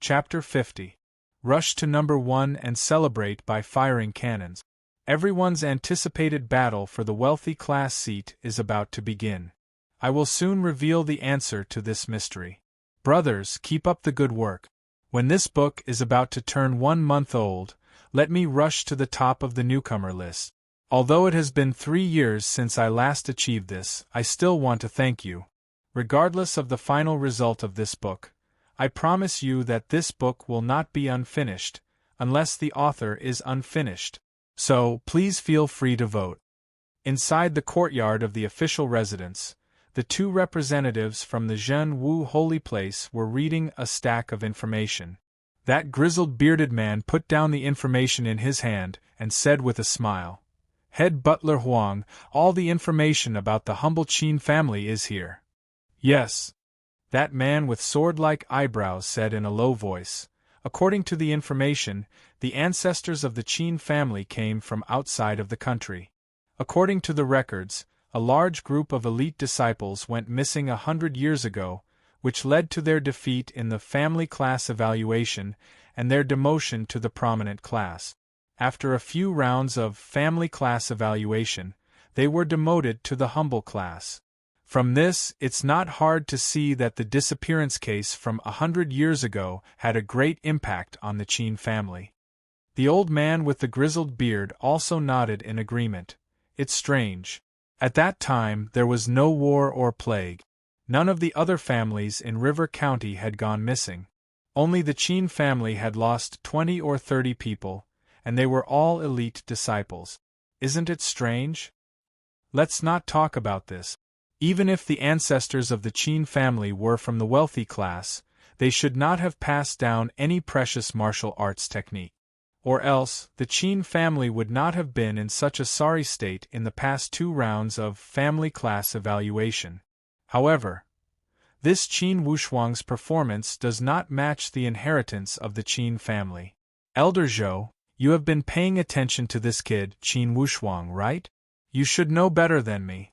Chapter 50. Rush to number 1 and celebrate by firing cannons. Everyone's anticipated battle for the wealthy class seat is about to begin. I will soon reveal the answer to this mystery. Brothers, keep up the good work. When this book is about to turn 1 month old, let me rush to the top of the newcomer list. Although it has been 3 years since I last achieved this, I still want to thank you. Regardless of the final result of this book, I promise you that this book will not be unfinished, unless the author is unfinished. So, please feel free to vote. Inside the courtyard of the official residence, the 2 representatives from the Zhen Wu holy place were reading a stack of information. That grizzled bearded man put down the information in his hand and said with a smile, "Head Butler Huang, all the information about the humble Qin family is here." "Yes," that man with sword-like eyebrows said in a low voice. According to the information, the ancestors of the Qin family came from outside of the country. According to the records, a large group of elite disciples went missing 100 years ago, which led to their defeat in the family class evaluation and their demotion to the prominent class. After a few rounds of family class evaluation, they were demoted to the humble class. From this, it's not hard to see that the disappearance case from 100 years ago had a great impact on the Qin family. The old man with the grizzled beard also nodded in agreement. It's strange. At that time, there was no war or plague. None of the other families in River County had gone missing. Only the Qin family had lost 20 or 30 people, and they were all elite disciples. Isn't it strange? Let's not talk about this. Even if the ancestors of the Qin family were from the wealthy class, they should not have passed down any precious martial arts technique. Or else, the Qin family would not have been in such a sorry state in the past 2 rounds of family class evaluation. However, this Qin Wushuang's performance does not match the inheritance of the Qin family. Elder Zhou, you have been paying attention to this kid, Qin Wushuang, right? You should know better than me.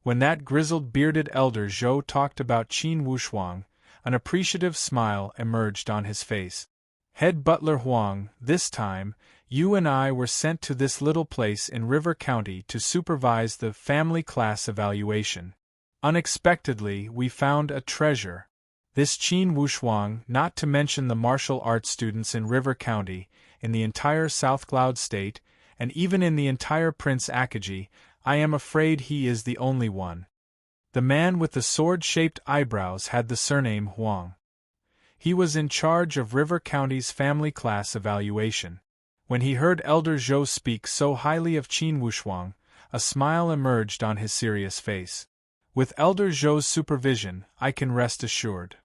When that grizzled bearded elder Zhou talked about Qin Wushuang, an appreciative smile emerged on his face. Head Butler Huang, this time, you and I were sent to this little place in River County to supervise the family class evaluation. Unexpectedly, we found a treasure. This Qin Wushuang, not to mention the martial arts students in River County, in the entire South Cloud State, and even in the entire Prince Akaji, I am afraid he is the only one. The man with the sword-shaped eyebrows had the surname Huang. He was in charge of River County's family class evaluation. When he heard Elder Zhou speak so highly of Qin Wushuang, a smile emerged on his serious face. With Elder Zhou's supervision, I can rest assured.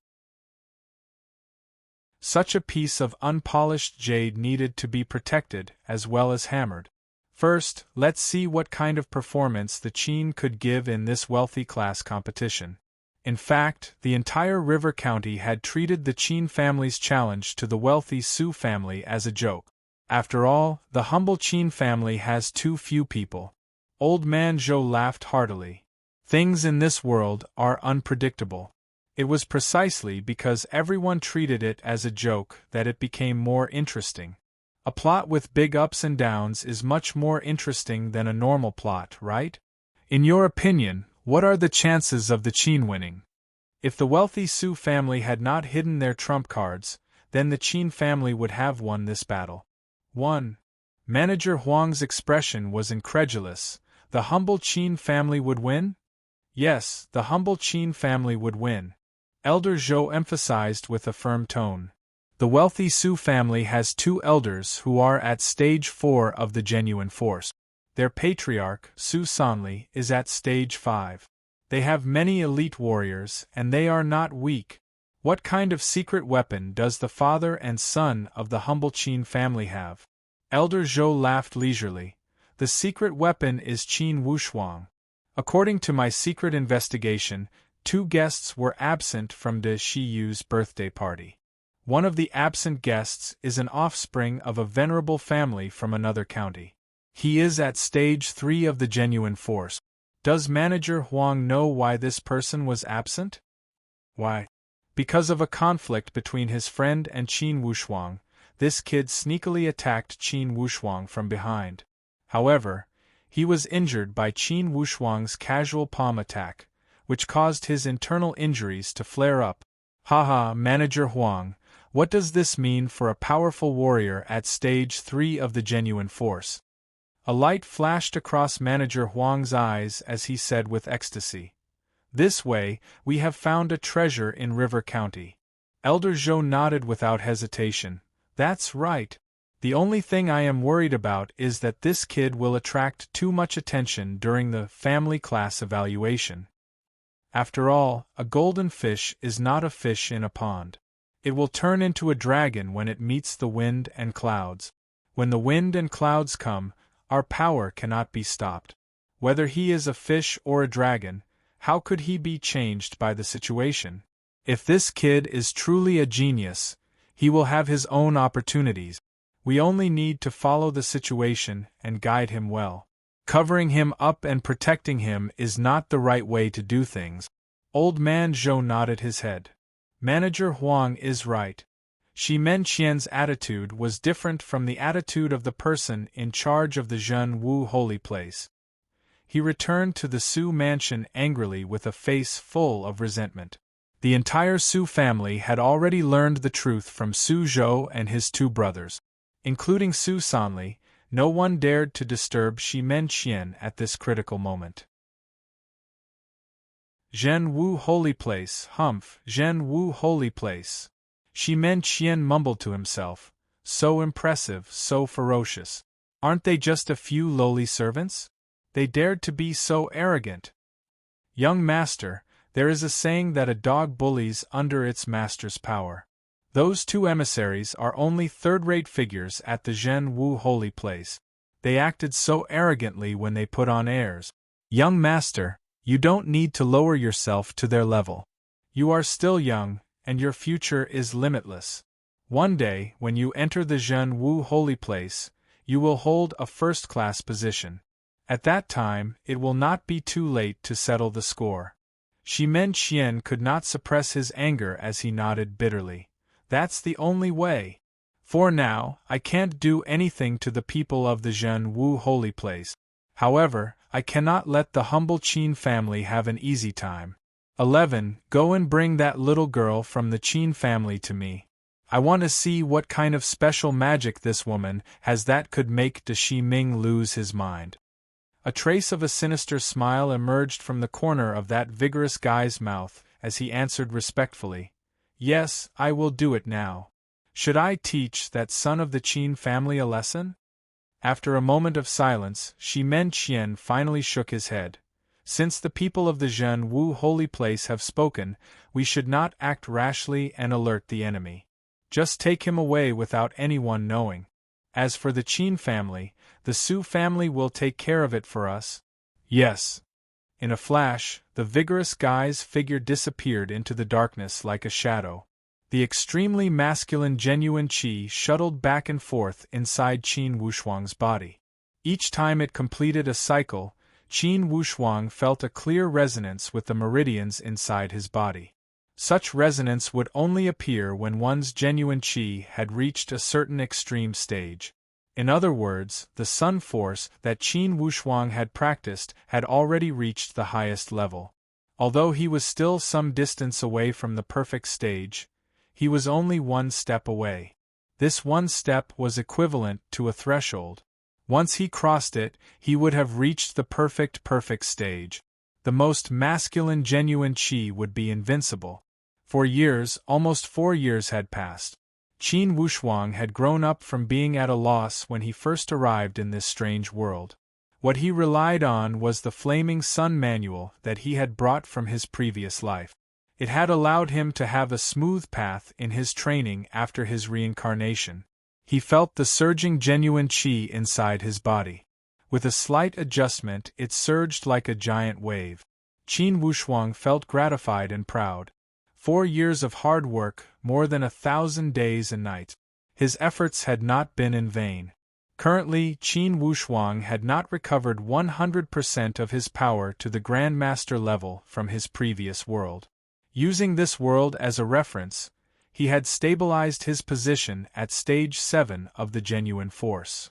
Such a piece of unpolished jade needed to be protected as well as hammered. First, let's see what kind of performance the Qin could give in this wealthy class competition. In fact, the entire River County had treated the Qin family's challenge to the wealthy Su family as a joke. After all, the humble Qin family has too few people. Old man Zhou laughed heartily. Things in this world are unpredictable. It was precisely because everyone treated it as a joke that it became more interesting. A plot with big ups and downs is much more interesting than a normal plot, right? In your opinion, what are the chances of the Qin winning? If the wealthy Su family had not hidden their trump cards, then the Qin family would have won this battle. 1. Manager Huang's expression was incredulous. The humble Qin family would win? Yes, the humble Qin family would win. Elder Zhou emphasized with a firm tone. The wealthy Su family has 2 elders who are at stage 4 of the genuine force. Their patriarch, Su Sanli, is at stage 5. They have many elite warriors, and they are not weak. What kind of secret weapon does the father and son of the humble Qin family have? Elder Zhou laughed leisurely. The secret weapon is Qin Wushuang. According to my secret investigation, 2 guests were absent from De Shiyu's birthday party. One of the absent guests is an offspring of a venerable family from another county. He is at stage 3 of the genuine force. Does Manager Huang know why this person was absent? Why? Because of a conflict between his friend and Qin Wushuang, this kid sneakily attacked Qin Wushuang from behind. However, he was injured by Qin Wushuang's casual palm attack, which caused his internal injuries to flare up. Haha, Manager Huang, what does this mean for a powerful warrior at stage 3 of the genuine force? A light flashed across Manager Huang's eyes as he said with ecstasy. This way, we have found a treasure in River County. Elder Zhou nodded without hesitation. That's right. The only thing I am worried about is that this kid will attract too much attention during the family class evaluation. After all, a golden fish is not a fish in a pond. It will turn into a dragon when it meets the wind and clouds. When the wind and clouds come, our power cannot be stopped. Whether he is a fish or a dragon, how could he be changed by the situation? If this kid is truly a genius, he will have his own opportunities. We only need to follow the situation and guide him well. Covering him up and protecting him is not the right way to do things. Old man Zhou nodded his head. Manager Huang is right. Shi Menqian's attitude was different from the attitude of the person in charge of the Zhen Wu holy place. He returned to the Su mansion angrily with a face full of resentment. The entire Su family had already learned the truth from Su Zhou and his two brothers. Including Su Sanli, no one dared to disturb Shi Menqian at this critical moment. Zhen Wu holy place, humph, Zhen Wu holy place. Shi Menqian mumbled to himself, so impressive, so ferocious. Aren't they just a few lowly servants? They dared to be so arrogant. Young master, there is a saying that a dog bullies under its master's power. Those two emissaries are only third-rate figures at the Zhen Wu holy place. They acted so arrogantly when they put on airs. Young master, you don't need to lower yourself to their level. You are still young, and your future is limitless. One day, when you enter the Zhen Wu holy place, you will hold a first-class position. At that time, it will not be too late to settle the score. Shi Menqian could not suppress his anger as he nodded bitterly. That's the only way. For now, I can't do anything to the people of the Zhen Wu holy place. However, I cannot let the humble Qin family have an easy time. 11. Go and bring that little girl from the Qin family to me. I want to see what kind of special magic this woman has that could make De Shi Ming lose his mind. A trace of a sinister smile emerged from the corner of that vigorous guy's mouth as he answered respectfully, Yes, I will do it now. Should I teach that son of the Qin family a lesson? After a moment of silence, Shi Menqian finally shook his head. Since the people of the Zhen Wu holy place have spoken, we should not act rashly and alert the enemy. Just take him away without anyone knowing. As for the Qin family, the Su family will take care of it for us. Yes. In a flash, the vigorous guy's figure disappeared into the darkness like a shadow. The extremely masculine genuine qi shuttled back and forth inside Qin Wushuang's body. Each time it completed a cycle, Qin Wushuang felt a clear resonance with the meridians inside his body. Such resonance would only appear when one's genuine qi had reached a certain extreme stage. In other words, the sun force that Qin Wushuang had practiced had already reached the highest level. Although he was still some distance away from the perfect stage, he was only one step away. This one step was equivalent to a threshold. Once he crossed it, he would have reached the perfect stage. The most masculine genuine qi would be invincible. For years, almost 4 years had passed. Qin Wushuang had grown up from being at a loss when he first arrived in this strange world. What he relied on was the flaming sun manual that he had brought from his previous life. It had allowed him to have a smooth path in his training after his reincarnation. He felt the surging genuine qi inside his body. With a slight adjustment, it surged like a giant wave. Qin Wushuang felt gratified and proud. 4 years of hard work, more than 1,000 days and nights. His efforts had not been in vain. Currently, Qin Wushuang had not recovered 100% of his power to the Grandmaster level from his previous world. Using this world as a reference, he had stabilized his position at stage 7 of the genuine force.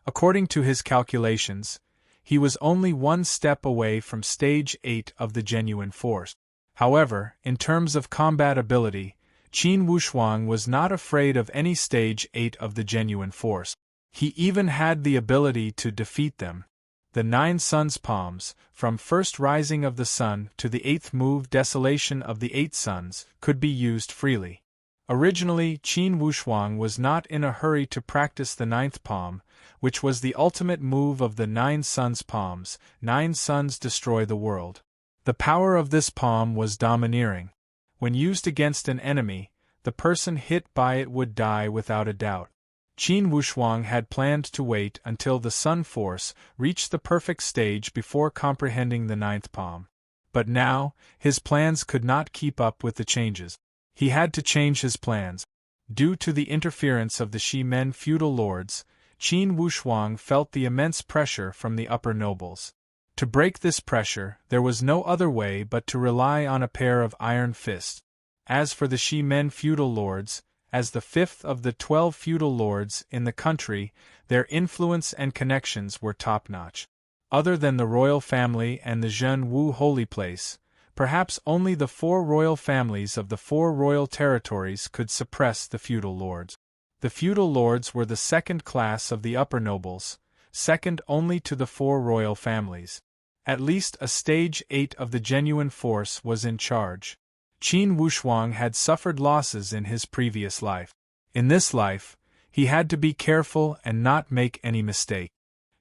According to his calculations, he was only one step away from stage 8 of the genuine force. However, in terms of combat ability, Qin Wushuang was not afraid of any stage 8 of the genuine force. He even had the ability to defeat them. The 9 suns palms, from first rising of the sun to the 8th move desolation of the 8 suns, could be used freely. Originally, Qin Wushuang was not in a hurry to practice the 9th palm, which was the ultimate move of the 9 suns palms. 9 suns destroy the world. The power of this palm was domineering. When used against an enemy, the person hit by it would die without a doubt. Qin Wushuang had planned to wait until the sun force reached the perfect stage before comprehending the 9th palm. But now, his plans could not keep up with the changes. He had to change his plans. Due to the interference of the Shimen feudal lords, Qin Wushuang felt the immense pressure from the upper nobles. To break this pressure, there was no other way but to rely on a pair of iron fists. As for the Shimen feudal lords, as the 5th of the 12 feudal lords in the country, their influence and connections were top-notch. Other than the royal family and the Zhen Wu holy place, perhaps only the 4 royal families of the 4 royal territories could suppress the feudal lords. The feudal lords were the second class of the upper nobles, second only to the 4 royal families. At least a stage 8 of the genuine force was in charge. Qin Wushuang had suffered losses in his previous life. In this life, he had to be careful and not make any mistake.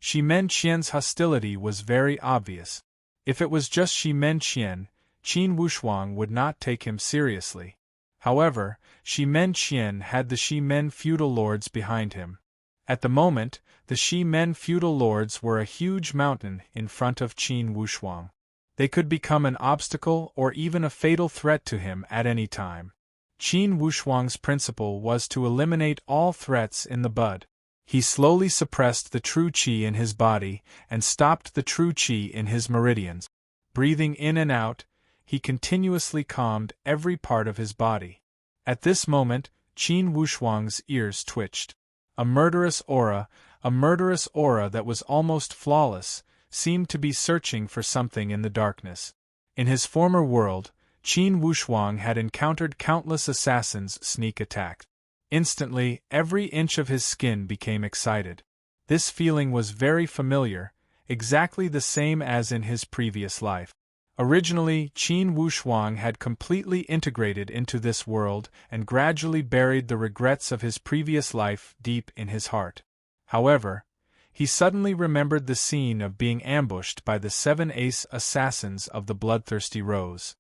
Shimen Qian's hostility was very obvious. If it was just Shimen Qian, Qin Wushuang would not take him seriously. However, Shimen Qian had the Shimen feudal lords behind him. At the moment, the Shimen feudal lords were a huge mountain in front of Qin Wushuang. They could become an obstacle or even a fatal threat to him at any time. Qin Wushuang's principle was to eliminate all threats in the bud. He slowly suppressed the true qi in his body and stopped the true qi in his meridians. Breathing in and out, he continuously calmed every part of his body. At this moment, Qin Wushuang's ears twitched. A murderous aura that was almost flawless, seemed to be searching for something in the darkness. In his former world, Qin Wushuang had encountered countless assassins' sneak attacks. Instantly, every inch of his skin became excited. This feeling was very familiar, exactly the same as in his previous life. Originally, Qin Wushuang had completely integrated into this world and gradually buried the regrets of his previous life deep in his heart. However, he suddenly remembered the scene of being ambushed by the 7 ace assassins of the bloodthirsty Rose.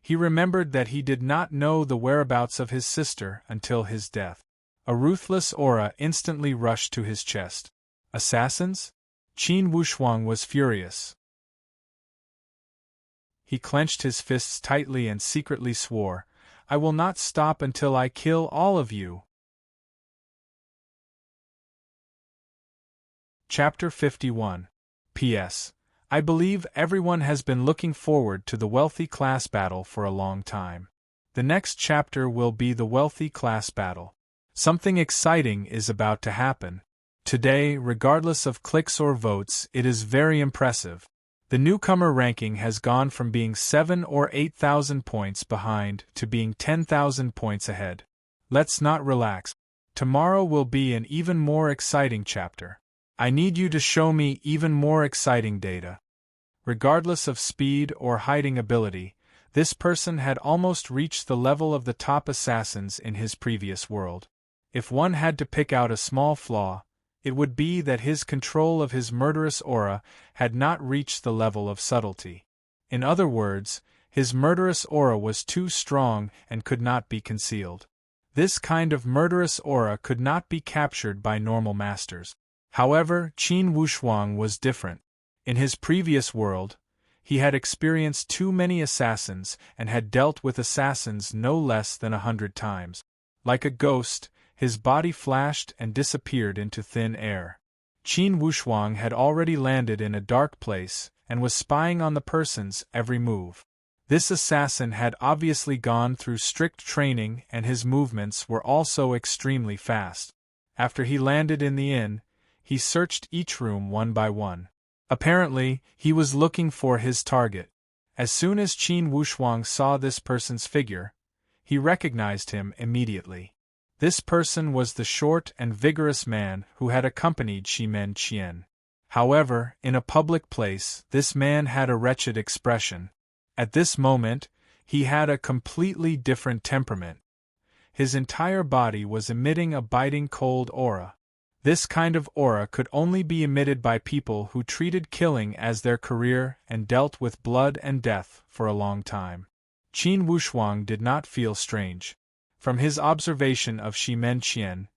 He remembered that he did not know the whereabouts of his sister until his death. A ruthless aura instantly rushed to his chest. Assassins? Qin Wushuang was furious. He clenched his fists tightly and secretly swore, "I will not stop until I kill all of you." Chapter 51. P.S. I believe everyone has been looking forward to the wealthy class battle for a long time. The next chapter will be the wealthy class battle. Something exciting is about to happen. Today, regardless of clicks or votes, it is very impressive. The newcomer ranking has gone from being 7 or 8,000 points behind to being 10,000 points ahead. Let's not relax. Tomorrow will be an even more exciting chapter. I need you to show me even more exciting data. Regardless of speed or hiding ability, this person had almost reached the level of the top assassins in his previous world. If one had to pick out a small flaw, it would be that his control of his murderous aura had not reached the level of subtlety. In other words, his murderous aura was too strong and could not be concealed. This kind of murderous aura could not be captured by normal masters. However, Qin Wushuang was different. In his previous world, he had experienced too many assassins and had dealt with assassins no less than 100 times. Like a ghost, his body flashed and disappeared into thin air. Qin Wushuang had already landed in a dark place and was spying on the person's every move. This assassin had obviously gone through strict training and his movements were also extremely fast. After he landed in the inn, he searched each room one by one. Apparently, he was looking for his target. As soon as Qin Wushuang saw this person's figure, he recognized him immediately. This person was the short and vigorous man who had accompanied Shimen Qian. However, in a public place, this man had a wretched expression. At this moment, he had a completely different temperament. His entire body was emitting a biting cold aura. This kind of aura could only be emitted by people who treated killing as their career and dealt with blood and death for a long time. Qin Wushuang did not feel strange. From his observation of Shimen Qian,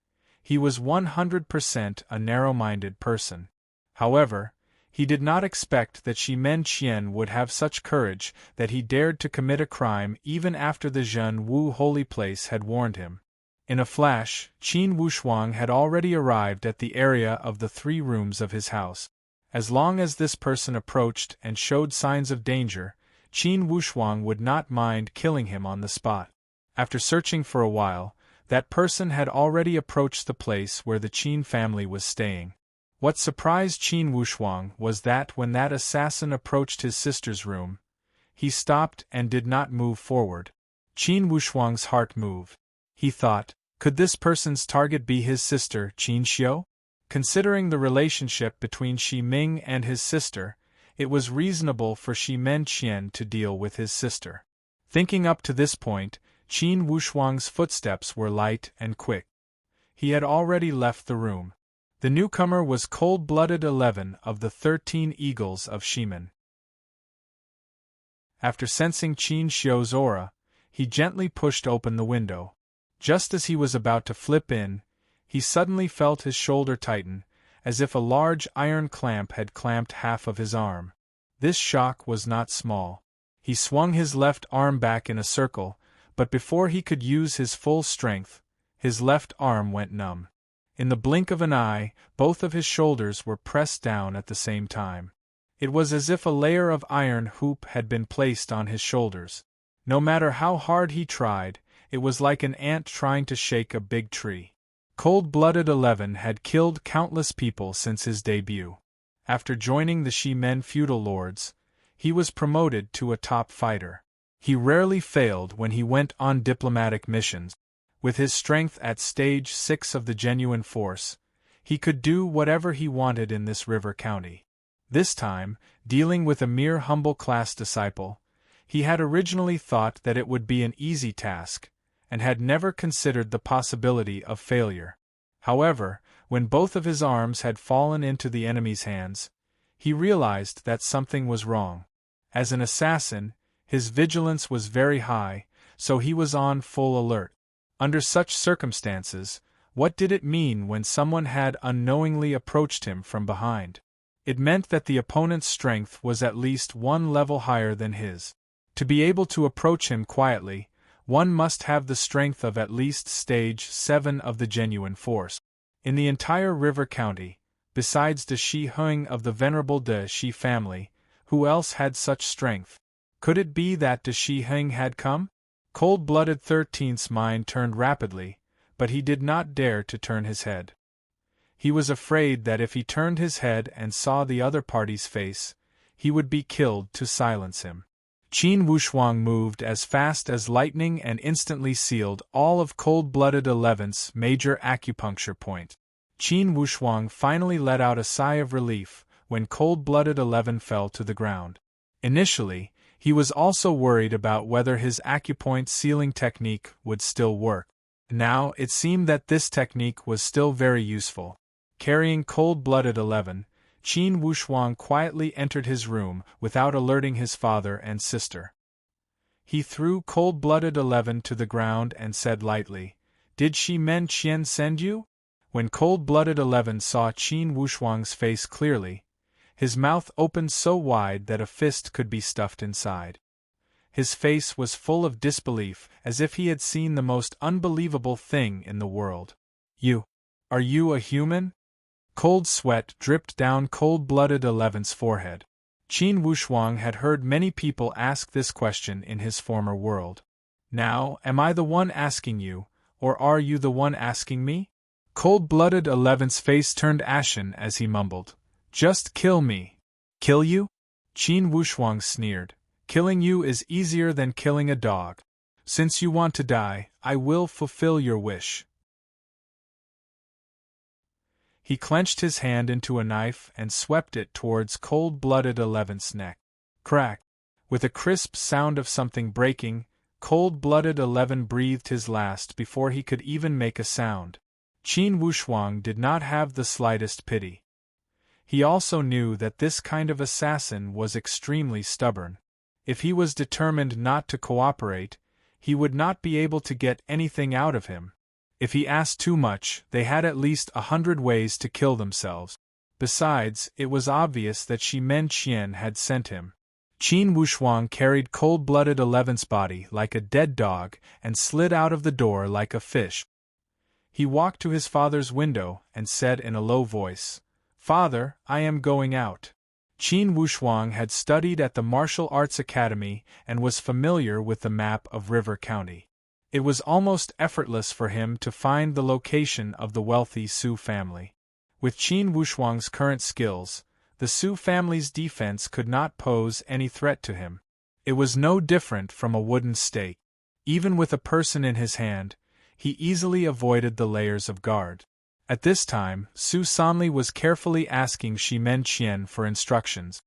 he was 100% a narrow-minded person. However, he did not expect that Shimen Qian would have such courage that he dared to commit a crime even after the Zhen Wu holy place had warned him. In a flash, Qin Wushuang had already arrived at the area of the 3 rooms of his house. As long as this person approached and showed signs of danger, Qin Wushuang would not mind killing him on the spot. After searching for a while, that person had already approached the place where the Qin family was staying. What surprised Qin Wushuang was that when that assassin approached his sister's room, he stopped and did not move forward. Qin Wushuang's heart moved. He thought, could this person's target be his sister, Qin Xiu? Considering the relationship between Shi Ming and his sister, it was reasonable for Shimen Qian to deal with his sister. Thinking up to this point, Qin Wushuang's footsteps were light and quick. He had already left the room. The newcomer was cold-blooded 11 of the 13 eagles of Shimen. After sensing Qin Xiu's aura, he gently pushed open the window. Just as he was about to flip in, he suddenly felt his shoulder tighten, as if a large iron clamp had clamped half of his arm. This shock was not small. He swung his left arm back in a circle, but before he could use his full strength, his left arm went numb. In the blink of an eye, both of his shoulders were pressed down at the same time. It was as if a layer of iron hoop had been placed on his shoulders. No matter how hard he tried, it was like an ant trying to shake a big tree. Cold-blooded 11 had killed countless people since his debut. After joining the Shimen feudal lords, he was promoted to a top fighter. He rarely failed when he went on diplomatic missions. With his strength at stage 6 of the genuine force, he could do whatever he wanted in this river county. This time, dealing with a mere humble class disciple, he had originally thought that it would be an easy task, and had never considered the possibility of failure. However, when both of his arms had fallen into the enemy's hands, he realized that something was wrong. As an assassin, his vigilance was very high, so he was on full alert. Under such circumstances, what did it mean when someone had unknowingly approached him from behind? It meant that the opponent's strength was at least 1 level higher than his. To be able to approach him quietly, one must have the strength of at least stage 7 of the genuine force. In the entire river county, besides De Shi Heng of the venerable De Shi family, who else had such strength? Could it be that De Shi Heng had come? Cold-blooded 13's mind turned rapidly, but he did not dare to turn his head. He was afraid that if he turned his head and saw the other party's face, he would be killed to silence him. Qin Wushuang moved as fast as lightning and instantly sealed all of Cold-blooded 11's major acupuncture points. Qin Wushuang finally let out a sigh of relief when Cold-blooded 11 fell to the ground. Initially, he was also worried about whether his acupoint sealing technique would still work. Now it seemed that this technique was still very useful. Carrying Cold-blooded 11, Qin Wushuang quietly entered his room without alerting his father and sister. He threw Cold-blooded 11 to the ground and said lightly, "Did Shimen Qian send you?" When Cold-blooded 11 saw Qin Wushuang's face clearly, his mouth opened so wide that a fist could be stuffed inside. His face was full of disbelief, as if he had seen the most unbelievable thing in the world. Are you a human?" Cold sweat dripped down Cold-blooded 11's forehead. Qin Wushuang had heard many people ask this question in his former world. Now, am I the one asking you, or are you the one asking me? Cold-blooded 11's face turned ashen as he mumbled, "Just kill me." "Kill you?" Qin Wushuang sneered. "Killing you is easier than killing a dog. Since you want to die, I will fulfill your wish." He clenched his hand into a knife and swept it towards cold-blooded 11's neck. Crack! With a crisp sound of something breaking, cold-blooded 11 breathed his last before he could even make a sound. Qin Wushuang did not have the slightest pity. He also knew that this kind of assassin was extremely stubborn. If he was determined not to cooperate, he would not be able to get anything out of him. If he asked too much, they had at least 100 ways to kill themselves. Besides, it was obvious that Shi Men Qian had sent him. Qin Wushuang carried cold-blooded 11's body like a dead dog and slid out of the door like a fish. He walked to his father's window and said in a low voice, "Father, I am going out." Qin Wushuang had studied at the Martial Arts Academy and was familiar with the map of River County. It was almost effortless for him to find the location of the wealthy Su family. With Qin Wushuang's current skills, the Su family's defense could not pose any threat to him. It was no different from a wooden stake. Even with a person in his hand, he easily avoided the layers of guard. At this time, Su Sanli was carefully asking Shi Men Qian for instructions.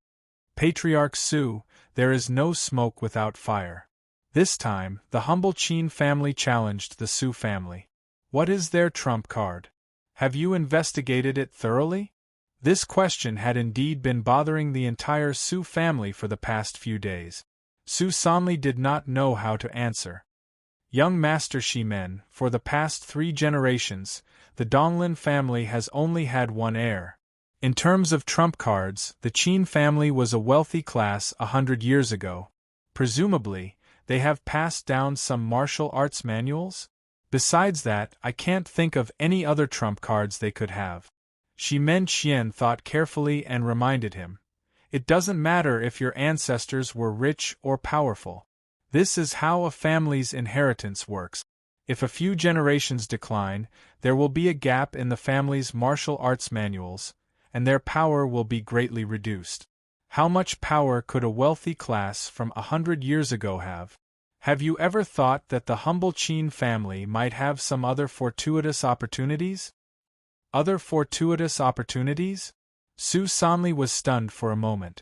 "Patriarch Su, there is no smoke without fire." This time, the humble Qin family challenged the Su family. "What is their trump card? Have you investigated it thoroughly?" This question had indeed been bothering the entire Su family for the past few days. Su Sanli did not know how to answer. "Young Master Shi Men, for the past 3 generations, the Donglin family has only had one heir. In terms of trump cards, the Qin family was a wealthy class 100 years ago. Presumably, they have passed down some martial arts manuals? Besides that, I can't think of any other trump cards they could have." Shi Men Qian thought carefully and reminded him, "It doesn't matter if your ancestors were rich or powerful. This is how a family's inheritance works. If a few generations decline, there will be a gap in the family's martial arts manuals, and their power will be greatly reduced. How much power could a wealthy class from 100 years ago have? Have you ever thought that the humble Qin family might have some other fortuitous opportunities?" "Other fortuitous opportunities?" Su Sanli was stunned for a moment.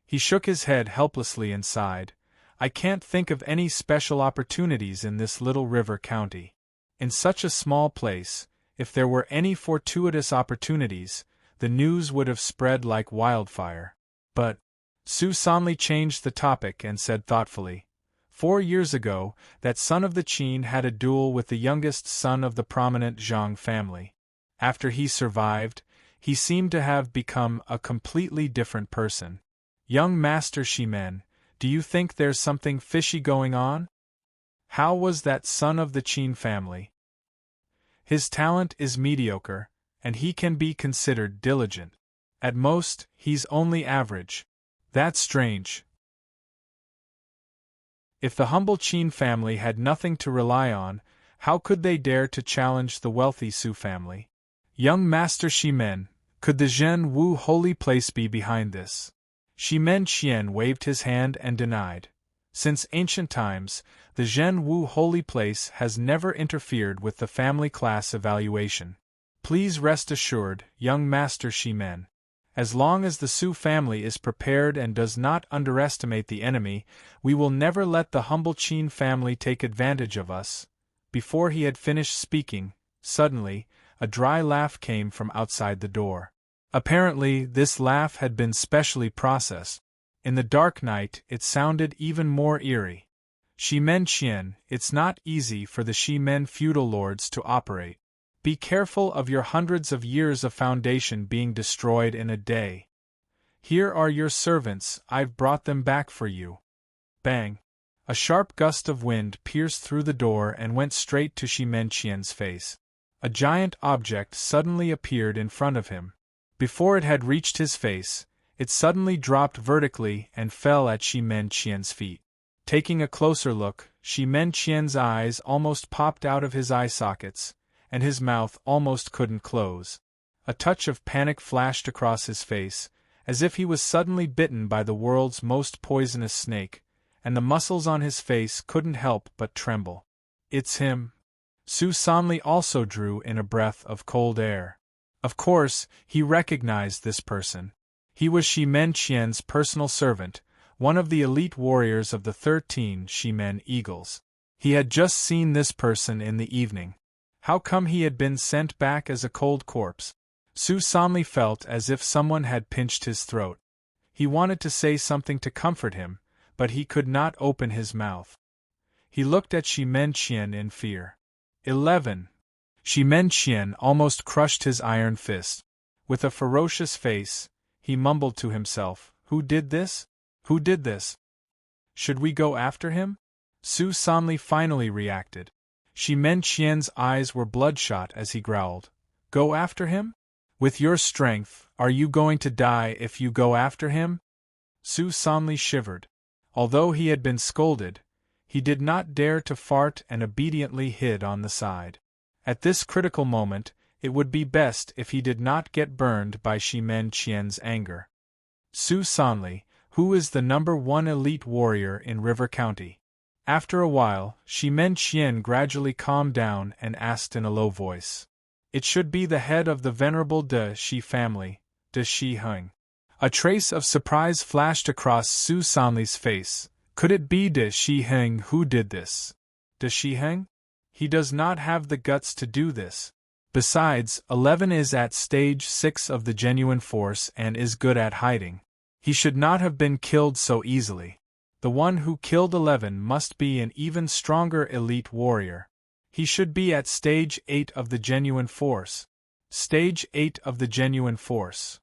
He shook his head helplessly and sighed. "I can't think of any special opportunities in this little river county. In such a small place, if there were any fortuitous opportunities, the news would have spread like wildfire. But—" Su Sanli changed the topic and said thoughtfully, 4 years ago, that son of the Qin had a duel with the youngest son of the prominent Zhang family. After he survived, he seemed to have become a completely different person. Young Master Shi Men, do you think there's something fishy going on? How was that son of the Qin family? His talent is mediocre, and he can be considered diligent. At most, he's only average. That's strange. If the humble Qin family had nothing to rely on, how could they dare to challenge the wealthy Su family? Young Master Shi Men, could the Zhen Wu holy place be behind this? Shi Men Qian waved his hand and denied. Since ancient times, the Zhen Wu holy place has never interfered with the family class evaluation. Please rest assured, young Master Shi Men. As long as the Su family is prepared and does not underestimate the enemy, we will never let the humble Qin family take advantage of us. Before he had finished speaking, suddenly, a dry laugh came from outside the door. Apparently, this laugh had been specially processed. In the dark night, it sounded even more eerie. Shi Men Qian, it's not easy for the Shi Men feudal lords to operate. Be careful of your hundreds of years of foundation being destroyed in a day. Here are your servants, I've brought them back for you. Bang! A sharp gust of wind pierced through the door and went straight to Shi Men Qian's face. A giant object suddenly appeared in front of him. Before it had reached his face, It suddenly dropped vertically and fell at Xi Men-qian's feet. Taking a closer look, Xi Men-qian's eyes almost popped out of his eye sockets, and his mouth almost couldn't close. A touch of panic flashed across his face, as if he was suddenly bitten by the world's most poisonous snake, and the muscles on his face couldn't help but tremble. "It's him." Su Sanli also drew in a breath of cold air. Of course, he recognized this person. He was Xi Men-qian's personal servant, one of the elite warriors of the 13 Xi Men Eagles. He had just seen this person in the evening. How come he had been sent back as a cold corpse? Su Sanli felt as if someone had pinched his throat. He wanted to say something to comfort him, but he could not open his mouth. He looked at Xi Men-qian in fear. 11. Xi Men-qian almost crushed his iron fist. With a ferocious face, he mumbled to himself, "Who did this? Who did this? Should we go after him?" Su Sanli finally reacted. Xi Men-qian's eyes were bloodshot as he growled, "Go after him? With your strength, are you going to die if you go after him?" Su Sanli shivered. Although he had been scolded, he did not dare to fart and obediently hid on the side. At this critical moment, it would be best if he did not get burned by Xi Men-qian's anger. "Su Sanli, who is the #1 elite warrior in River County?" After a while, Xi Men-qian gradually calmed down and asked in a low voice. "It should be the head of the venerable De Shi family, De Shi Heng." A trace of surprise flashed across Su Sanli's face. Could it be De Shi Heng who did this? De Shi Heng? He does not have the guts to do this. Besides, 11 is at stage 6 of the genuine force and is good at hiding. He should not have been killed so easily. The one who killed 11 must be an even stronger elite warrior. He should be at stage 8 of the genuine force. Stage 8 of the genuine force.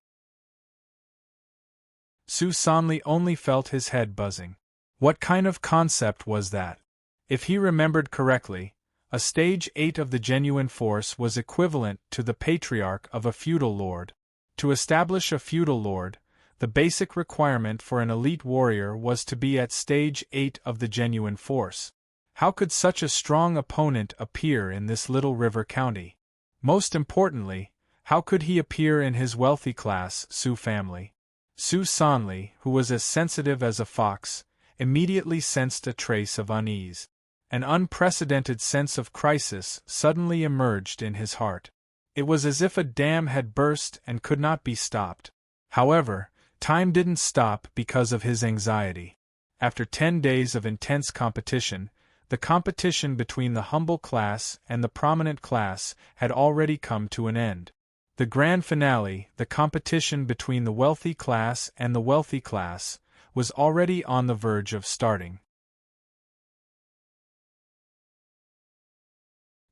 Su Sanli only felt his head buzzing. What kind of concept was that? If he remembered correctly, a stage 8 of the genuine force was equivalent to the patriarch of a feudal lord. To establish a feudal lord, the basic requirement for an elite warrior was to be at stage 8 of the genuine force. How could such a strong opponent appear in this little river county? Most importantly, how could he appear in his wealthy class Su family? Su Sanli, who was as sensitive as a fox, immediately sensed a trace of unease. An unprecedented sense of crisis suddenly emerged in his heart. It was as if a dam had burst and could not be stopped. However, time didn't stop because of his anxiety. After 10 days of intense competition, the competition between the humble class and the prominent class had already come to an end. The grand finale, the competition between the wealthy class and the wealthy class, was already on the verge of starting.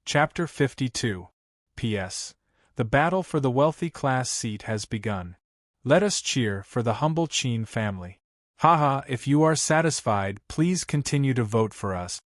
Chapter 52. P.S. The battle for the wealthy class seat has begun. Let us cheer for the humble Qin family. Haha, if you are satisfied, please continue to vote for us.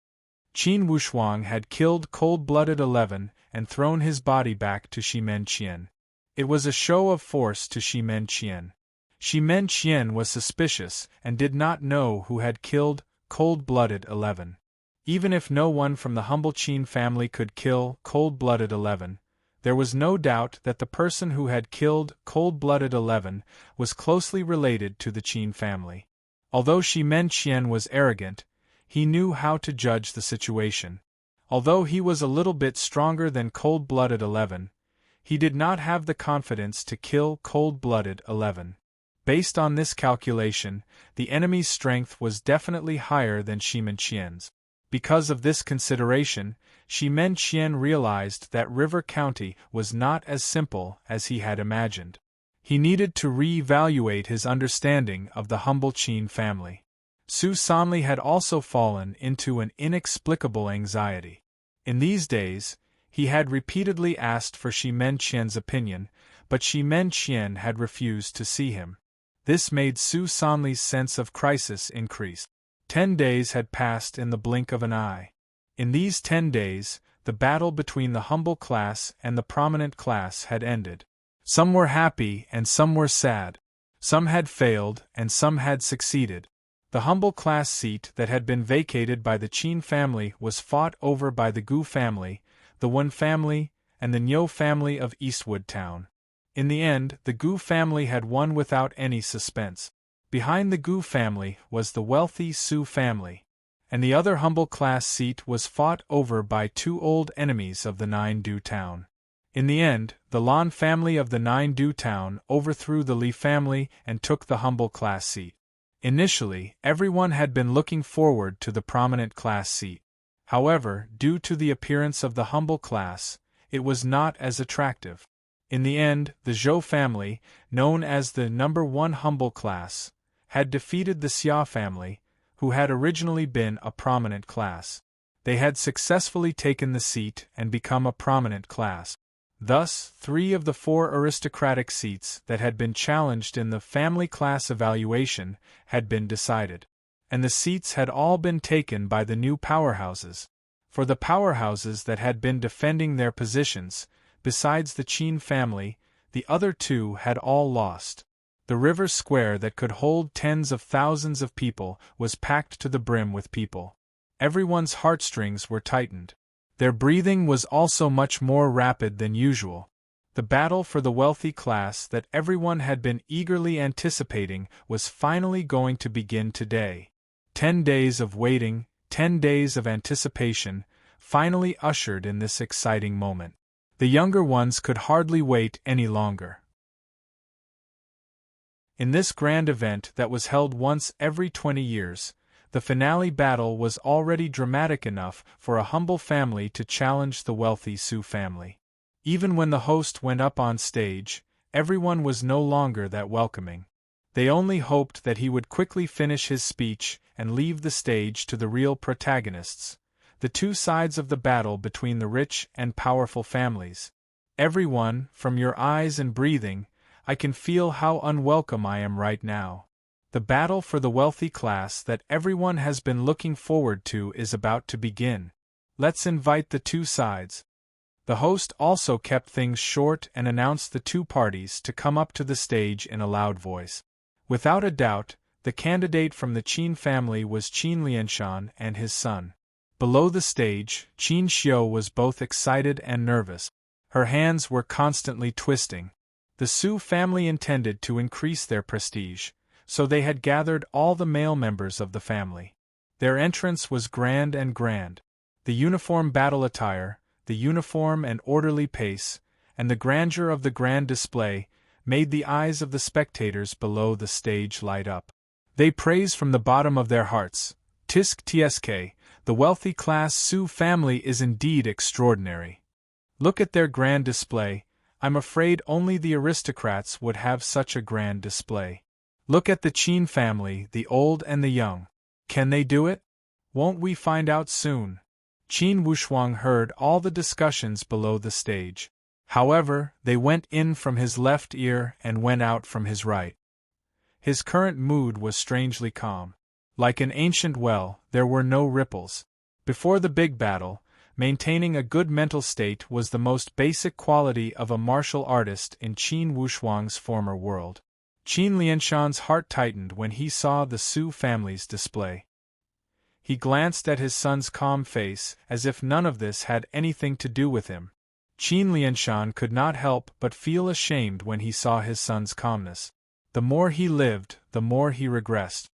Qin Wushuang had killed cold-blooded 11 and thrown his body back to Xi Men-qian. It was a show of force to Xi Men-qian. Xi Men-qian was suspicious and did not know who had killed cold-blooded 11. Even if no one from the humble Qin family could kill cold-blooded 11, there was no doubt that the person who had killed cold-blooded 11 was closely related to the Qin family. Although Xi Men-qian was arrogant, he knew how to judge the situation. Although he was a little bit stronger than cold-blooded 11, he did not have the confidence to kill cold-blooded 11. Based on this calculation, the enemy's strength was definitely higher than Xi Men-qian's. Because of this consideration, Xi Men-qian realized that River County was not as simple as he had imagined. He needed to re-evaluate his understanding of the humble Qin family. Su Sanli had also fallen into an inexplicable anxiety. In these days, he had repeatedly asked for Xi Men-qian's opinion, but Xi Men-qian had refused to see him. This made Su Sanli's sense of crisis increase. 10 days had passed in the blink of an eye. In these 10 days, the battle between the humble class and the prominent class had ended. Some were happy and some were sad. Some had failed, and some had succeeded. The humble class seat that had been vacated by the Qin family was fought over by the Gu family, the Wen family, and the Nyo family of Eastwood Town. In the end, the Gu family had won without any suspense. Behind the Gu family was the wealthy Su family, and the other humble class seat was fought over by two old enemies of the Nine Du Town. In the end, the Lan family of the Nine Du Town overthrew the Li family and took the humble class seat. Initially, everyone had been looking forward to the prominent class seat. However, due to the appearance of the humble class, it was not as attractive. In the end, the Zhou family, known as the number 1 humble class, had defeated the Xia family, who had originally been a prominent class. They had successfully taken the seat and become a prominent class. Thus, 3 of the 4 aristocratic seats that had been challenged in the family class evaluation had been decided. And the seats had all been taken by the new powerhouses. For the powerhouses that had been defending their positions, besides the Qin family, the other 2 had all lost. The river square that could hold tens of thousands of people was packed to the brim with people. Everyone's heartstrings were tightened. Their breathing was also much more rapid than usual. The battle for the wealthy class that everyone had been eagerly anticipating was finally going to begin today. 10 days of waiting, 10 days of anticipation, finally ushered in this exciting moment. The younger ones could hardly wait any longer. In this grand event that was held once every 20 years, the finale battle was already dramatic enough for a humble family to challenge the wealthy Su family. Even when the host went up on stage, everyone was no longer that welcoming. They only hoped that he would quickly finish his speech and leave the stage to the real protagonists, the 2 sides of the battle between the rich and powerful families. Everyone, from your eyes and breathing, I can feel how unwelcome I am right now. The battle for the wealthy class that everyone has been looking forward to is about to begin. Let's invite the 2 sides. The host also kept things short and announced the 2 parties to come up to the stage in a loud voice. Without a doubt, the candidate from the Qin family was Qin Lianshan and his son. Below the stage, Qin Xiu was both excited and nervous. Her hands were constantly twisting. The Su family intended to increase their prestige, so they had gathered all the male members of the family. Their entrance was grand and grand. The uniform battle attire, the uniform and orderly pace, and the grandeur of the grand display made the eyes of the spectators below the stage light up. They praise from the bottom of their hearts. Tisk tsk, the wealthy class Su family is indeed extraordinary. Look at their grand display. I'm afraid only the aristocrats would have such a grand display. Look at the Qin family, the old and the young. Can they do it? Won't we find out soon? Qin Wushuang heard all the discussions below the stage. However, they went in from his left ear and went out from his right. His current mood was strangely calm. Like an ancient well, there were no ripples. Before the big battle, maintaining a good mental state was the most basic quality of a martial artist in Qin Wushuang's former world. Qin Lianshan's heart tightened when he saw the Su family's display. He glanced at his son's calm face, as if none of this had anything to do with him. Qin Lianshan could not help but feel ashamed when he saw his son's calmness. The more he lived, the more he regressed.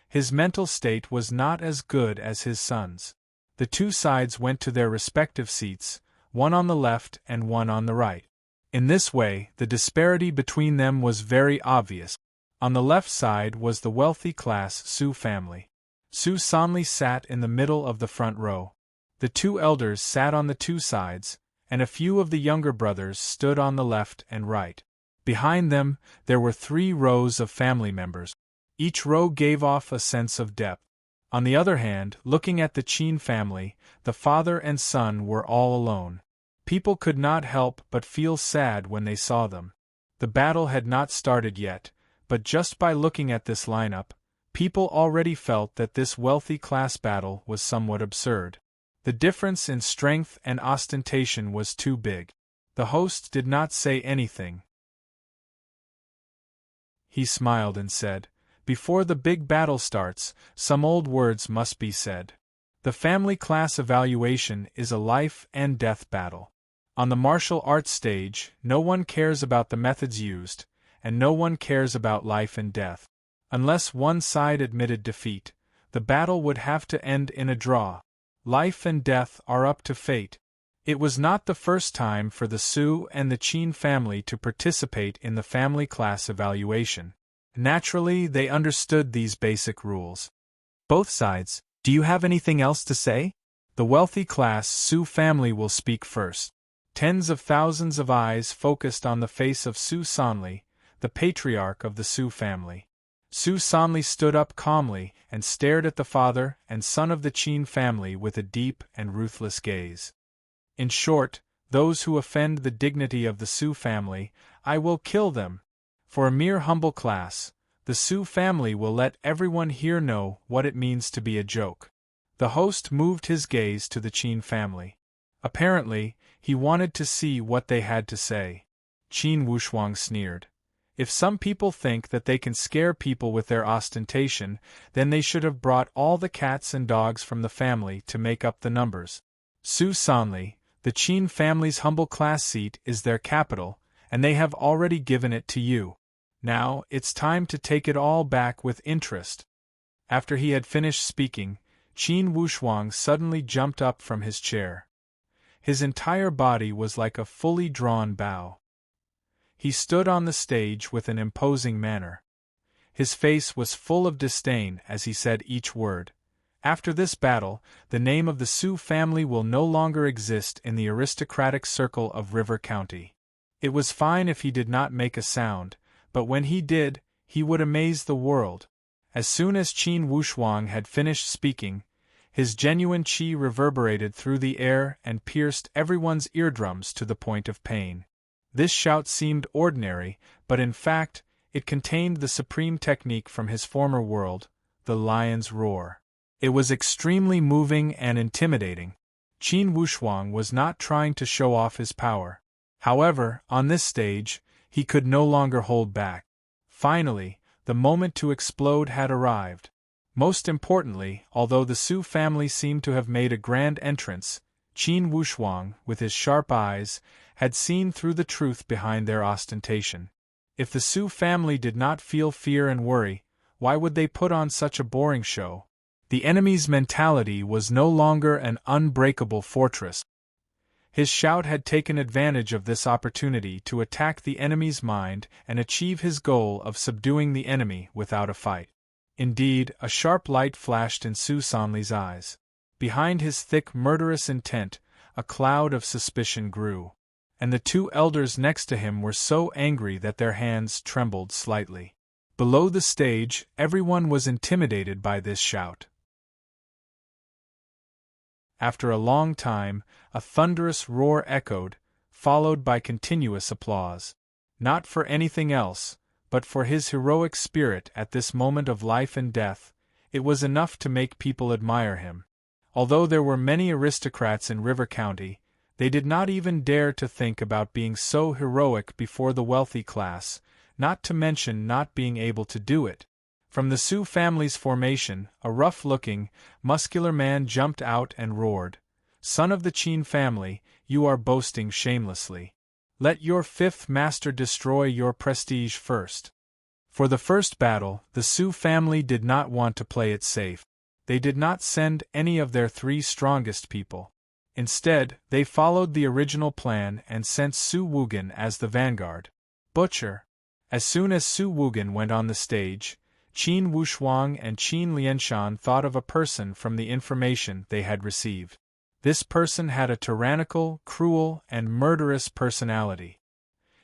His mental state was not as good as his son's. The 2 sides went to their respective seats, one on the left and one on the right. In this way, the disparity between them was very obvious. On the left side was the wealthy class Su family. Su Sanli sat in the middle of the front row. The 2 elders sat on the 2 sides, and a few of the younger brothers stood on the left and right. Behind them, there were 3 rows of family members. Each row gave off a sense of depth. On the other hand, looking at the Qin family, the father and son were all alone. People could not help but feel sad when they saw them. The battle had not started yet, but just by looking at this lineup, people already felt that this wealthy class battle was somewhat absurd. The difference in strength and ostentation was too big. The host did not say anything. he smiled and said, "Before the big battle starts, some old words must be said. The family class evaluation is a life and death battle. On the martial arts stage, no one cares about the methods used, and no one cares about life and death. Unless one side admitted defeat, the battle would have to end in a draw. Life and death are up to fate." It was not the first time for the Su and the Qin family to participate in the family class evaluation. Naturally, they understood these basic rules. "Both sides, do you have anything else to say?" The wealthy class Su family will speak first. Tens of thousands of eyes focused on the face of Su Sanli, the patriarch of the Su family. Su Sanli stood up calmly and stared at the father and son of the Qin family with a deep and ruthless gaze. "In short, those who offend the dignity of the Su family, I will kill them. For a mere humble class, the Su family will let everyone here know what it means to be a joke." The host moved his gaze to the Qin family. Apparently, he wanted to see what they had to say. Qin Wushuang sneered. "If some people think that they can scare people with their ostentation, then they should have brought all the cats and dogs from the family to make up the numbers. Su Sanli, the Qin family's humble class seat, is their capital, and they have already given it to you. Now, it's time to take it all back with interest." After he had finished speaking, Qin Wushuang suddenly jumped up from his chair. His entire body was like a fully drawn bow. He stood on the stage with an imposing manner. His face was full of disdain as he said each word. "After this battle, the name of the Su family will no longer exist in the aristocratic circle of River County." It was fine if he did not make a sound, but when he did, he would amaze the world. As soon as Qin Wushuang had finished speaking, his genuine qi reverberated through the air and pierced everyone's eardrums to the point of pain. This shout seemed ordinary, but in fact, it contained the supreme technique from his former world, the lion's roar. It was extremely moving and intimidating. Qin Wushuang was not trying to show off his power. However, on this stage, he could no longer hold back. Finally, the moment to explode had arrived. Most importantly, although the Su family seemed to have made a grand entrance, Qin Wushuang, with his sharp eyes, had seen through the truth behind their ostentation. If the Su family did not feel fear and worry, why would they put on such a boring show? The enemy's mentality was no longer an unbreakable fortress. His shout had taken advantage of this opportunity to attack the enemy's mind and achieve his goal of subduing the enemy without a fight. Indeed, a sharp light flashed in Su Sanli's eyes. Behind his thick, murderous intent, a cloud of suspicion grew. And the two elders next to him were so angry that their hands trembled slightly. Below the stage, everyone was intimidated by this shout. After a long time, a thunderous roar echoed, followed by continuous applause. Not for anything else, but for his heroic spirit at this moment of life and death, it was enough to make people admire him. Although there were many aristocrats in River County, they did not even dare to think about being so heroic before the wealthy class, not to mention not being able to do it. From the Su family's formation, a rough-looking, muscular man jumped out and roared, "Son of the Qin family, you are boasting shamelessly. Let your fifth master destroy your prestige first." For the first battle, the Su family did not want to play it safe. They did not send any of their 3 strongest people. Instead, they followed the original plan and sent Su Wugen as the vanguard. Butcher. As soon as Su Wugen went on the stage, Qin Wushuang and Qin Lianshan thought of a person from the information they had received. This person had a tyrannical, cruel, and murderous personality.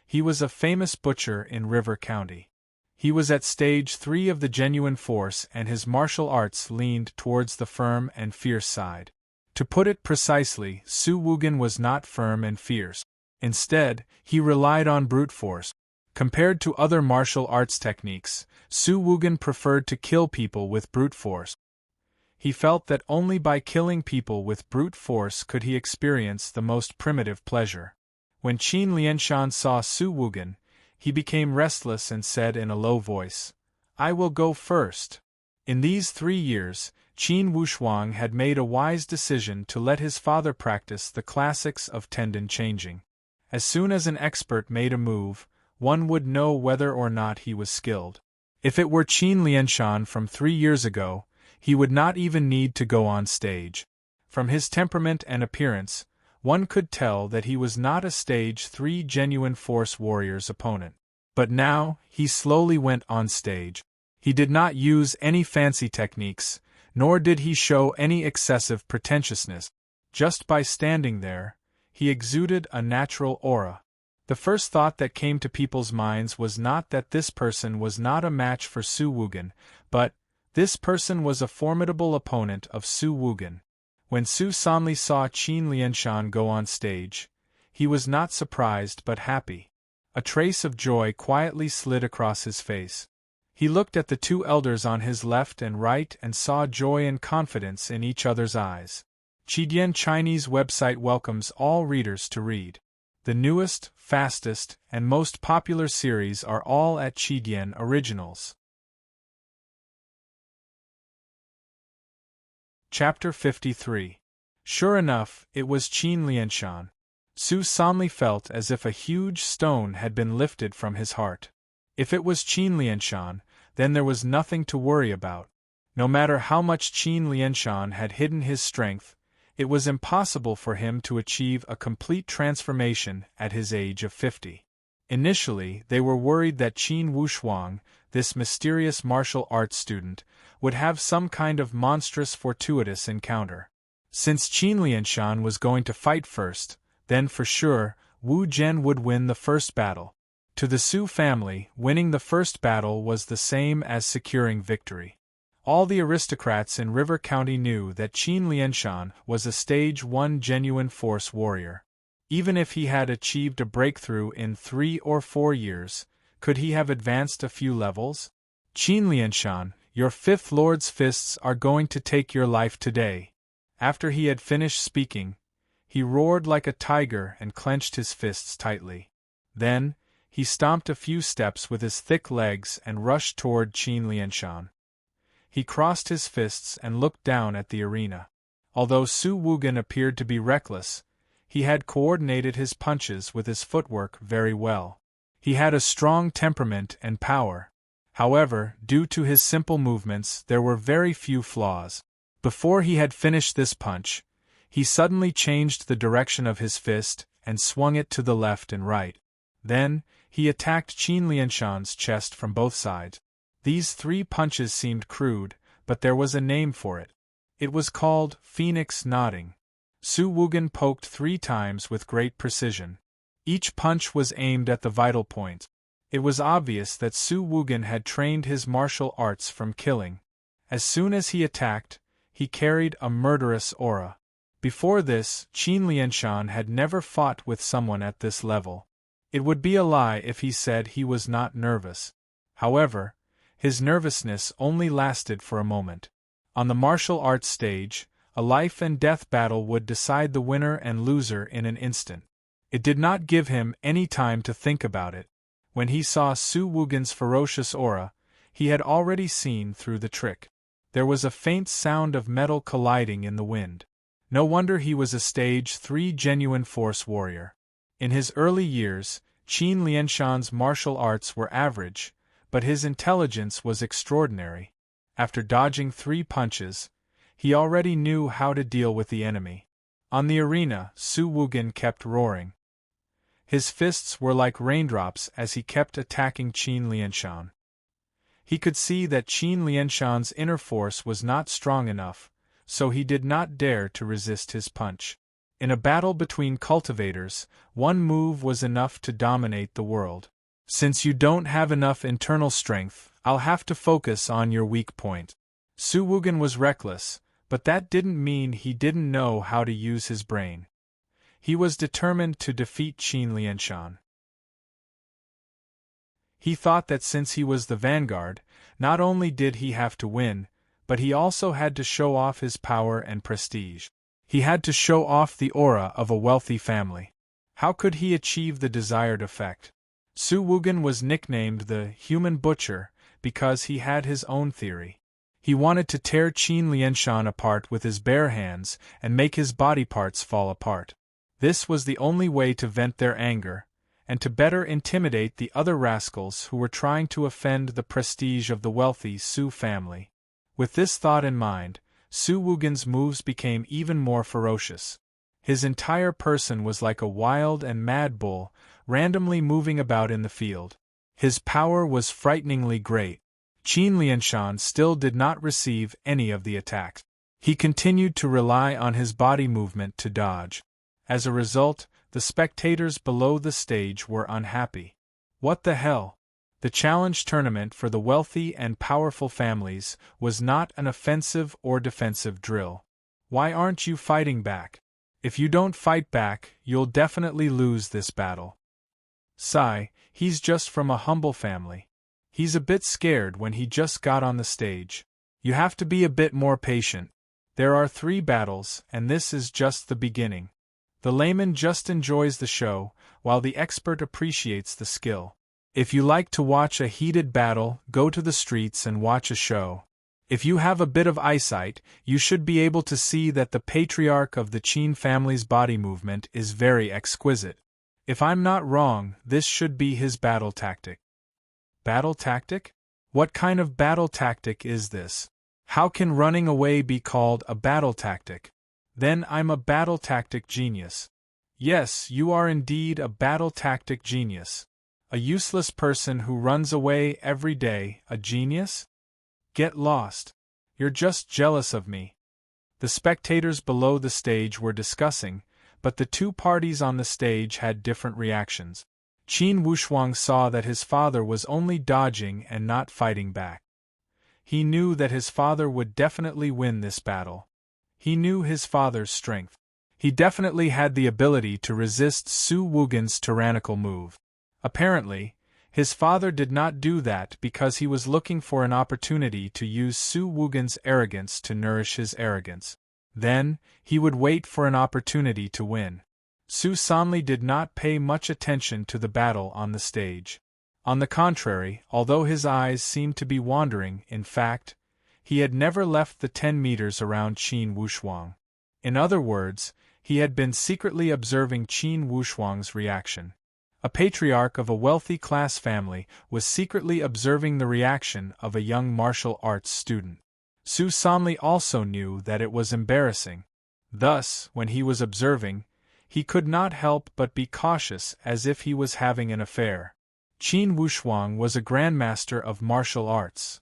He was a famous butcher in River County. He was at stage 3 of the genuine force and his martial arts leaned towards the firm and fierce side. To put it precisely, Su Wugen was not firm and fierce. Instead, he relied on brute force. Compared to other martial arts techniques, Su Wugen preferred to kill people with brute force. He felt that only by killing people with brute force could he experience the most primitive pleasure. When Qin Lianshan saw Su Wugen, He became restless and said in a low voice, "I will go first." In these 3 years, Qin Wushuang had made a wise decision to let his father practice the classics of tendon changing. As soon as an expert made a move, one would know whether or not he was skilled. If it were Qin Lianshan from 3 years ago, he would not even need to go on stage. From his temperament and appearance, one could tell that he was not a Stage 3 genuine force warrior's opponent. But now, he slowly went on stage. He did not use any fancy techniques, nor did he show any excessive pretentiousness. Just by standing there, he exuded a natural aura. The first thought that came to people's minds was not that this person was not a match for Su Wugen, but this person was a formidable opponent of Su Wugen. When Su Sanli saw Qin Lianshan go on stage, he was not surprised but happy. A trace of joy quietly slid across his face. He looked at the two elders on his left and right and saw joy and confidence in each other's eyes. Qidian Chinese website welcomes all readers to read. The newest, fastest, and most popular series are all at Qidian Originals. Chapter 53. Sure enough, it was Qin Lianshan. Su Sanli felt as if a huge stone had been lifted from his heart. If it was Qin Lianshan, then there was nothing to worry about. No matter how much Qin Lianshan had hidden his strength, it was impossible for him to achieve a complete transformation at his age of 50. Initially, they were worried that Qin Wushuang, this mysterious martial arts student, would have some kind of monstrous fortuitous encounter. Since Qin Lianshan was going to fight first, then for sure, Wu Zhen would win the first battle. To the Su family, winning the first battle was the same as securing victory. All the aristocrats in River County knew that Qin Lianshan was a Stage 1 genuine force warrior. Even if he had achieved a breakthrough in 3 or 4 years, could he have advanced a few levels? Qin Lianshan, your Fifth Lord's fists are going to take your life today. After he had finished speaking, he roared like a tiger and clenched his fists tightly. Then, he stomped a few steps with his thick legs and rushed toward Qin Lianshan. He crossed his fists and looked down at the arena. Although Su Wugen appeared to be reckless, he had coordinated his punches with his footwork very well. He had a strong temperament and power. However, due to his simple movements, there were very few flaws. Before he had finished this punch, he suddenly changed the direction of his fist and swung it to the left and right. Then, he attacked Qin Lianshan's chest from both sides. These 3 punches seemed crude, but there was a name for it. It was called Phoenix Nodding. Su Wugen poked 3 times with great precision. Each punch was aimed at the vital point. It was obvious that Su Wugen had trained his martial arts from killing. As soon as he attacked, he carried a murderous aura. Before this, Qin Lianshan had never fought with someone at this level. It would be a lie if he said he was not nervous. However, his nervousness only lasted for a moment. On the martial arts stage, a life-and-death battle would decide the winner and loser in an instant. It did not give him any time to think about it. When he saw Su Wugen's ferocious aura, he had already seen through the trick. There was a faint sound of metal colliding in the wind. No wonder he was a Stage 3 genuine force warrior. In his early years, Qin Lianshan's martial arts were average, but his intelligence was extraordinary. After dodging 3 punches, he already knew how to deal with the enemy. On the arena, Su Wugen kept roaring. His fists were like raindrops as he kept attacking Qin Lianshan. He could see that Qin Lianshan's inner force was not strong enough, so he did not dare to resist his punch. In a battle between cultivators, one move was enough to dominate the world. Since you don't have enough internal strength, I'll have to focus on your weak point. Su Wugen was reckless, but that didn't mean he didn't know how to use his brain. He was determined to defeat Qin Lianshan. He thought that since he was the vanguard, not only did he have to win, but he also had to show off his power and prestige. He had to show off the aura of a wealthy family. How could he achieve the desired effect? Su Wugen was nicknamed the Human Butcher because he had his own theory. He wanted to tear Qin Lianshan apart with his bare hands and make his body parts fall apart. This was the only way to vent their anger, and to better intimidate the other rascals who were trying to offend the prestige of the wealthy Su family. With this thought in mind, Su Wugen's moves became even more ferocious. His entire person was like a wild and mad bull, randomly moving about in the field. His power was frighteningly great. Qin Lianshan still did not receive any of the attacks. He continued to rely on his body movement to dodge. As a result, the spectators below the stage were unhappy. What the hell? The challenge tournament for the wealthy and powerful families was not an offensive or defensive drill. Why aren't you fighting back? If you don't fight back, you'll definitely lose this battle. Sigh, he's just from a humble family. He's a bit scared when he just got on the stage. You have to be a bit more patient. There are 3 battles, and this is just the beginning. The layman just enjoys the show, while the expert appreciates the skill. If you like to watch a heated battle, go to the streets and watch a show. If you have a bit of eyesight, you should be able to see that the patriarch of the Qin family's body movement is very exquisite. If I'm not wrong, this should be his battle tactic. Battle tactic? What kind of battle tactic is this? How can running away be called a battle tactic? Then I'm a battle tactic genius. Yes, you are indeed a battle tactic genius. A useless person who runs away every day, a genius? Get lost. You're just jealous of me. The spectators below the stage were discussing, but the 2 parties on the stage had different reactions. Qin Wushuang saw that his father was only dodging and not fighting back. He knew that his father would definitely win this battle. He knew his father's strength. He definitely had the ability to resist Su Wugen's tyrannical move. Apparently, his father did not do that because he was looking for an opportunity to use Su Wugen's arrogance to nourish his arrogance. Then, he would wait for an opportunity to win. Su Sanli did not pay much attention to the battle on the stage. On the contrary, although his eyes seemed to be wandering, in fact, he had never left the 10 meters around Qin Wushuang. In other words, he had been secretly observing Qin Wushuang's reaction. A patriarch of a wealthy class family was secretly observing the reaction of a young martial arts student. Su Sanli also knew that it was embarrassing. Thus, when he was observing, he could not help but be cautious as if he was having an affair. Qin Wushuang was a grandmaster of martial arts.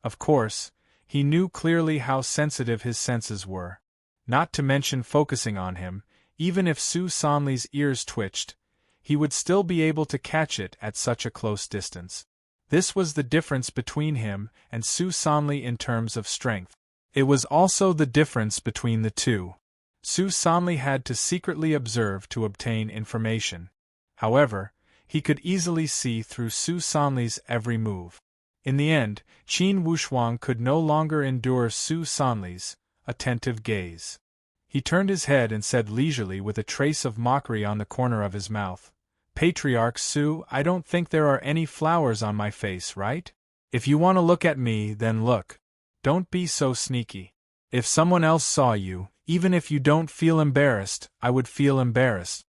Of course, he knew clearly how sensitive his senses were. Not to mention focusing on him, even if Su Sanli's ears twitched, he would still be able to catch it at such a close distance. This was the difference between him and Su Sanli in terms of strength. It was also the difference between the two. Su Sanli had to secretly observe to obtain information. However, he could easily see through Su Sanli's every move. In the end, Qin Wushuang could no longer endure Su Sanli's attentive gaze. He turned his head and said leisurely with a trace of mockery on the corner of his mouth, "Patriarch Su, I don't think there are any flowers on my face, right? If you want to look at me, then look. Don't be so sneaky. If someone else saw you, even if you don't feel embarrassed, I would feel embarrassed."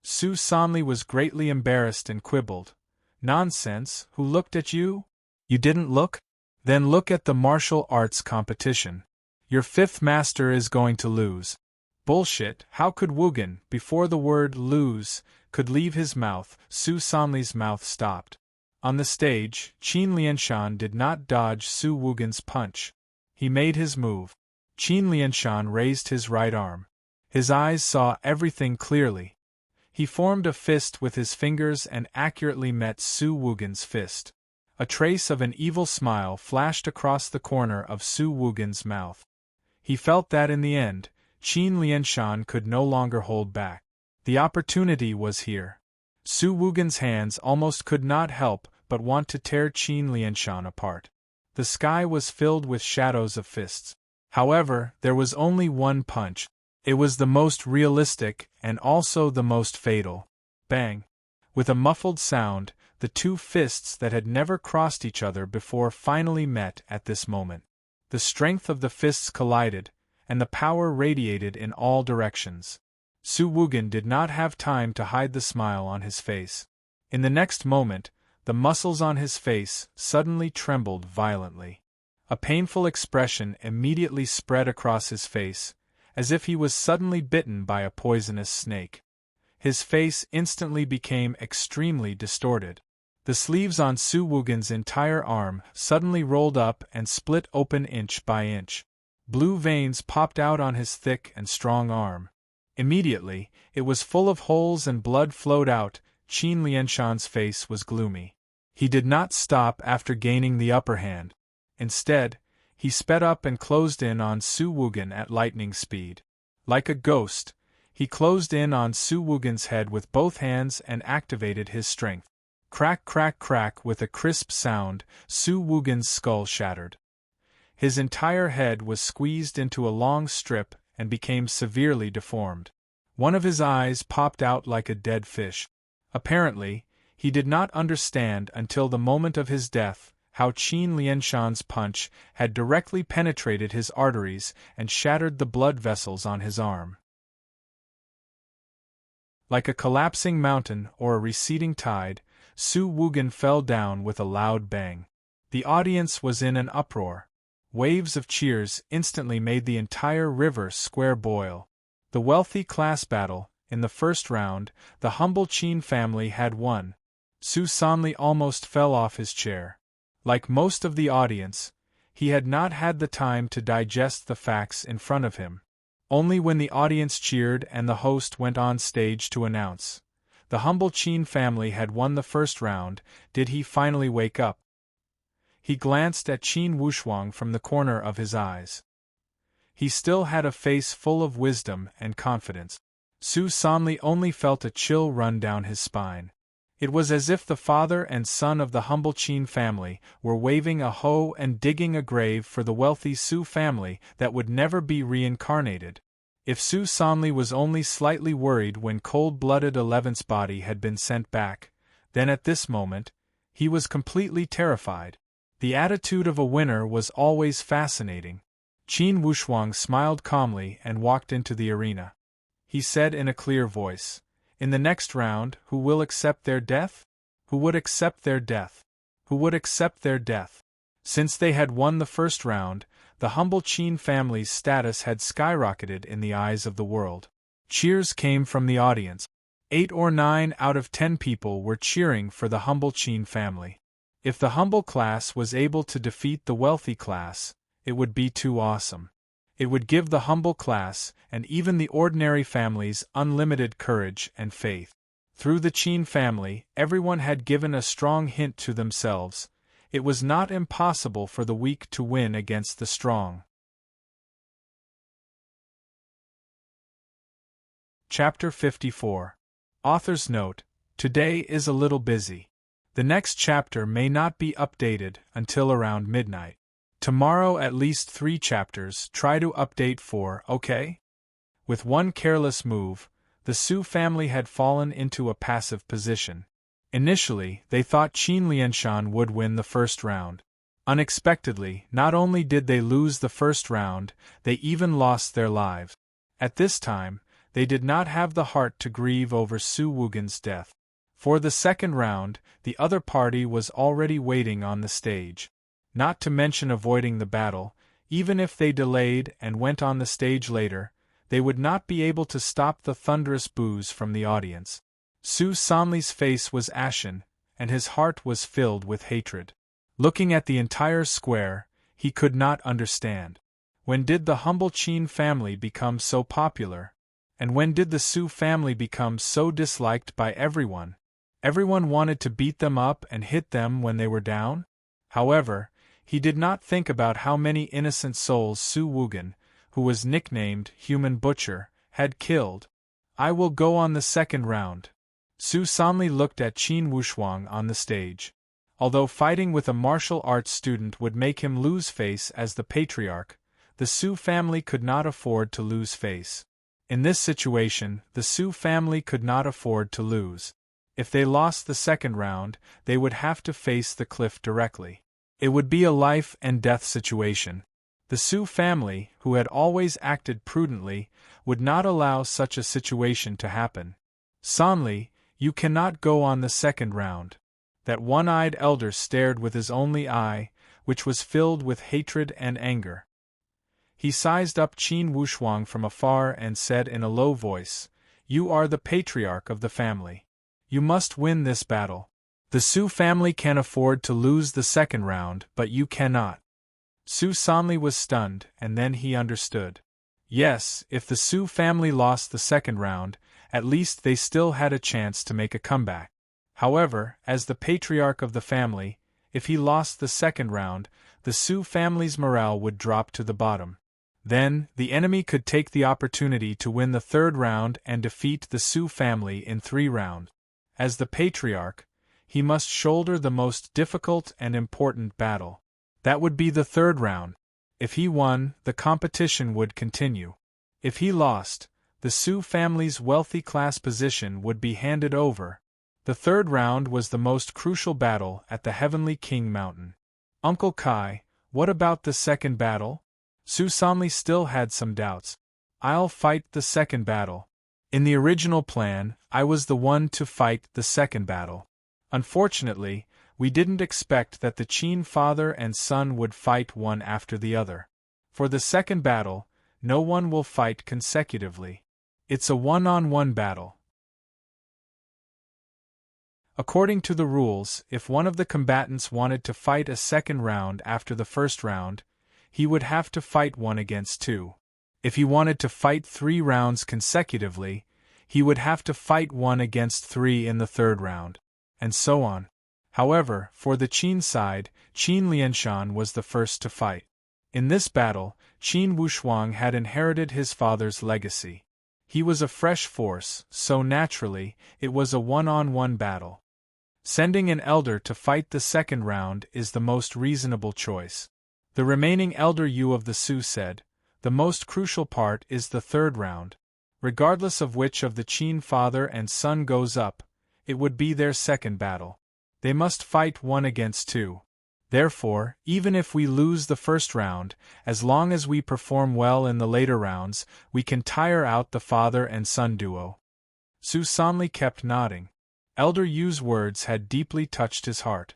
Su Sanli was greatly embarrassed and quibbled. "Nonsense, who looked at you? You didn't look? Then look at the martial arts competition. Your 5th master is going to lose." Bullshit, how could Wugen, before the word lose could leave his mouth, Su Sanli's mouth stopped. On the stage, Qin Lianshan did not dodge Su Wugen's punch. He made his move. Qin Lianshan raised his right arm. His eyes saw everything clearly. He formed a fist with his fingers and accurately met Su Wugen's fist. A trace of an evil smile flashed across the corner of Su Wugen's mouth. He felt that in the end, Qin Lianshan could no longer hold back. The opportunity was here. Su Wugen's hands almost could not help but want to tear Qin Lianshan apart. The sky was filled with shadows of fists. However, there was only one punch. It was the most realistic and also the most fatal. Bang! With a muffled sound, the two fists that had never crossed each other before finally met at this moment. The strength of the fists collided, and the power radiated in all directions. Su Woogan did not have time to hide the smile on his face. In the next moment, the muscles on his face suddenly trembled violently. A painful expression immediately spread across his face, as if he was suddenly bitten by a poisonous snake. His face instantly became extremely distorted. The sleeves on Su Woogan's entire arm suddenly rolled up and split open inch by inch. Blue veins popped out on his thick and strong arm. Immediately, it was full of holes and blood flowed out. Qin Lianshan's face was gloomy. He did not stop after gaining the upper hand. Instead, he sped up and closed in on Su Woogan at lightning speed. Like a ghost, he closed in on Su Woogan's head with both hands and activated his strength. Crack, crack, crack! With a crisp sound, Su Woogan's skull shattered. His entire head was squeezed into a long strip and became severely deformed. One of his eyes popped out like a dead fish. Apparently, he did not understand until the moment of his death how Qin Lianshan's punch had directly penetrated his arteries and shattered the blood vessels on his arm. Like a collapsing mountain or a receding tide, Su Woogan fell down with a loud bang. The audience was in an uproar. Waves of cheers instantly made the entire river square boil. The wealthy class battle, in the first round, the humble Qin family had won. Su Sanli almost fell off his chair. Like most of the audience, he had not had the time to digest the facts in front of him. Only when the audience cheered and the host went on stage to announce the humble Qin family had won the first round did he finally wake up. He glanced at Qin Wushuang from the corner of his eyes. He still had a face full of wisdom and confidence. Su Sanli only felt a chill run down his spine. It was as if the father and son of the humble Qin family were waving a hoe and digging a grave for the wealthy Su family that would never be reincarnated. If Su Sanli was only slightly worried when cold-blooded 11's body had been sent back, then at this moment, he was completely terrified. The attitude of a winner was always fascinating. Qin Wushuang smiled calmly and walked into the arena. He said in a clear voice, "In the next round, who will accept their death? Who would accept their death? Who would accept their death?" Since they had won the first round, the humble Qin family's status had skyrocketed in the eyes of the world. Cheers came from the audience. 8 or 9 out of 10 people were cheering for the humble Qin family. If the humble class was able to defeat the wealthy class, it would be too awesome. It would give the humble class, and even the ordinary families, unlimited courage and faith. Through the Qin family, everyone had given a strong hint to themselves. It was not impossible for the weak to win against the strong. Chapter 54. Author's Note: Today is a little busy. The next chapter may not be updated until around midnight. Tomorrow at least 3 chapters, try to update 4, okay? With one careless move, the Su family had fallen into a passive position. Initially, they thought Qin Lianshan would win the first round. Unexpectedly, not only did they lose the first round, they even lost their lives. At this time, they did not have the heart to grieve over Su Woogan's death. For the second round, the other party was already waiting on the stage. Not to mention avoiding the battle, even if they delayed and went on the stage later, they would not be able to stop the thunderous boos from the audience. Su Sanli's face was ashen, and his heart was filled with hatred. Looking at the entire square, he could not understand. When did the humble Qin family become so popular? And when did the Su family become so disliked by everyone? Everyone wanted to beat them up and hit them when they were down? However, he did not think about how many innocent souls Su Woogan, who was nicknamed Human Butcher, had killed. "I will go on the second round." Su Sanli looked at Qin Wushuang on the stage. Although fighting with a martial arts student would make him lose face as the patriarch, the Su family could not afford to lose face. In this situation, the Su family could not afford to lose. If they lost the second round, they would have to face the cliff directly. It would be a life and death situation. The Sioux family, who had always acted prudently, would not allow such a situation to happen. Sonley, you cannot go on the second round. That one-eyed elder stared with his only eye, which was filled with hatred and anger. He sized up Qin Wushuang from afar and said in a low voice, "You are the patriarch of the family. You must win this battle. The Sioux family can afford to lose the second round, but you cannot." Su Sonley was stunned, and then he understood. Yes, if the Sioux family lost the second round, at least they still had a chance to make a comeback. However, as the patriarch of the family, if he lost the second round, the Sioux family's morale would drop to the bottom. Then, the enemy could take the opportunity to win the third round and defeat the Sioux family in 3 rounds. As the patriarch, he must shoulder the most difficult and important battle. That would be the third round. If he won, the competition would continue. If he lost, the Sioux family's wealthy class position would be handed over. The third round was the most crucial battle at the Heavenly King Mountain. Uncle Kai, what about the second battle? Su Sonley still had some doubts. I'll fight the second battle. In the original plan, I was the one to fight the second battle. Unfortunately, we didn't expect that the Qin father and son would fight one after the other. For the second battle, no one will fight consecutively. It's a one-on-one battle. According to the rules, if one of the combatants wanted to fight a second round after the first round, he would have to fight 1 against 2. If he wanted to fight 3 rounds consecutively, he would have to fight 1 against 3 in the third round, and so on. However, for the Qin side, Qin Lianshan was the first to fight. In this battle, Qin Wushuang had inherited his father's legacy. He was a fresh force, so naturally, it was a one-on-one battle. Sending an elder to fight the second round is the most reasonable choice. The remaining elder Yu of the Sioux said, "The most crucial part is the third round. Regardless of which of the Qin father and son goes up, it would be their second battle. They must fight 1 against 2. Therefore, even if we lose the first round, as long as we perform well in the later rounds, we can tire out the father and son duo." Su Sonley kept nodding. Elder Yu's words had deeply touched his heart.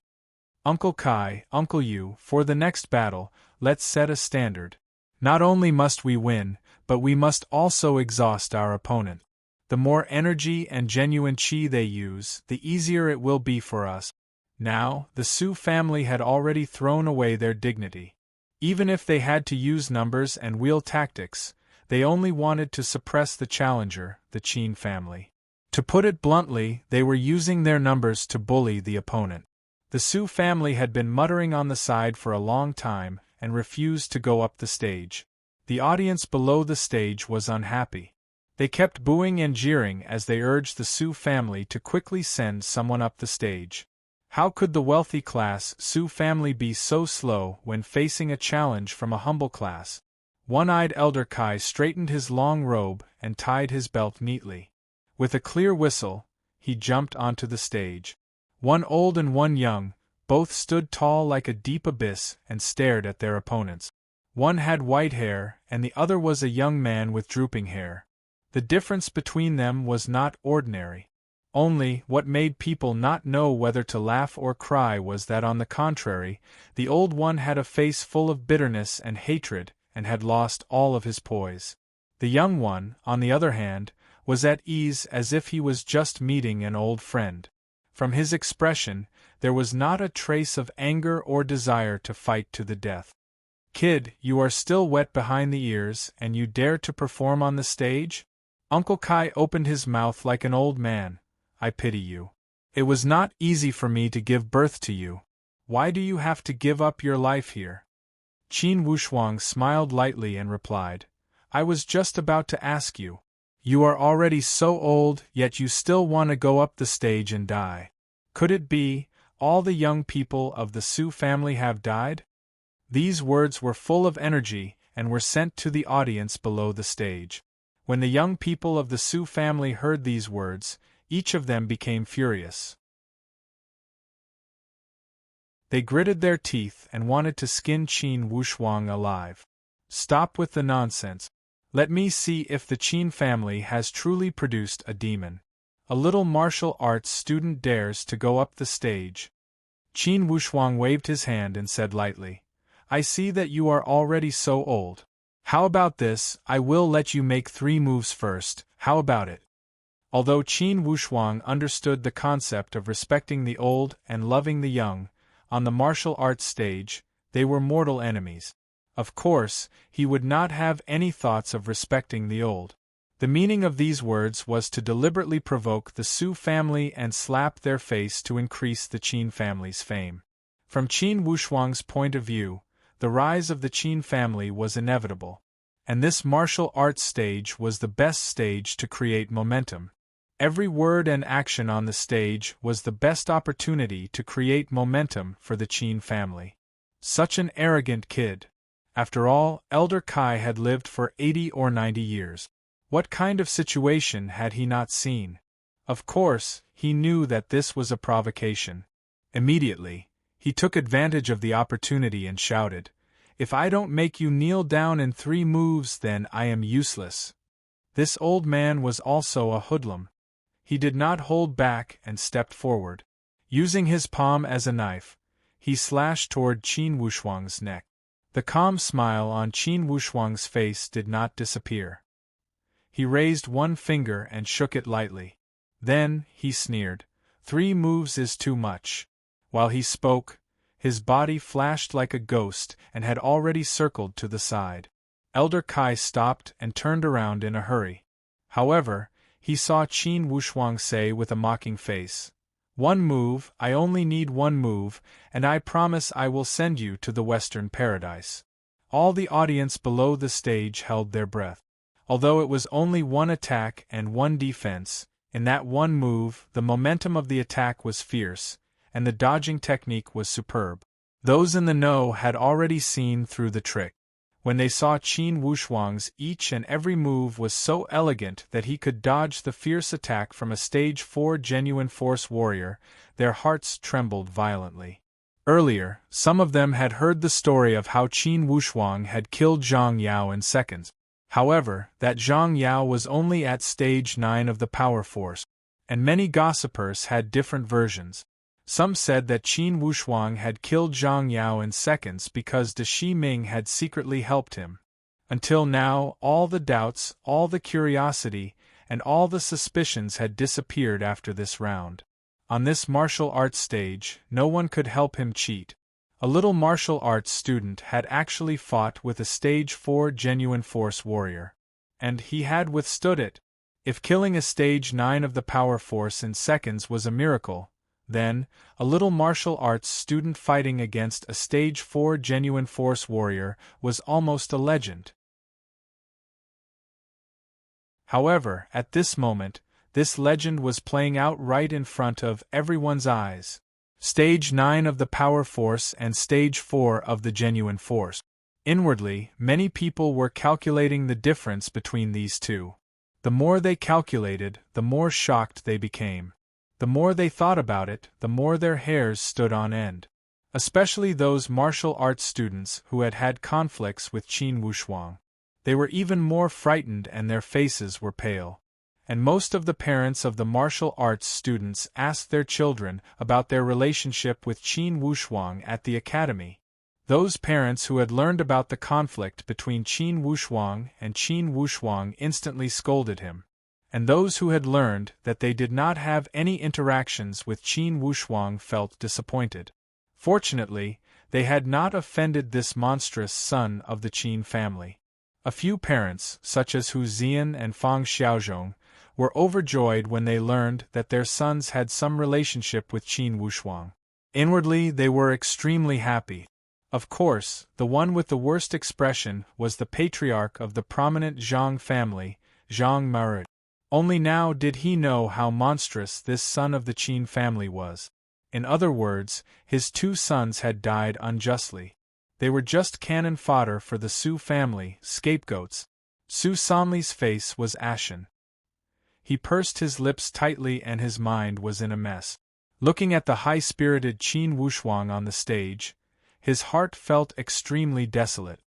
"Uncle Kai, Uncle Yu, for the next battle, let's set a standard. Not only must we win, but we must also exhaust our opponent. The more energy and genuine qi they use, the easier it will be for us." Now, the Sioux family had already thrown away their dignity. Even if they had to use numbers and wheel tactics, they only wanted to suppress the challenger, the Qin family. To put it bluntly, they were using their numbers to bully the opponent. The Sioux family had been muttering on the side for a long time and refused to go up the stage. The audience below the stage was unhappy. They kept booing and jeering as they urged the Sioux family to quickly send someone up the stage. How could the wealthy class Sioux family be so slow when facing a challenge from a humble class? One-eyed Elder Kai straightened his long robe and tied his belt neatly. With a clear whistle, he jumped onto the stage. One old and one young, both stood tall like a deep abyss and stared at their opponents. One had white hair and the other was a young man with drooping hair. The difference between them was not ordinary. Only, what made people not know whether to laugh or cry was that on the contrary, the old one had a face full of bitterness and hatred and had lost all of his poise. The young one, on the other hand, was at ease as if he was just meeting an old friend. From his expression, there was not a trace of anger or desire to fight to the death. "Kid, you are still wet behind the ears and you dare to perform on the stage?" Uncle Kai opened his mouth like an old man. "I pity you. It was not easy for me to give birth to you. Why do you have to give up your life here?" Qin Wushuang smiled lightly and replied, "I was just about to ask you. You are already so old, yet you still want to go up the stage and die. Could it be, all the young people of the Sioux family have died?" These words were full of energy and were sent to the audience below the stage. When the young people of the Sioux family heard these words, each of them became furious. They gritted their teeth and wanted to skin Qin Wushuang alive. Stop with the nonsense. Let me see if the Qin family has truly produced a demon. A little martial arts student dares to go up the stage. Qin Wushuang waved his hand and said lightly, I see that you are already so old. How about this? I will let you make 3 moves first, how about it? Although Qin Wushuang understood the concept of respecting the old and loving the young, on the martial arts stage, they were mortal enemies. Of course, he would not have any thoughts of respecting the old. The meaning of these words was to deliberately provoke the Su family and slap their face to increase the Qin family's fame. From Qin Wushuang's point of view, the rise of the Qin family was inevitable, and this martial arts stage was the best stage to create momentum. Every word and action on the stage was the best opportunity to create momentum for the Qin family. Such an arrogant kid. After all, Elder Kai had lived for 80 or 90 years. What kind of situation had he not seen? Of course, he knew that this was a provocation. Immediately, he took advantage of the opportunity and shouted, If I don't make you kneel down in 3 moves, then I am useless. This old man was also a hoodlum. He did not hold back and stepped forward. Using his palm as a knife, he slashed toward Qin Wushuang's neck. The calm smile on Qin Wushuang's face did not disappear. He raised one finger and shook it lightly. Then, he sneered, 3 moves is too much. While he spoke, his body flashed like a ghost and had already circled to the side. Elder Kai stopped and turned around in a hurry. However, he saw Qin Wushuang say with a mocking face, 1 move, I only need 1 move, and I promise I will send you to the Western Paradise. All the audience below the stage held their breath. Although it was only 1 attack and 1 defense, in that 1 move the momentum of the attack was fierce, and the dodging technique was superb. Those in the know had already seen through the trick. When they saw Qin Wushuang's each and every move was so elegant that he could dodge the fierce attack from a stage 4 genuine force warrior, their hearts trembled violently. Earlier, some of them had heard the story of how Qin Wushuang had killed Zhang Yao in seconds. However, that Zhang Yao was only at stage 9 of the power force, and many gossipers had different versions. Some said that Qin Wushuang had killed Zhang Yao in seconds because De Shiming had secretly helped him. Until now, all the doubts, all the curiosity, and all the suspicions had disappeared after this round. On this martial arts stage, no one could help him cheat. A little martial arts student had actually fought with a stage 4 genuine force warrior. And he had withstood it. If killing a stage 9 of the power force in seconds was a miracle, then, a little martial arts student fighting against a stage 4 genuine force warrior was almost a legend. However, at this moment, this legend was playing out right in front of everyone's eyes. Stage 9 of the power force and stage 4 of the genuine force. Inwardly, many people were calculating the difference between these two. The more they calculated, the more shocked they became. The more they thought about it, the more their hairs stood on end. Especially those martial arts students who had had conflicts with Qin Wushuang. They were even more frightened and their faces were pale. And most of the parents of the martial arts students asked their children about their relationship with Qin Wushuang at the academy. Those parents who had learned about the conflict between Qin Wushuang and Qin Wushuang instantly scolded him. And those who had learned that they did not have any interactions with Qin Wushuang felt disappointed. Fortunately, they had not offended this monstrous son of the Qin family. A few parents, such as Hu Zian and Fang Xiaozhong, were overjoyed when they learned that their sons had some relationship with Qin Wushuang. Inwardly, they were extremely happy. Of course, the one with the worst expression was the patriarch of the prominent Zhang family, Zhang Marut. Only now did he know how monstrous this son of the Qin family was. In other words, his 2 sons had died unjustly. They were just cannon fodder for the Su family, scapegoats. Su Sanli's face was ashen. He pursed his lips tightly and his mind was in a mess. Looking at the high-spirited Qin Wushuang on the stage, his heart felt extremely desolate.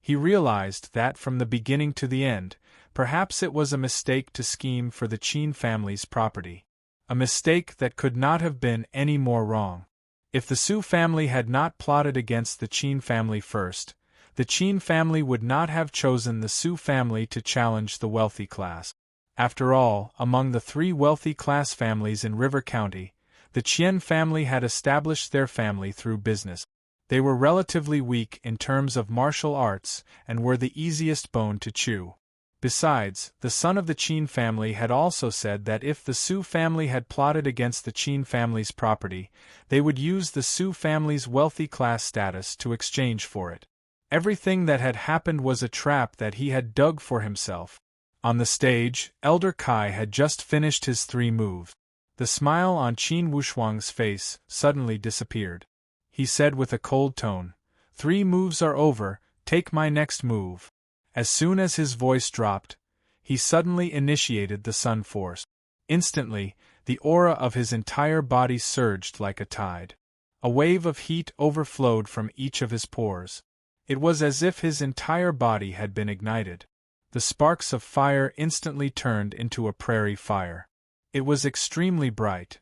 He realized that from the beginning to the end, perhaps it was a mistake to scheme for the Qin family's property. A mistake that could not have been any more wrong. If the Su family had not plotted against the Qin family first, the Qin family would not have chosen the Su family to challenge the wealthy class. After all, among the 3 wealthy class families in River County, the Qian family had established their family through business. They were relatively weak in terms of martial arts and were the easiest bone to chew. Besides, the son of the Qin family had also said that if the Su family had plotted against the Qin family's property, they would use the Su family's wealthy class status to exchange for it. Everything that had happened was a trap that he had dug for himself. On the stage, Elder Kai had just finished his 3 moves. The smile on Qin Wushuang's face suddenly disappeared. He said with a cold tone, "3 moves are over, take my next move." As soon as his voice dropped, he suddenly initiated the Sun Force. Instantly, the aura of his entire body surged like a tide. A wave of heat overflowed from each of his pores. It was as if his entire body had been ignited. The sparks of fire instantly turned into a prairie fire. It was extremely bright.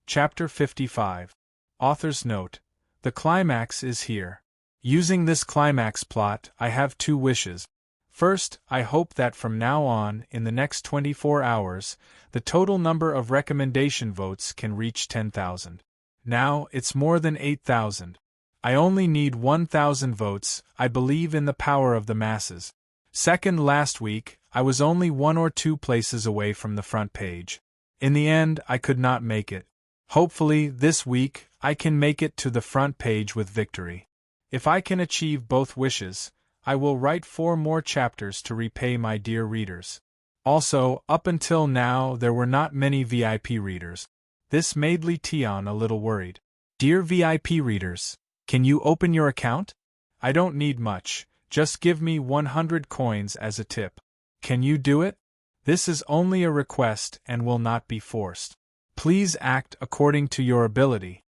Chapter 55. Author's Note. The climax is here. Using this climax plot, I have 2 wishes. First, I hope that from now on, in the next 24 hours, the total number of recommendation votes can reach 10,000. Now, it's more than 8,000. I only need 1,000 votes. I believe in the power of the masses. Second, last week, I was only 1 or 2 places away from the front page. In the end, I could not make it. Hopefully, this week, I can make it to the front page with victory. If I can achieve both wishes, I will write 4 more chapters to repay my dear readers. Also, up until now there were not many VIP readers. This made Li Tian a little worried. Dear VIP readers, can you open your account? I don't need much, just give me 100 coins as a tip. Can you do it? This is only a request and will not be forced. Please act according to your ability.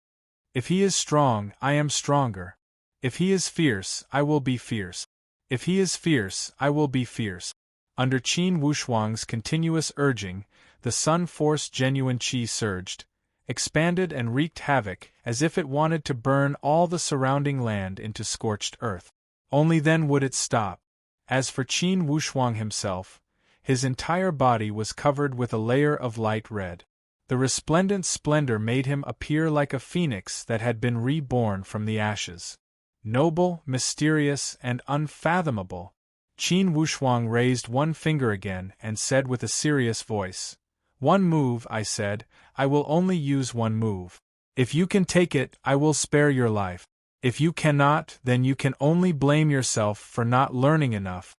If he is strong, I am stronger. If he is fierce, I will be fierce. If he is fierce, I will be fierce. Under Qin Wushuang's continuous urging, the Sun Force genuine Qi surged, expanded and wreaked havoc as if it wanted to burn all the surrounding land into scorched earth. Only then would it stop. As for Qin Wushuang himself, his entire body was covered with a layer of light red. The resplendent splendor made him appear like a phoenix that had been reborn from the ashes. Noble, mysterious, and unfathomable. Qin Wushuang raised one finger again and said with a serious voice, "1 move," I said, "I will only use 1 move. If you can take it, I will spare your life. If you cannot, then you can only blame yourself for not learning enough."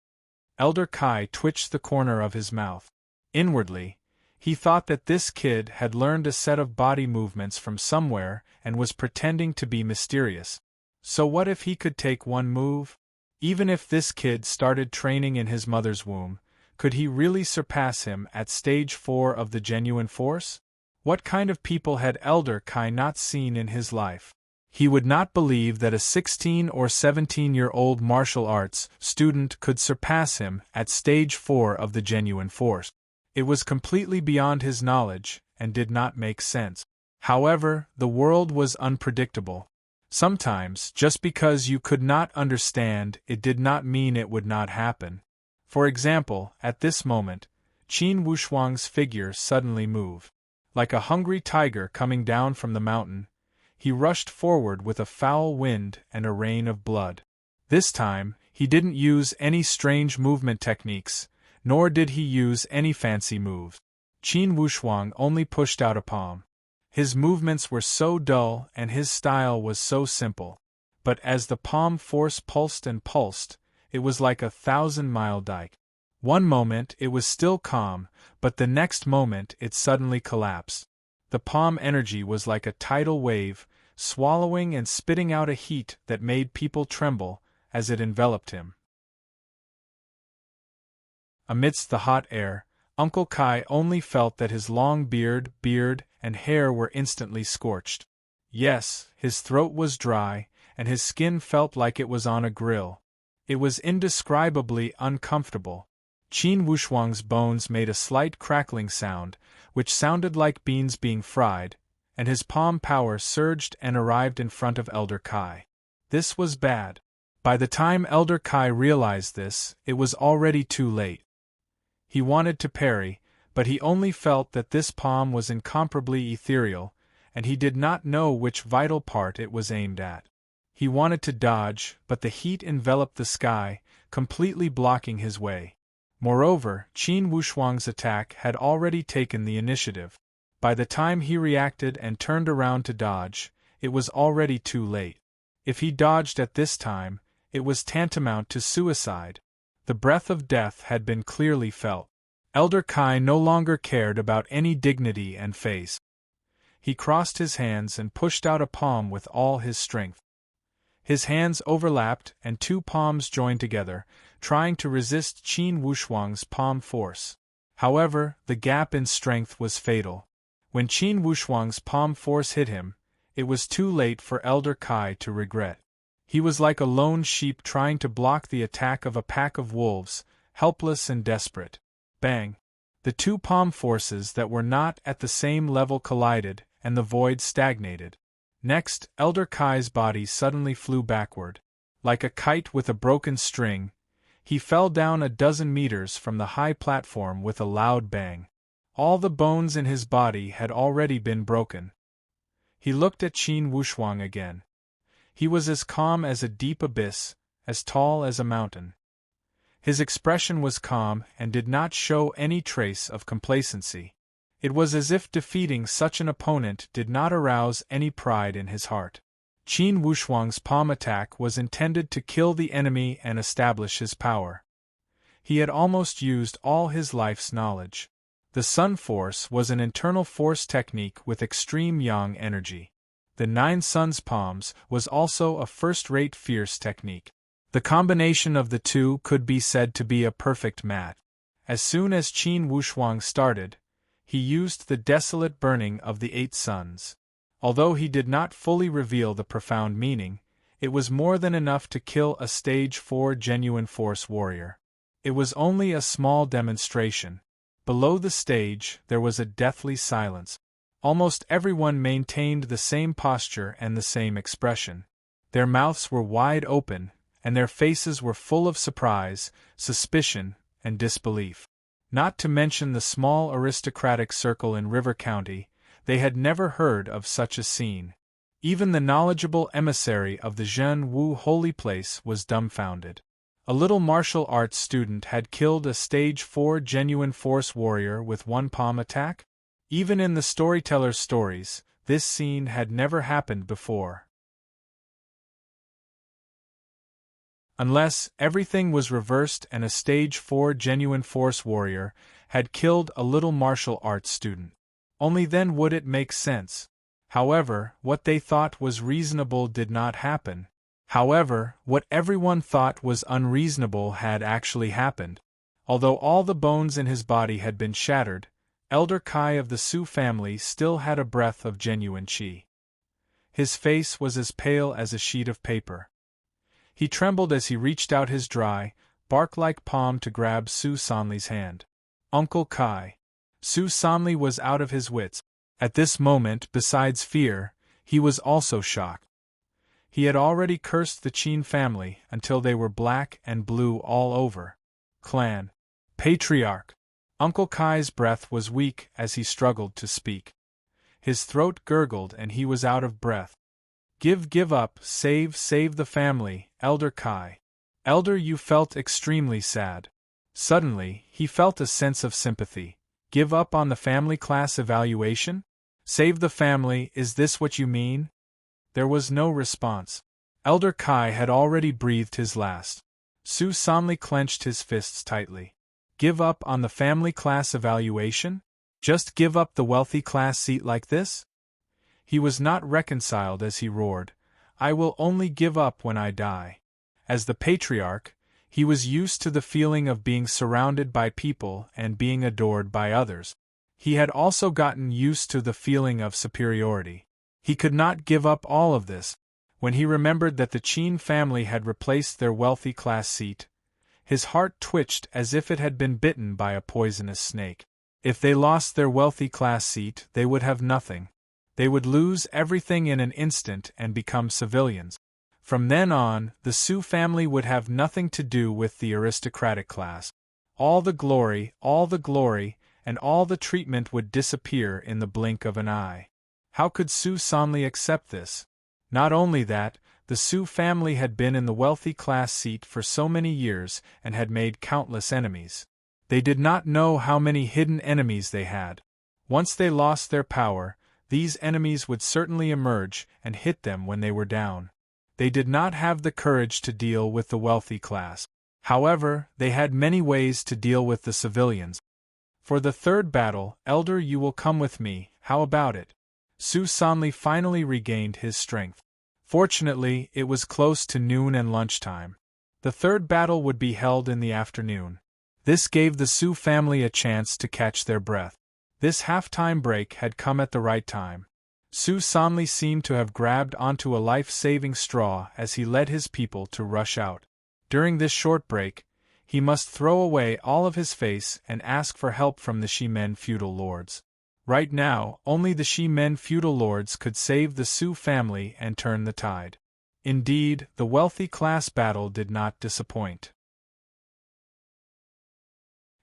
Elder Kai twitched the corner of his mouth. Inwardly, he thought that this kid had learned a set of body movements from somewhere and was pretending to be mysterious. So what if he could take 1 move? Even if this kid started training in his mother's womb, could he really surpass him at stage 4 of the genuine force? What kind of people had Elder Kai not seen in his life? He would not believe that a 16 or 17-year-old martial arts student could surpass him at stage 4 of the genuine force. It was completely beyond his knowledge, and did not make sense. However, the world was unpredictable. Sometimes, just because you could not understand, it did not mean it would not happen. For example, at this moment, Qin Wushuang's figure suddenly moved. Like a hungry tiger coming down from the mountain, he rushed forward with a foul wind and a rain of blood. This time, he didn't use any strange movement techniques, nor did he use any fancy moves. Qin Wushuang only pushed out a palm. His movements were so dull and his style was so simple. But as the palm force pulsed and pulsed, it was like a 1,000-mile dike. One moment it was still calm, but the next moment it suddenly collapsed. The palm energy was like a tidal wave, swallowing and spitting out a heat that made people tremble as it enveloped him. Amidst the hot air, Uncle Kai only felt that his long beard, and hair were instantly scorched. Yes, his throat was dry, and his skin felt like it was on a grill. It was indescribably uncomfortable. Qin Wushuang's bones made a slight crackling sound, which sounded like beans being fried, and his palm power surged and arrived in front of Elder Kai. This was bad. By the time Elder Kai realized this, it was already too late. He wanted to parry, but he only felt that this palm was incomparably ethereal, and he did not know which vital part it was aimed at. He wanted to dodge, but the heat enveloped the sky, completely blocking his way. Moreover, Qin Wushuang's attack had already taken the initiative. By the time he reacted and turned around to dodge, it was already too late. If he dodged at this time, it was tantamount to suicide. The breath of death had been clearly felt. Elder Kai no longer cared about any dignity and face. He crossed his hands and pushed out a palm with all his strength. His hands overlapped and two palms joined together, trying to resist Qin Wushuang's palm force. However, the gap in strength was fatal. When Qin Wushuang's palm force hit him, it was too late for Elder Kai to regret. He was like a lone sheep trying to block the attack of a pack of wolves, helpless and desperate. Bang! The two palm forces that were not at the same level collided, and the void stagnated. Next, Elder Kai's body suddenly flew backward. Like a kite with a broken string, he fell down a dozen meters from the high platform with a loud bang. All the bones in his body had already been broken. He looked at Qin Wushuang again. He was as calm as a deep abyss, as tall as a mountain. His expression was calm and did not show any trace of complacency. It was as if defeating such an opponent did not arouse any pride in his heart. Qin Wushuang's palm attack was intended to kill the enemy and establish his power. He had almost used all his life's knowledge. The Sun Force was an internal force technique with extreme yang energy. The Nine Suns palms was also a first-rate fierce technique. The combination of the two could be said to be a perfect match. As soon as Qin Wushuang started, he used the desolate burning of the 8 suns. Although he did not fully reveal the profound meaning, it was more than enough to kill a stage 4 genuine force warrior. It was only a small demonstration. Below the stage, there was a deathly silence. Almost everyone maintained the same posture and the same expression. Their mouths were wide open, and their faces were full of surprise, suspicion, and disbelief. Not to mention the small aristocratic circle in River County, they had never heard of such a scene. Even the knowledgeable emissary of the Zhen Wu holy place was dumbfounded. A little martial arts student had killed a stage 4 genuine force warrior with one palm attack? Even in the storyteller's stories, this scene had never happened before. Unless everything was reversed and a stage 4 genuine force warrior had killed a little martial arts student. Only then would it make sense. However, what they thought was reasonable did not happen. However, what everyone thought was unreasonable had actually happened. Although all the bones in his body had been shattered, Elder Kai of the Su family still had a breath of genuine qi. His face was as pale as a sheet of paper. He trembled as he reached out his dry, bark-like palm to grab Su Sanli's hand. Uncle Kai. Su Sanli was out of his wits. At this moment, besides fear, he was also shocked. He had already cursed the Qin family until they were black and blue all over. Clan. Patriarch. Uncle Kai's breath was weak as he struggled to speak. His throat gurgled and he was out of breath. Give up, save the family, Elder Kai. Elder, you felt extremely sad. Suddenly, he felt a sense of sympathy. Give up on the family class evaluation? Save the family, is this what you mean? There was no response. Elder Kai had already breathed his last. Su Sanli clenched his fists tightly. Give up on the family class evaluation? Just give up the wealthy class seat like this? He was not reconciled as he roared, I will only give up when I die. As the patriarch, He was used to the feeling of being surrounded by people and being adored by others. He had also gotten used to the feeling of superiority. He could not give up all of this. When he remembered that the Qin family had replaced their wealthy class seat, his heart twitched as if it had been bitten by a poisonous snake. If they lost their wealthy class seat, they would have nothing. They would lose everything in an instant and become civilians. From then on, the Su family would have nothing to do with the aristocratic class. All the glory, and all the treatment would disappear in the blink of an eye. How could Su Sanli accept this? Not only that, the Su family had been in the wealthy class seat for so many years and had made countless enemies. They did not know how many hidden enemies they had. Once they lost their power, these enemies would certainly emerge and hit them when they were down. They did not have the courage to deal with the wealthy class. However, they had many ways to deal with the civilians. For the third battle, Elder, you will come with me, how about it? Su Sanli finally regained his strength. Fortunately, it was close to noon and lunchtime. The third battle would be held in the afternoon. This gave the Su family a chance to catch their breath. This half-time break had come at the right time. Su Sanli seemed to have grabbed onto a life-saving straw as he led his people to rush out. During this short break, he must throw away all of his face and ask for help from the Shimen feudal lords. Right now, only the Shimen feudal lords could save the Su family and turn the tide. Indeed, the wealthy class battle did not disappoint.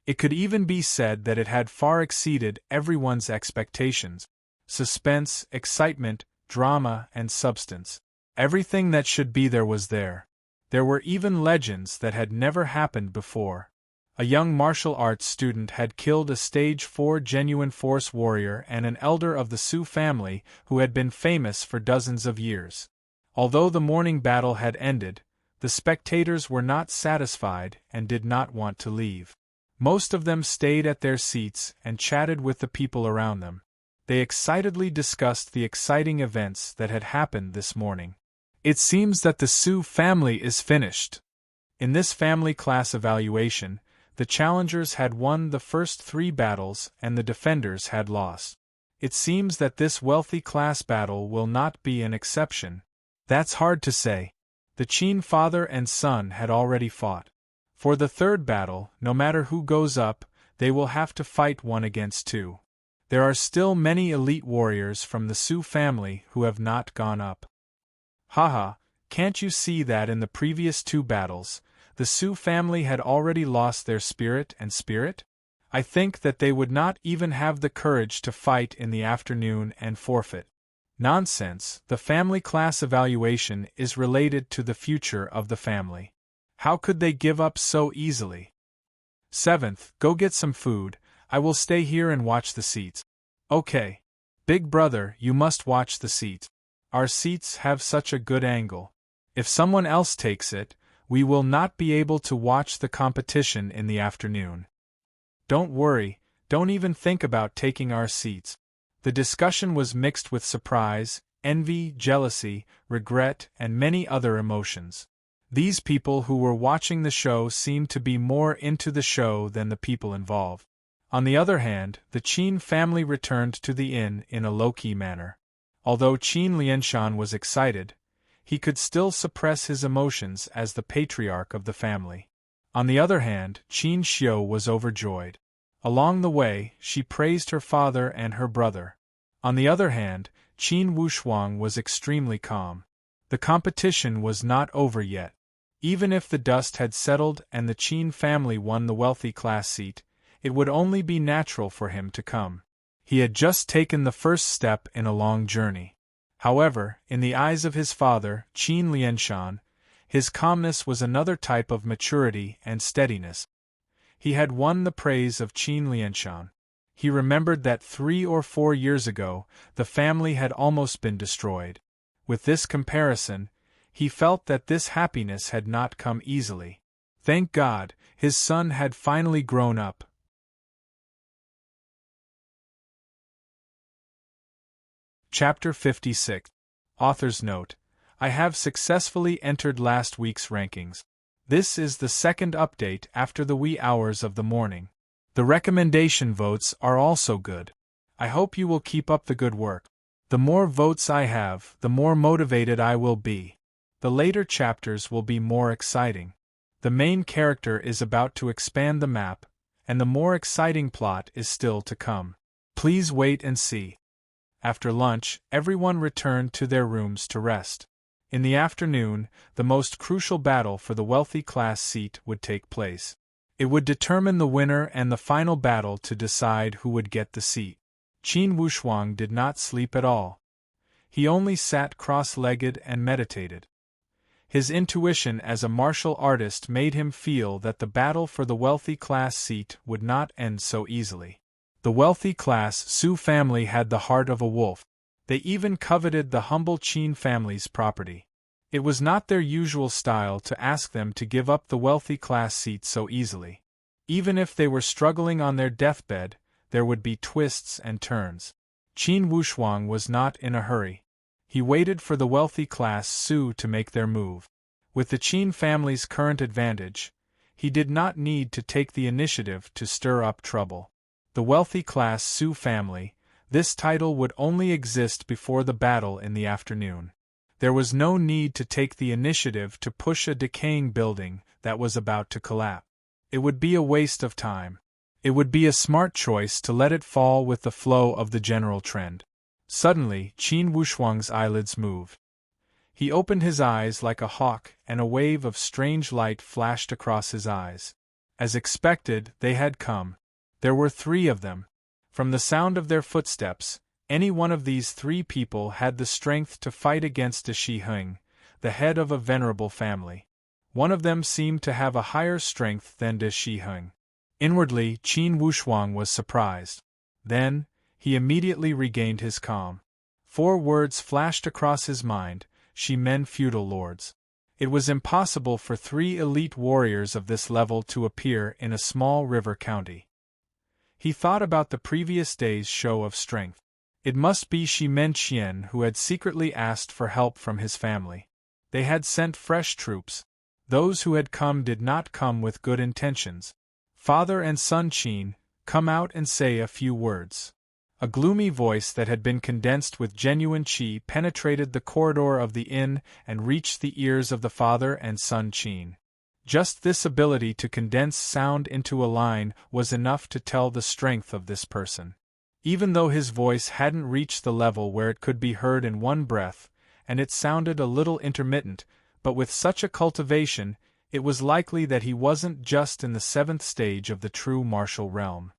It could even be said that it had far exceeded everyone's expectations. Suspense, excitement, drama, and substance. Everything that should be there was there. There were even legends that had never happened before. A young martial arts student had killed a stage 4 genuine force warrior and an elder of the Su family who had been famous for dozens of years. Although the morning battle had ended, the spectators were not satisfied and did not want to leave. Most of them stayed at their seats and chatted with the people around them. They excitedly discussed the exciting events that had happened this morning. It seems that the Su family is finished. In this family class evaluation, the challengers had won the first 3 battles and the defenders had lost. It seems that this wealthy class battle will not be an exception. That's hard to say. The Qin father and son had already fought. For the third battle, no matter who goes up, they will have to fight 1 against 2. There are still many elite warriors from the Su family who have not gone up. Haha, can't you see that in the previous 2 battles, the Su family had already lost their spirit? I think that they would not even have the courage to fight in the afternoon and forfeit. Nonsense, the family class evaluation is related to the future of the family. How could they give up so easily? 7th, go get some food. I will stay here and watch the seats. Okay. Big brother, you must watch the seats. Our seats have such a good angle. If someone else takes it, we will not be able to watch the competition in the afternoon. Don't worry, don't even think about taking our seats. The discussion was mixed with surprise, envy, jealousy, regret, and many other emotions. These people who were watching the show seemed to be more into the show than the people involved. On the other hand, the Qin family returned to the inn in a low-key manner. Although Qin Lianshan was excited, he could still suppress his emotions as the patriarch of the family. On the other hand, Qin Xiu was overjoyed. Along the way, she praised her father and her brother. On the other hand, Qin Wushuang was extremely calm. The competition was not over yet. Even if the dust had settled and the Qin family won the wealthy class seat, it would only be natural for him to come. He had just taken the first step in a long journey. However, in the eyes of his father, Qin Lianshan, his calmness was another type of maturity and steadiness. He had won the praise of Qin Lianshan. He remembered that 3 or 4 years ago, the family had almost been destroyed. With this comparison, he felt that this happiness had not come easily. Thank God, his son had finally grown up. Chapter 56. Author's Note: I have successfully entered last week's rankings. This is the second update after the wee hours of the morning. The recommendation votes are also good. I hope you will keep up the good work. The more votes I have, the more motivated I will be. The later chapters will be more exciting. The main character is about to expand the map, and the more exciting plot is still to come. Please wait and see. After lunch, everyone returned to their rooms to rest. In the afternoon, the most crucial battle for the wealthy class seat would take place. It would determine the winner and the final battle to decide who would get the seat. Qin Wushuang did not sleep at all. He only sat cross-legged and meditated. His intuition as a martial artist made him feel that the battle for the wealthy class seat would not end so easily. The wealthy class Su family had the heart of a wolf. They even coveted the humble Qin family's property. It was not their usual style to ask them to give up the wealthy class seat so easily. Even if they were struggling on their deathbed, there would be twists and turns. Qin Wushuang was not in a hurry. He waited for the wealthy class Su to make their move. With the Qin family's current advantage, he did not need to take the initiative to stir up trouble. The wealthy class Su family, this title would only exist before the battle in the afternoon. There was no need to take the initiative to push a decaying building that was about to collapse. It would be a waste of time. It would be a smart choice to let it fall with the flow of the general trend. Suddenly, Qin Wushuang's eyelids moved. He opened his eyes like a hawk, and a wave of strange light flashed across his eyes. As expected, they had come. There were 3 of them. From the sound of their footsteps, any one of these 3 people had the strength to fight against De Shiheng, the head of a venerable family. One of them seemed to have a higher strength than De Shiheng. Inwardly, Qin Wushuang was surprised. Then, he immediately regained his calm. 4 words flashed across his mind: Shimen feudal lords. It was impossible for 3 elite warriors of this level to appear in a small river county. He thought about the previous day's show of strength. It must be Shimen Qian who had secretly asked for help from his family. They had sent fresh troops. Those who had come did not come with good intentions. Father and son Qin, come out and say a few words. A gloomy voice that had been condensed with genuine qi penetrated the corridor of the inn and reached the ears of the father and son Qin. Just this ability to condense sound into a line was enough to tell the strength of this person. Even though his voice hadn't reached the level where it could be heard in one breath, and it sounded a little intermittent, but with such a cultivation, it was likely that he wasn't just in the 7th stage of the true martial realm.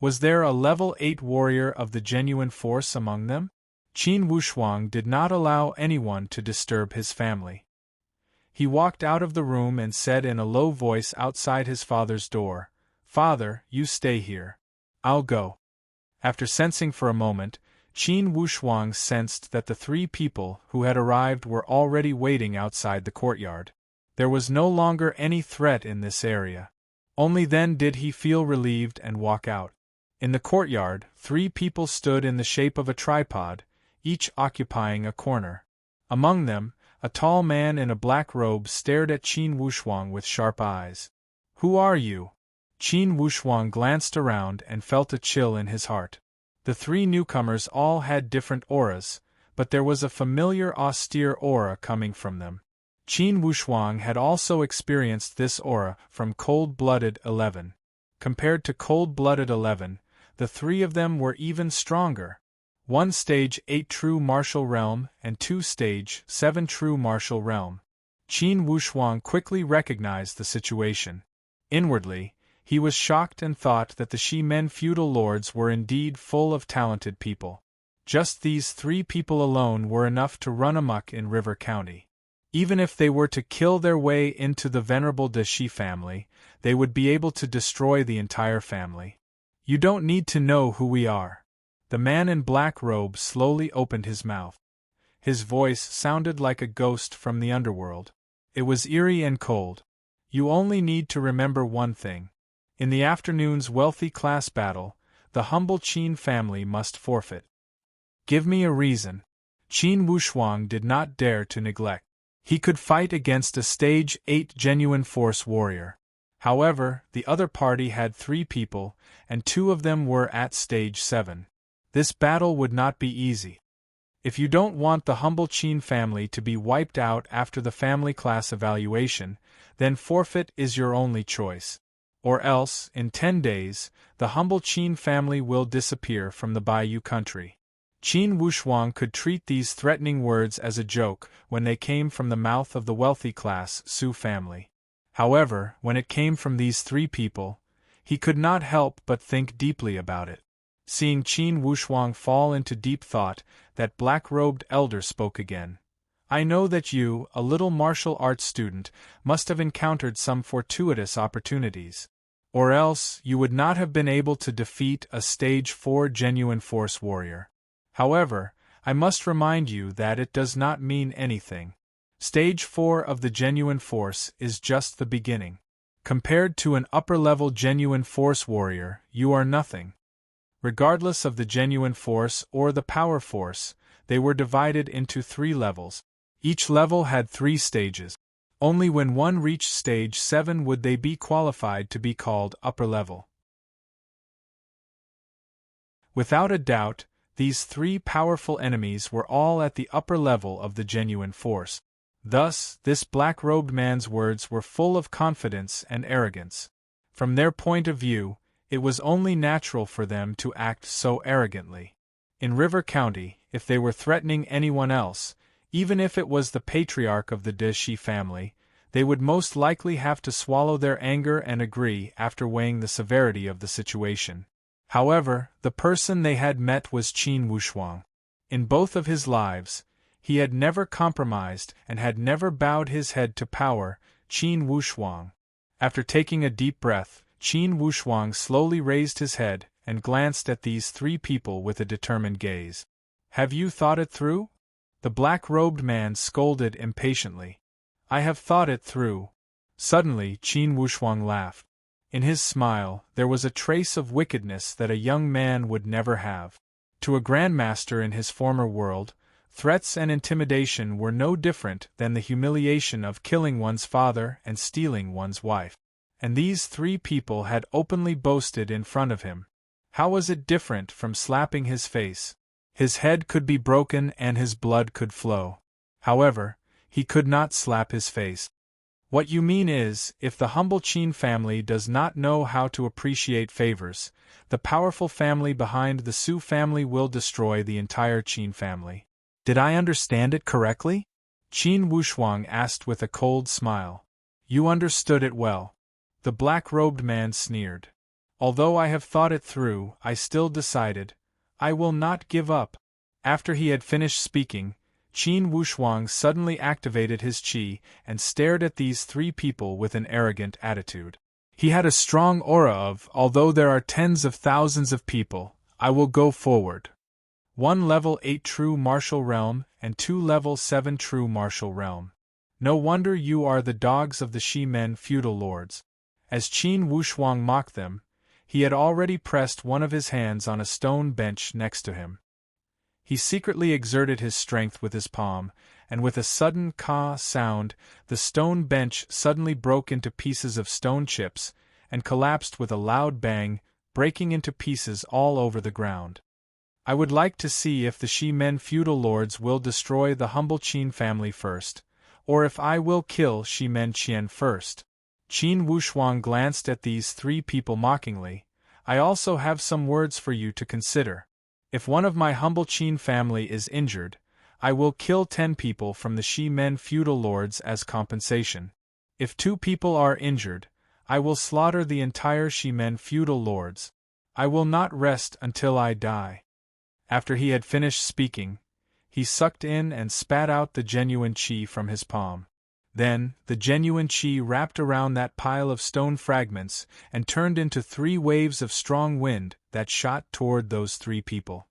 Was there a level 8 warrior of the genuine force among them? Qin Wushuang did not allow anyone to disturb his family. He walked out of the room and said in a low voice outside his father's door, "Father, you stay here. I'll go." After sensing for a moment, Qin Wushuang sensed that the 3 people who had arrived were already waiting outside the courtyard. There was no longer any threat in this area. Only then did he feel relieved and walk out. In the courtyard, 3 people stood in the shape of a tripod, each occupying a corner. Among them, a tall man in a black robe stared at Qin Wushuang with sharp eyes. "Who are you?" Qin Wushuang glanced around and felt a chill in his heart. The 3 newcomers all had different auras, but there was a familiar austere aura coming from them. Qin Wushuang had also experienced this aura from Cold-Blooded 11. Compared to Cold-Blooded 11, the 3 of them were even stronger. 1 stage 8 true martial realm and 2 stage 7 true martial realm. Qin Wushuang quickly recognized the situation. Inwardly, he was shocked and thought that the Shimen feudal lords were indeed full of talented people. Just these 3 people alone were enough to run amok in River County. Even if they were to kill their way into the venerable De Shi family, they would be able to destroy the entire family. "You don't need to know who we are." The man in black robe slowly opened his mouth. His voice sounded like a ghost from the underworld. It was eerie and cold. "You only need to remember one thing. In the afternoon's wealthy class battle, the humble Qin family must forfeit. Give me a reason." Qin Wushuang did not dare to neglect. He could fight against a Stage 8 genuine force warrior. However, the other party had 3 people, and 2 of them were at Stage 7. This battle would not be easy. If you don't want the humble Qin family to be wiped out after the family class evaluation, then forfeit is your only choice. Or else, in 10 days, the humble Qin family will disappear from the Bayou country. Qin Wushuang could treat these threatening words as a joke when they came from the mouth of the wealthy class Su family. However, when it came from these 3 people, he could not help but think deeply about it. Seeing Qin Wushuang fall into deep thought, that black-robed elder spoke again. I know that you, a little martial arts student, must have encountered some fortuitous opportunities. Or else, you would not have been able to defeat a Stage 4 genuine force warrior. However, I must remind you that it does not mean anything. Stage 4 of the genuine force is just the beginning. Compared to an upper-level genuine force warrior, you are nothing. Regardless of the genuine force or the power force, they were divided into 3 levels. Each level had 3 stages. Only when one reached Stage 7 would they be qualified to be called upper level. Without a doubt, these 3 powerful enemies were all at the upper level of the genuine force. Thus, this black-robed man's words were full of confidence and arrogance. From their point of view, it was only natural for them to act so arrogantly. In River County, if they were threatening anyone else, even if it was the patriarch of the De Shi family, they would most likely have to swallow their anger and agree after weighing the severity of the situation. However, the person they had met was Qin Wushuang. In both of his lives, he had never compromised and had never bowed his head to power. Qin Wushuang. After taking a deep breath, Qin Wushuang slowly raised his head and glanced at these 3 people with a determined gaze. Have you thought it through? The black-robed man scolded impatiently. I have thought it through. Suddenly, Qin Wushuang laughed. In his smile, there was a trace of wickedness that a young man would never have. To a grandmaster in his former world, threats and intimidation were no different than the humiliation of killing one's father and stealing one's wife. And these 3 people had openly boasted in front of him. How was it different from slapping his face? His head could be broken and his blood could flow. However, he could not slap his face. What you mean is, if the humble Qin family does not know how to appreciate favors, the powerful family behind the Su family will destroy the entire Qin family. Did I understand it correctly? Qin Wushuang asked with a cold smile. You understood it well. The black-robed man sneered. Although I have thought it through, I still decided, I will not give up. After he had finished speaking, Qin Wushuang suddenly activated his qi and stared at these 3 people with an arrogant attitude. He had a strong aura of, although there are tens of thousands of people, I will go forward. 1 level 8 true martial realm and 2 level 7 true martial realm. No wonder you are the dogs of the Shi men feudal lords. As Qin Wushuang mocked them, he had already pressed one of his hands on a stone bench next to him. He secretly exerted his strength with his palm, and with a sudden ka sound, the stone bench suddenly broke into pieces of stone chips, and collapsed with a loud bang, breaking into pieces all over the ground. I would like to see if the Shi men feudal lords will destroy the humble Qin family first, or if I will kill Shi men Qian first. Qin Wushuang glanced at these 3 people mockingly. I also have some words for you to consider. If one of my humble Qin family is injured, I will kill 10 people from the Shi men feudal lords as compensation. If 2 people are injured, I will slaughter the entire Shi men feudal lords. I will not rest until I die. After he had finished speaking, he sucked in and spat out the genuine qi from his palm. Then, the genuine qi wrapped around that pile of stone fragments and turned into 3 waves of strong wind that shot toward those 3 people.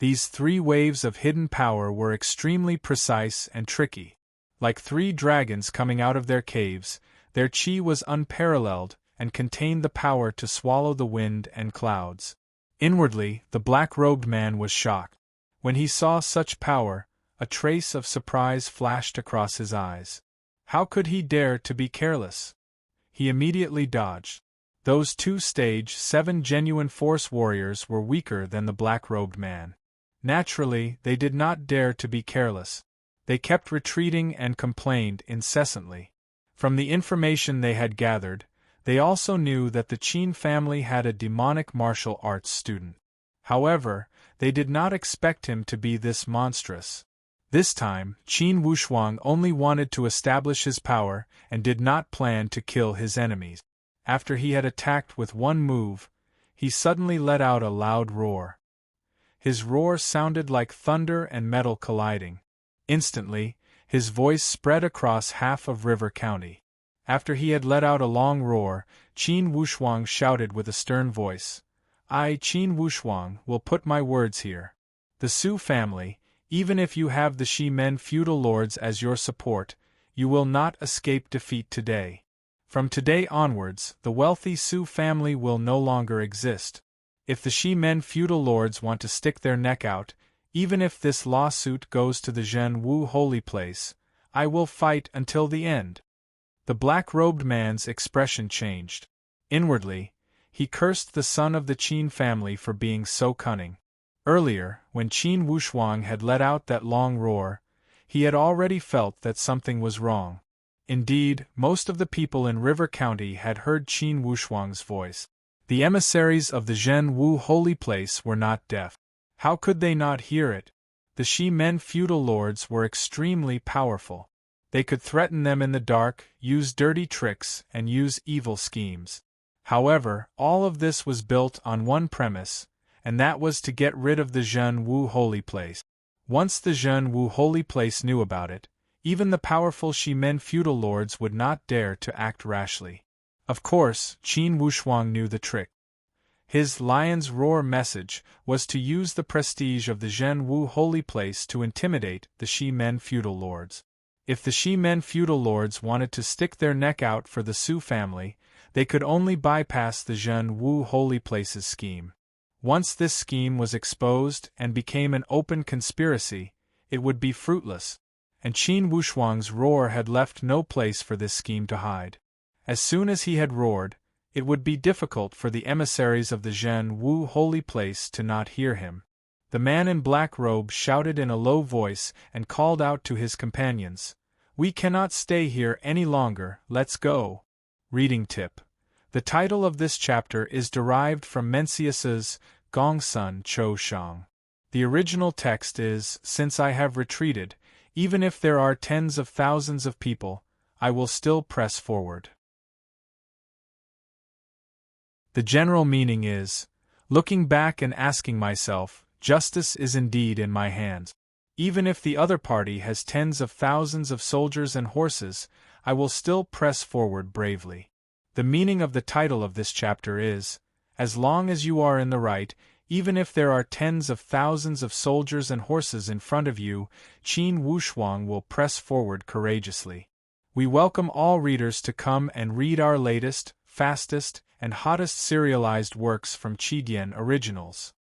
These 3 waves of hidden power were extremely precise and tricky. Like 3 dragons coming out of their caves, their qi was unparalleled and contained the power to swallow the wind and clouds. Inwardly, the black-robed man was shocked. When he saw such power, A trace of surprise flashed across his eyes. How could he dare to be careless? He immediately dodged. Those 2 stage 7 genuine force warriors were weaker than the black-robed man. Naturally, they did not dare to be careless. They kept retreating and complained incessantly. From the information they had gathered, they also knew that the Qin family had a demonic martial arts student. However, they did not expect him to be this monstrous. This time, Qin Wushuang only wanted to establish his power and did not plan to kill his enemies. After he had attacked with one move, he suddenly let out a loud roar. His roar sounded like thunder and metal colliding. Instantly, his voice spread across half of River County. After he had let out a long roar, Qin Wushuang shouted with a stern voice, "I, Qin Wushuang, will put my words here. The Su family, even if you have the Shi-Men feudal lords as your support, you will not escape defeat today. From today onwards, the wealthy Su family will no longer exist. If the Shi-Men feudal lords want to stick their neck out, even if this lawsuit goes to the Zhen Wu holy place, I will fight until the end." The black-robed man's expression changed. Inwardly, he cursed the son of the Qin family for being so cunning. Earlier, when Qin Wushuang had let out that long roar, he had already felt that something was wrong. Indeed, most of the people in River County had heard Qin Wushuang's voice. The emissaries of the Zhen Wu holy place were not deaf. How could they not hear it? The Shi-Men feudal lords were extremely powerful. They could threaten them in the dark, use dirty tricks, and use evil schemes. However, all of this was built on one premise, and that was to get rid of the Zhen Wu holy place. Once the Zhen Wu holy place knew about it, even the powerful Shi-Men feudal lords would not dare to act rashly. Of course, Qin Wushuang knew the trick. His lion's roar message was to use the prestige of the Zhen Wu holy place to intimidate the Shi-Men feudal lords. If the Shi-Men feudal lords wanted to stick their neck out for the Su family, they could only bypass the Zhen Wu holy place's scheme. Once this scheme was exposed and became an open conspiracy, it would be fruitless, and Qin Wushuang's roar had left no place for this scheme to hide. As soon as he had roared, it would be difficult for the emissaries of the Zhen Wu holy place to not hear him. The man in black robe shouted in a low voice and called out to his companions, "We cannot stay here any longer, let's go." Reading tip. The title of this chapter is derived from Mencius's Gongsun Cho Shang. The original text is, "Since I have retreated, even if there are tens of thousands of people, I will still press forward." The general meaning is, looking back and asking myself, justice is indeed in my hands. Even if the other party has tens of thousands of soldiers and horses, I will still press forward bravely. The meaning of the title of this chapter is, as long as you are in the right, even if there are tens of thousands of soldiers and horses in front of you, Qin Wushuang will press forward courageously. We welcome all readers to come and read our latest, fastest, and hottest serialized works from Qidian Originals.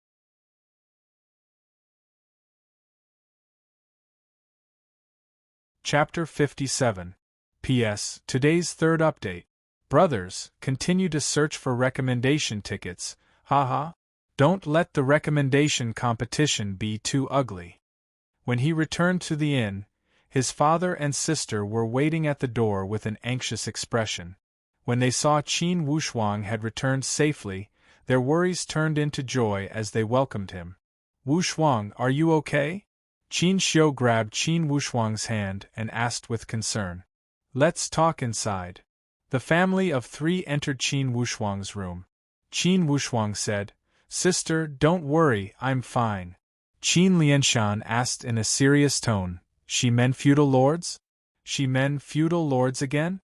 Chapter 57. P.S. Today's third update. Brothers, continue to search for recommendation tickets, haha. Don't let the recommendation competition be too ugly. When he returned to the inn, his father and sister were waiting at the door with an anxious expression. When they saw Qin Wushuang had returned safely, their worries turned into joy as they welcomed him. "Wushuang, are you okay?" Qin Xiu grabbed Qin Wushuang's hand and asked with concern. "Let's talk inside." The family of 3 entered Qin Wushuang's room. Qin Wushuang said, "Sister, don't worry, I'm fine." Qin Lianshan asked in a serious tone, "Shi-Men feudal lords? Shi-Men feudal lords again?"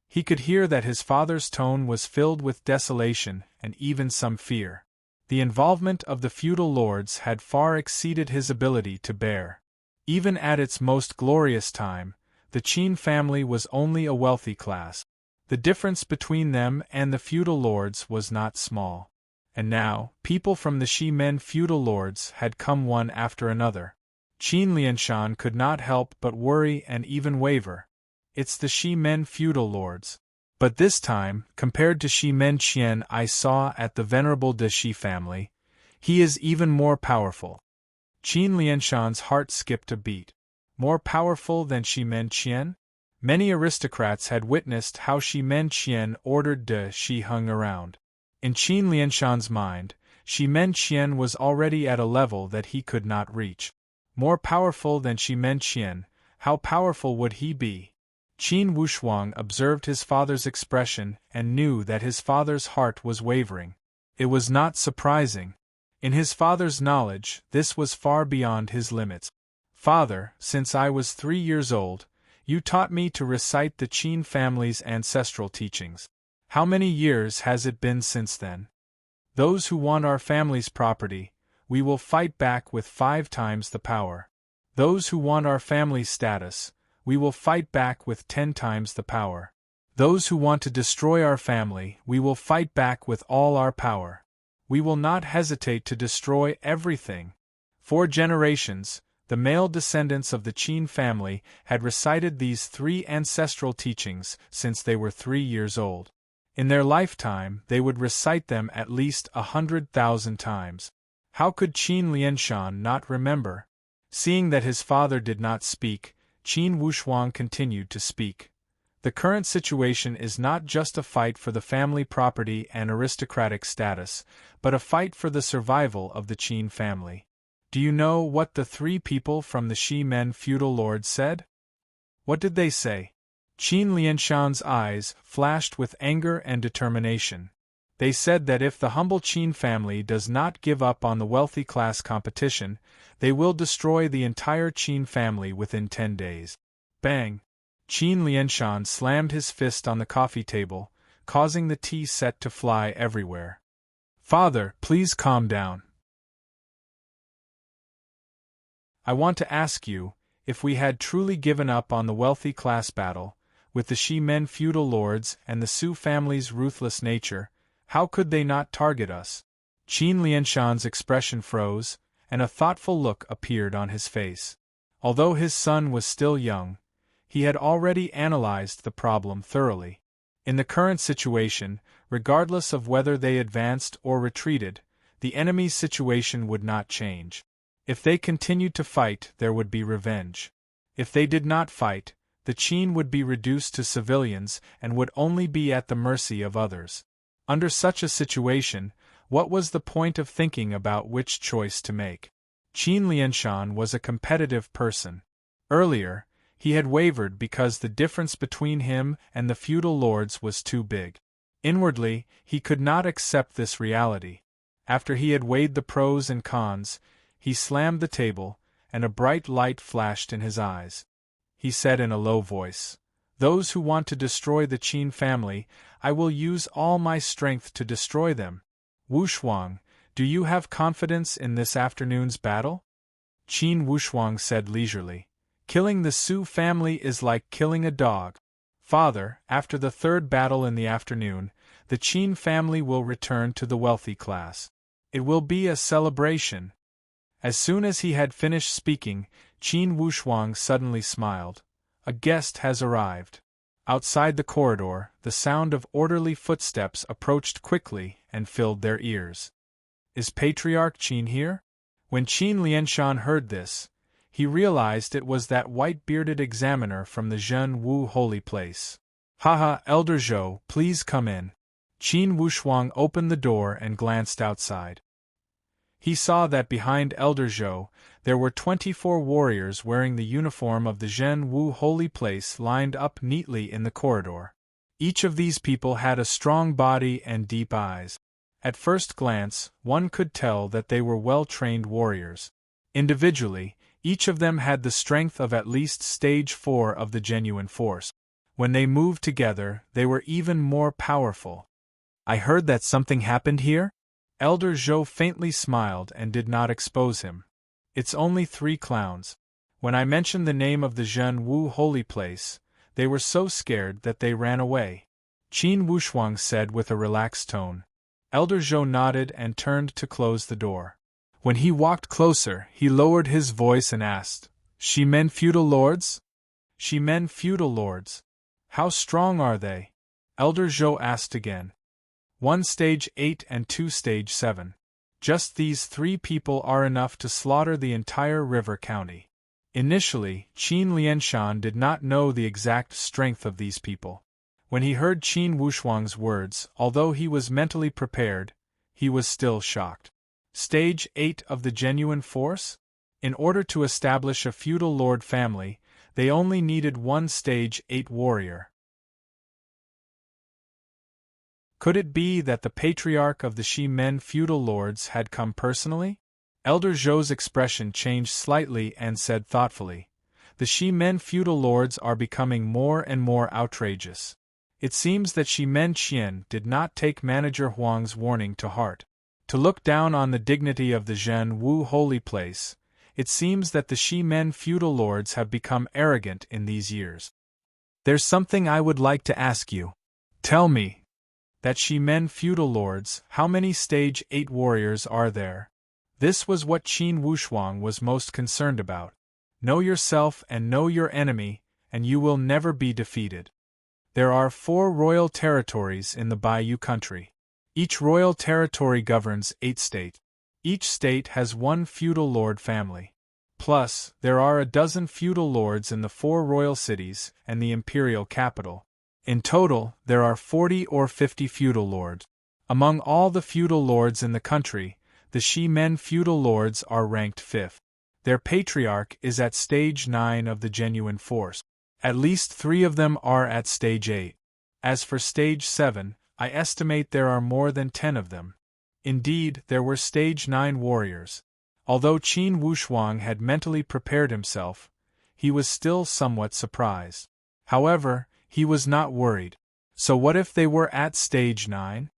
He could hear that his father's tone was filled with desolation and even some fear. The involvement of the feudal lords had far exceeded his ability to bear. Even at its most glorious time, the Qin family was only a wealthy class. The difference between them and the feudal lords was not small. And now, people from the Shi-Men feudal lords had come one after another. Qin Lianshan could not help but worry and even waver. It's the Shi Men feudal lords. But this time, compared to Shi Men Qian I saw at the venerable De Shi family, he is even more powerful. Qin Lianshan's heart skipped a beat. More powerful than Shi Men Qian? Many aristocrats had witnessed how Shi Men Qian ordered De Shi hung around. In Qin Lianshan's mind, Shi Men Qian was already at a level that he could not reach. More powerful than Shi Men Qian, how powerful would he be? Qin Wushuang observed his father's expression and knew that his father's heart was wavering. It was not surprising. In his father's knowledge, this was far beyond his limits. Father, since I was 3 years old, you taught me to recite the Qin family's ancestral teachings. How many years has it been since then? Those who want our family's property, we will fight back with 5 times the power. Those who want our family's status, we will fight back with 10 times the power. Those who want to destroy our family, we will fight back with all our power. We will not hesitate to destroy everything. 4 generations, the male descendants of the Qin family had recited these 3 ancestral teachings since they were 3 years old. In their lifetime, they would recite them at least 100,000 times. How could Qin Lianshan not remember? Seeing that his father did not speak, Qin Wushuang continued to speak. The current situation is not just a fight for the family property and aristocratic status, but a fight for the survival of the Qin family. Do you know what the 3 people from the Shi Men feudal lords said? What did they say? Qin Lianshan's eyes flashed with anger and determination. They said that if the humble Qin family does not give up on the wealthy class competition, they will destroy the entire Qin family within 10 days. Bang! Qin Lianshan slammed his fist on the coffee table, causing the tea set to fly everywhere. Father, please calm down. I want to ask you, if we had truly given up on the wealthy class battle, with the Shi Men feudal lords and the Su family's ruthless nature, how could they not target us? Qin Lianshan's expression froze, and a thoughtful look appeared on his face. Although his son was still young, he had already analyzed the problem thoroughly. In the current situation, regardless of whether they advanced or retreated, the enemy's situation would not change. If they continued to fight, there would be revenge. If they did not fight, the Qin would be reduced to civilians and would only be at the mercy of others. Under such a situation, what was the point of thinking about which choice to make? Qin Lianshan was a competitive person. Earlier, he had wavered because the difference between him and the feudal lords was too big. Inwardly, he could not accept this reality. After he had weighed the pros and cons, he slammed the table, and a bright light flashed in his eyes. He said in a low voice, "Those who want to destroy the Qin family, I will use all my strength to destroy them. Wushuang, do you have confidence in this afternoon's battle?" Qin Wushuang said leisurely, "Killing the Su family is like killing a dog. Father, after the 3rd battle in the afternoon, the Qin family will return to the wealthy class. It will be a celebration." As soon as he had finished speaking, Qin Wushuang suddenly smiled. "A guest has arrived." Outside the corridor, the sound of orderly footsteps approached quickly and filled their ears. "Is Patriarch Qin here?" When Qin Lianshan heard this, he realized it was that white-bearded examiner from the Zhen Wu holy place. "Haha, Elder Zhou, please come in." Qin Wushuang opened the door and glanced outside. He saw that behind Elder Zhou, there were 24 warriors wearing the uniform of the Zhen Wu holy place lined up neatly in the corridor. Each of these people had a strong body and deep eyes. At first glance, one could tell that they were well-trained warriors. Individually, each of them had the strength of at least stage 4 of the genuine force. When they moved together, they were even more powerful. "I heard that something happened here?" Elder Zhou faintly smiled and did not expose him. "It's only 3 clowns. When I mentioned the name of the Zhen Wu holy place, they were so scared that they ran away," Qin Wushuang said with a relaxed tone. Elder Zhou nodded and turned to close the door. When he walked closer, he lowered his voice and asked, "She men feudal lords?" "She men feudal lords. How strong are they?" Elder Zhou asked again. "One stage 8 and 2 stage 7. Just these 3 people are enough to slaughter the entire river county." Initially, Qin Lianshan did not know the exact strength of these people. When he heard Qin Wushuang's words, although he was mentally prepared, he was still shocked. Stage 8 of the genuine force? In order to establish a feudal lord family, they only needed one stage 8 warrior. Could it be that the patriarch of the Shi Men feudal lords had come personally? Elder Zhou's expression changed slightly and said thoughtfully, "The Shi Men feudal lords are becoming more and more outrageous. It seems that Shi Men Qian did not take Manager Huang's warning to heart. To look down on the dignity of the Zhen Wu holy place, it seems that the Shi Men feudal lords have become arrogant in these years. There's something I would like to ask you. Tell me, that Shi Men feudal lords, how many stage 8 warriors are there?" This was what Qin Wushuang was most concerned about. Know yourself and know your enemy, and you will never be defeated. There are 4 royal territories in the Baiyu country. Each royal territory governs 8 states. Each state has 1 feudal lord family. Plus, there are a dozen feudal lords in the 4 royal cities and the imperial capital. In total, there are 40 or 50 feudal lords. Among all the feudal lords in the country, the Shi Men feudal lords are ranked 5th. Their patriarch is at stage 9 of the genuine force. At least 3 of them are at stage 8. As for stage 7, I estimate there are more than 10 of them. Indeed, there were stage 9 warriors. Although Qin Wushuang had mentally prepared himself, he was still somewhat surprised. However, he was not worried. So what if they were at stage 9?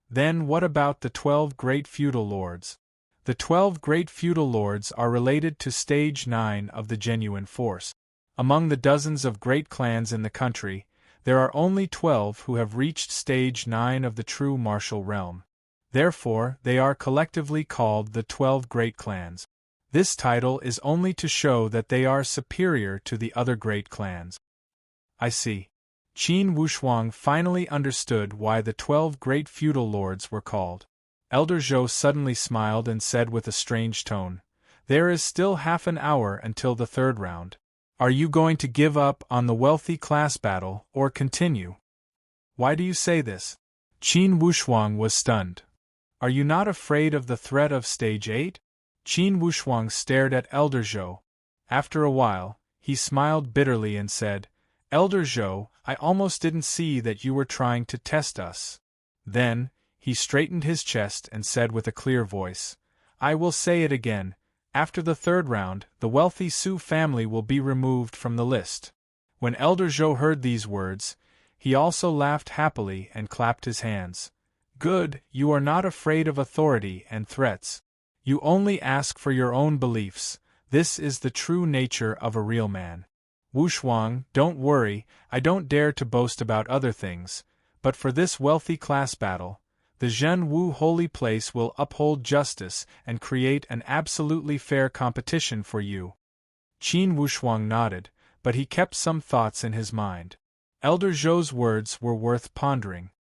Then what about the 12 great feudal lords? The 12 great feudal lords are related to stage 9 of the genuine force. Among the dozens of great clans in the country, there are only 12 who have reached stage 9 of the true martial realm. Therefore, they are collectively called the 12 great clans. This title is only to show that they are superior to the other great clans. I see. Qin Wushuang finally understood why the 12 great feudal lords were called. Elder Zhou suddenly smiled and said with a strange tone, "There is still half an hour until the 3rd round. Are you going to give up on the wealthy class battle or continue?" "Why do you say this?" Qin Wushuang was stunned. "Are you not afraid of the threat of stage 8? Qin Wushuang stared at Elder Zhou. After a while, he smiled bitterly and said, "Elder Zhou, I almost didn't see that you were trying to test us." Then, he straightened his chest and said with a clear voice, "I will say it again, after the 3rd round, the wealthy Su family will be removed from the list." When Elder Zhou heard these words, he also laughed happily and clapped his hands. "Good, you are not afraid of authority and threats. You only ask for your own beliefs. This is the true nature of a real man. Wushuang, don't worry, I don't dare to boast about other things, but for this wealthy class battle, the Zhen Wu holy place will uphold justice and create an absolutely fair competition for you." Qin Wushuang nodded, but he kept some thoughts in his mind. Elder Zhou's words were worth pondering.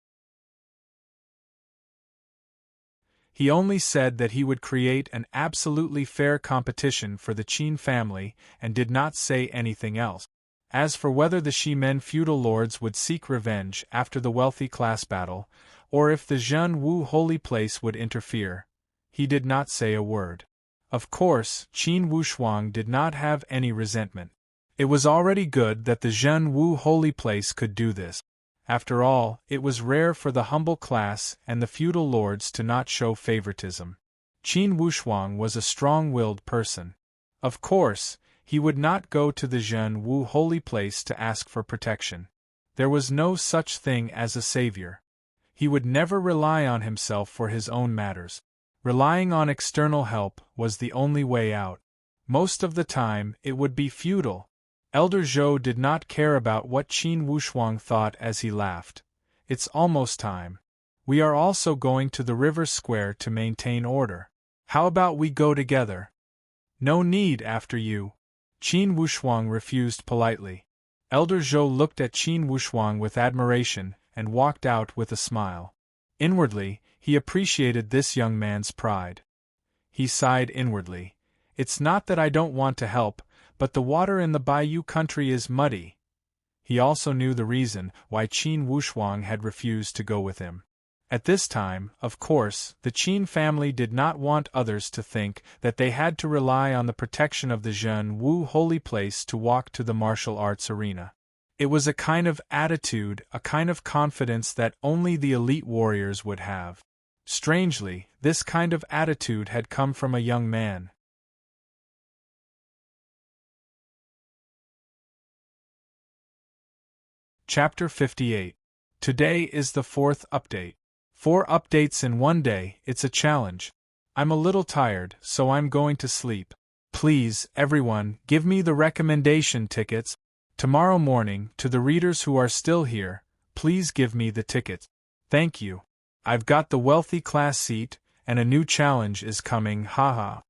He only said that he would create an absolutely fair competition for the Qin family and did not say anything else. As for whether the Shi Men feudal lords would seek revenge after the wealthy class battle, or if the Zhen Wu holy place would interfere, he did not say a word. Of course, Qin Wushuang did not have any resentment. It was already good that the Zhen Wu holy place could do this. After all, it was rare for the humble class and the feudal lords to not show favoritism. Qin Wushuang was a strong-willed person. Of course, he would not go to the Zhen Wu holy place to ask for protection. There was no such thing as a savior. He would never rely on himself for his own matters. Relying on external help was the only way out. Most of the time, it would be futile. Elder Zhou did not care about what Qin Wushuang thought as he laughed. "It's almost time. We are also going to the river square to maintain order. How about we go together? No need after you. Qin Wushuang refused politely. Elder Zhou looked at Qin Wushuang with admiration and walked out with a smile. Inwardly, he appreciated this young man's pride. He sighed inwardly. It's not that I don't want to help, but the water in the Bayou country is muddy. He also knew the reason why Qin Wushuang had refused to go with him. At this time, of course, the Qin family did not want others to think that they had to rely on the protection of the Zhen Wu holy place to walk to the martial arts arena. It was a kind of attitude, a kind of confidence that only the elite warriors would have. Strangely, this kind of attitude had come from a young man. Chapter 58. Today is the 4th update. 4 updates in one day, it's a challenge. I'm a little tired, so I'm going to sleep. Please, everyone, give me the recommendation tickets. Tomorrow morning, to the readers who are still here, please give me the tickets. Thank you. I've got the wealthy class seat, and a new challenge is coming, haha.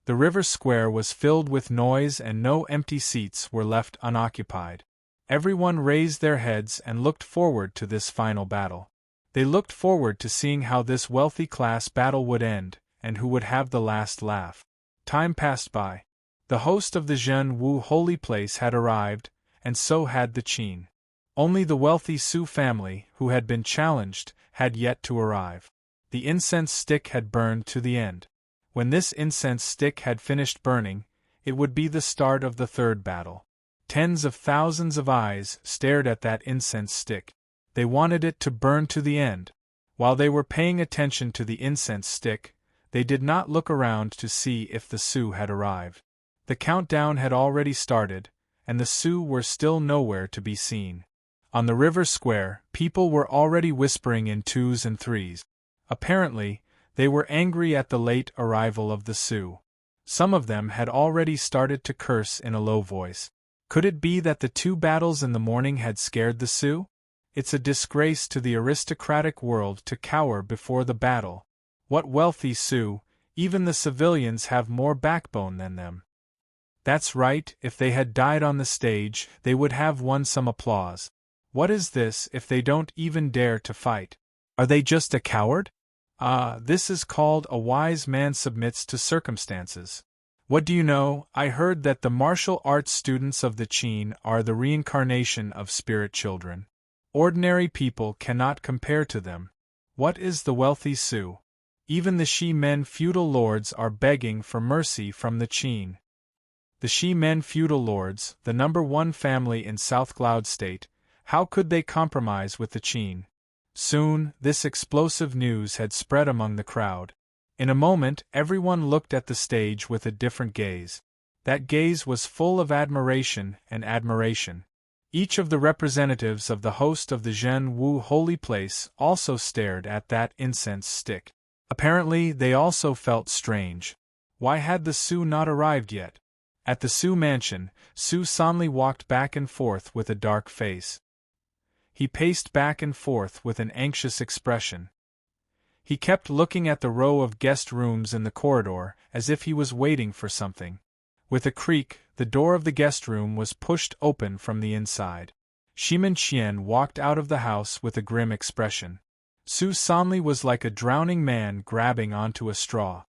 The river square was filled with noise and no empty seats were left unoccupied. Everyone raised their heads and looked forward to this final battle. They looked forward to seeing how this wealthy class battle would end, and who would have the last laugh. Time passed by. The host of the Zhen Wu holy place had arrived, and so had the Qin. Only the wealthy Su family, who had been challenged, had yet to arrive. The incense stick had burned to the end. When this incense stick had finished burning, it would be the start of the 3rd battle. Tens of thousands of eyes stared at that incense stick. They wanted it to burn to the end. While they were paying attention to the incense stick, they did not look around to see if the Su had arrived. The countdown had already started, and the Su were still nowhere to be seen. On the river square, people were already whispering in 2s and 3s. Apparently, they were angry at the late arrival of the Su. Some of them had already started to curse in a low voice. Could it be that the 2 battles in the morning had scared the Su? It's a disgrace to the aristocratic world to cower before the battle. What wealthy Su, even the civilians have more backbone than them. That's right, if they had died on the stage, they would have won some applause. What is this if they don't even dare to fight? Are they just a coward? This is called a wise man submits to circumstances. What do you know, I heard that the martial arts students of the Qin are the reincarnation of spirit children. Ordinary people cannot compare to them. What is the wealthy Su? Even the Shi-men feudal lords are begging for mercy from the Qin. The Shi-men feudal lords, the #1 family in South Cloud State, how could they compromise with the Qin? Soon, this explosive news had spread among the crowd. In a moment, everyone looked at the stage with a different gaze. That gaze was full of admiration and admiration. Each of the representatives of the host of the Zhen Wu holy place also stared at that incense stick. Apparently, they also felt strange. Why had the Su not arrived yet? At the Su mansion, Su Sanli walked back and forth with a dark face. He paced back and forth with an anxious expression. He kept looking at the row of guest rooms in the corridor, as if he was waiting for something. With a creak, the door of the guest room was pushed open from the inside. Shimen Qian walked out of the house with a grim expression. Su Sanli was like a drowning man grabbing onto a straw.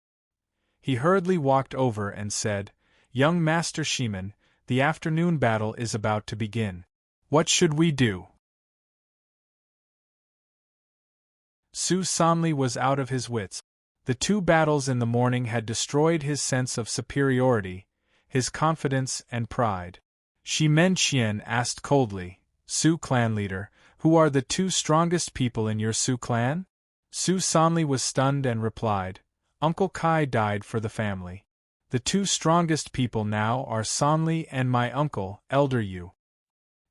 He hurriedly walked over and said, "Young Master Shimen, the afternoon battle is about to begin. What should we do?" Su Sanli was out of his wits. The 2 battles in the morning had destroyed his sense of superiority, his confidence and pride. Shimen Qian asked coldly, "Su clan leader, who are the 2 strongest people in your Su clan?" Su Sanli was stunned and replied, "Uncle Kai died for the family. The 2 strongest people now are Sanli and my uncle, Elder Yu."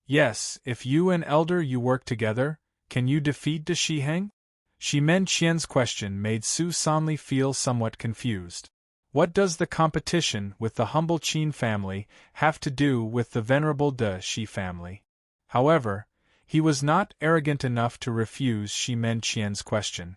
"Yes, if you and Elder Yu work together, can you defeat De Shiheng?" Shimen Qian's question made Su Sanli feel somewhat confused. What does the competition with the humble Qin family have to do with the venerable De Shi family? However, he was not arrogant enough to refuse Shimen Qian's question.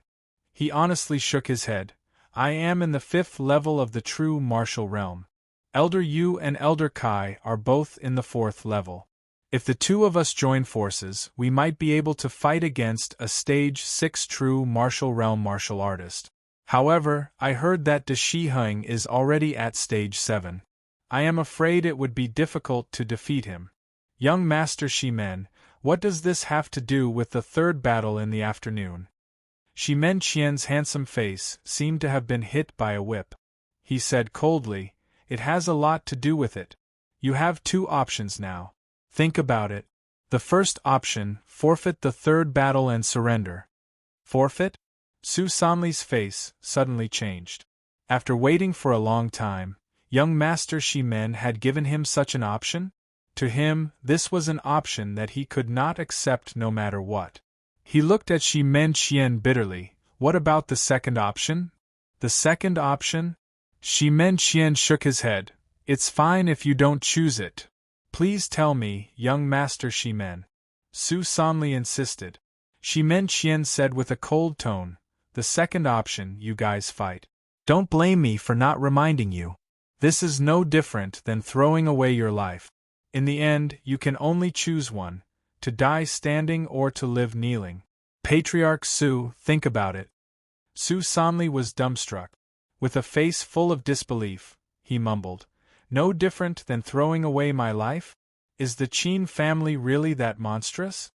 He honestly shook his head. I am in the 5th level of the true martial realm. Elder Yu and Elder Kai are both in the 4th level. If the two of us join forces, we might be able to fight against a stage 6 true martial realm martial artist. However, I heard that De Shiheng is already at stage 7. I am afraid it would be difficult to defeat him. Young Master Shimen, what does this have to do with the third battle in the afternoon? Shimen Qian's handsome face seemed to have been hit by a whip. He said coldly, "It has a lot to do with it. You have two options now. Think about it. The first option, forfeit the third battle and surrender." Forfeit? Su Sanli's face suddenly changed. After waiting for a long time, young Master Shimen had given him such an option? To him, this was an option that he could not accept no matter what. He looked at Shimen Qian bitterly. What about the second option? The second option? Shimen Qian shook his head. It's fine if you don't choose it. Please tell me, young Master Shimen. Su Sanli insisted. Shimen Qian said with a cold tone, the second option, you guys fight. Don't blame me for not reminding you. This is no different than throwing away your life. In the end, you can only choose one, to die standing or to live kneeling. Patriarch Su, think about it. Su Sanli was dumbstruck. With a face full of disbelief, he mumbled, no different than throwing away my life? Is the Qin family really that monstrous?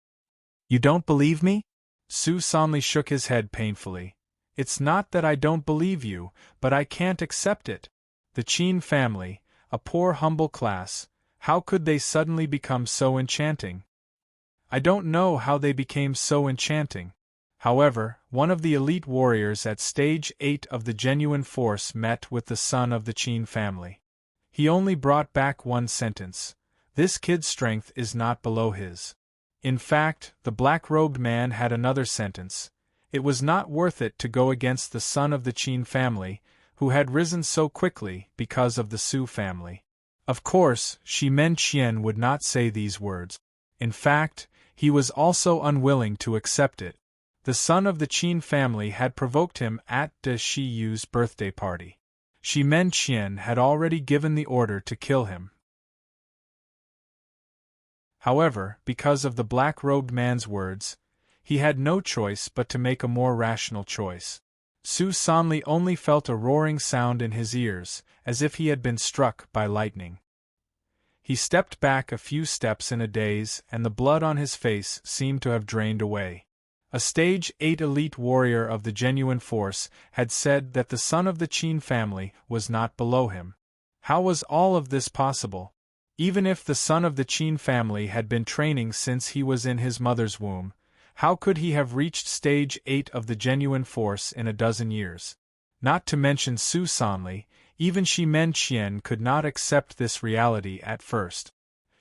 You don't believe me? Su Sanli shook his head painfully. It's not that I don't believe you, but I can't accept it. The Qin family, a poor humble class, how could they suddenly become so enchanting? I don't know how they became so enchanting. However, one of the elite warriors at stage 8 of the genuine force met with the son of the Qin family. He only brought back one sentence. This kid's strength is not below his. In fact, the black-robed man had another sentence. It was not worth it to go against the son of the Qin family, who had risen so quickly because of the Su family. Of course, Shimen Qian would not say these words. In fact, he was also unwilling to accept it. The son of the Qin family had provoked him at De Shiyu's birthday party. Shimen Qian had already given the order to kill him. However, because of the black-robed man's words, he had no choice but to make a more rational choice. Su Sanli only felt a roaring sound in his ears, as if he had been struck by lightning. He stepped back a few steps in a daze, and the blood on his face seemed to have drained away. A stage 8 elite warrior of the genuine force had said that the son of the Qin family was not below him. How was all of this possible? Even if the son of the Qin family had been training since he was in his mother's womb, how could he have reached stage 8 of the genuine force in a dozen years? Not to mention Su Sanli, even Shimen Qian could not accept this reality at first.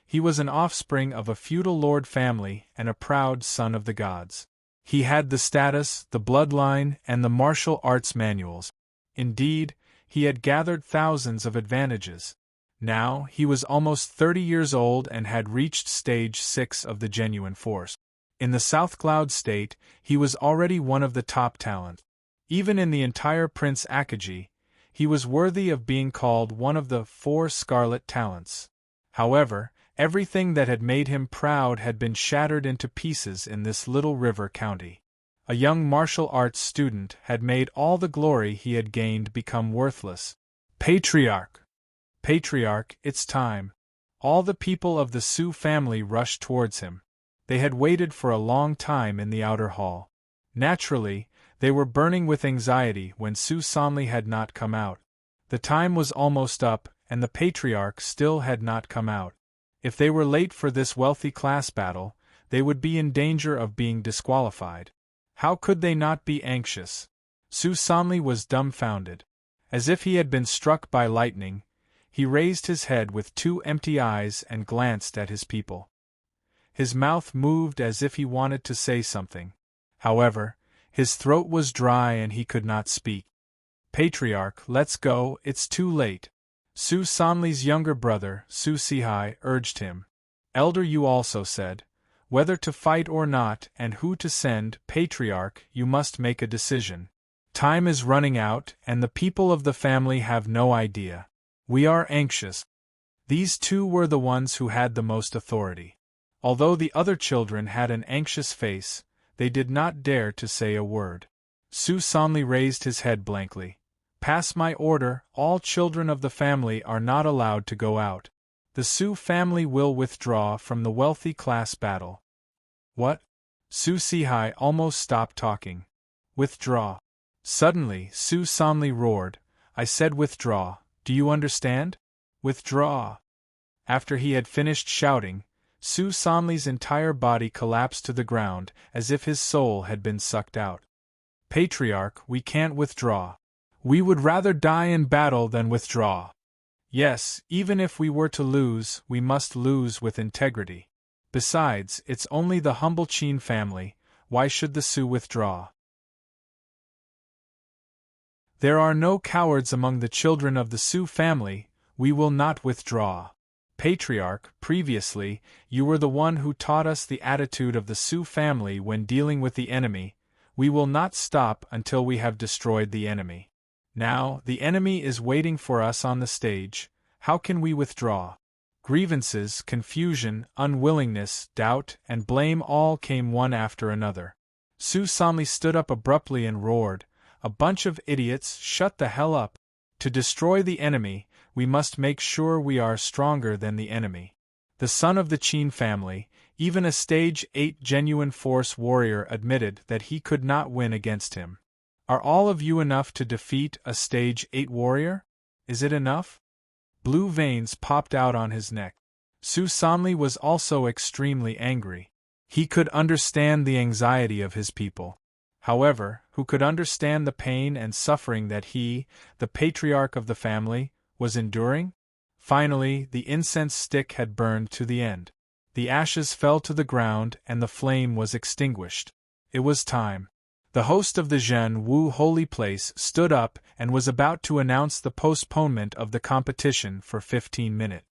He was an offspring of a feudal lord family and a proud son of the gods. He had the status, the bloodline, and the martial arts manuals. Indeed, he had gathered thousands of advantages. Now, he was almost 30 years old and had reached stage 6 of the genuine force. In the South Cloud State, he was already one of the top talent. Even in the entire Prince Akaji, he was worthy of being called one of the 4 scarlet talents. However, everything that had made him proud had been shattered into pieces in this little river county. A young martial arts student had made all the glory he had gained become worthless. Patriarch! Patriarch, it's time. All the people of the Su family rushed towards him. They had waited for a long time in the outer hall. Naturally, they were burning with anxiety when Su Sanli had not come out. The time was almost up, and the Patriarch still had not come out. If they were late for this wealthy class battle, they would be in danger of being disqualified. How could they not be anxious? Su Sanli was dumbfounded. As if he had been struck by lightning, he raised his head with 2 empty eyes and glanced at his people. His mouth moved as if he wanted to say something. However, his throat was dry and he could not speak. Patriarch, let's go, it's too late. Su Sanli's younger brother, Su Sihai, urged him. Elder Yu also said, whether to fight or not and who to send, Patriarch, you must make a decision. Time is running out, and the people of the family have no idea. We are anxious. These two were the ones who had the most authority. Although the other children had an anxious face, they did not dare to say a word. Su Sanli raised his head blankly. Pass my order, all children of the family are not allowed to go out. The Su family will withdraw from the wealthy class battle. What? Su Sihai almost stopped talking. Withdraw. Suddenly, Su Sanli roared, I said withdraw, do you understand? Withdraw. After he had finished shouting, Su Sanli's entire body collapsed to the ground as if his soul had been sucked out. Patriarch, we can't withdraw. We would rather die in battle than withdraw. Yes, even if we were to lose, we must lose with integrity. Besides, it's only the humble Qin family, why should the Su withdraw? There are no cowards among the children of the Su family, we will not withdraw. Patriarch, previously, you were the one who taught us the attitude of the Su family when dealing with the enemy. We will not stop until we have destroyed the enemy. Now, the enemy is waiting for us on the stage. How can we withdraw? Grievances, confusion, unwillingness, doubt, and blame all came one after another. Su Sanli stood up abruptly and roared, a bunch of idiots, shut the hell up. To destroy the enemy, we must make sure we are stronger than the enemy. The son of the Qin family, even a stage 8 genuine force warrior admitted that he could not win against him. Are all of you enough to defeat a stage 8 warrior? Is it enough? Blue veins popped out on his neck. Su Sanli was also extremely angry. He could understand the anxiety of his people. However, who could understand the pain and suffering that he, the patriarch of the family, was enduring? Finally, the incense stick had burned to the end. The ashes fell to the ground and the flame was extinguished. It was time. The host of the Zhen Wu holy place stood up and was about to announce the postponement of the competition for 15 minutes.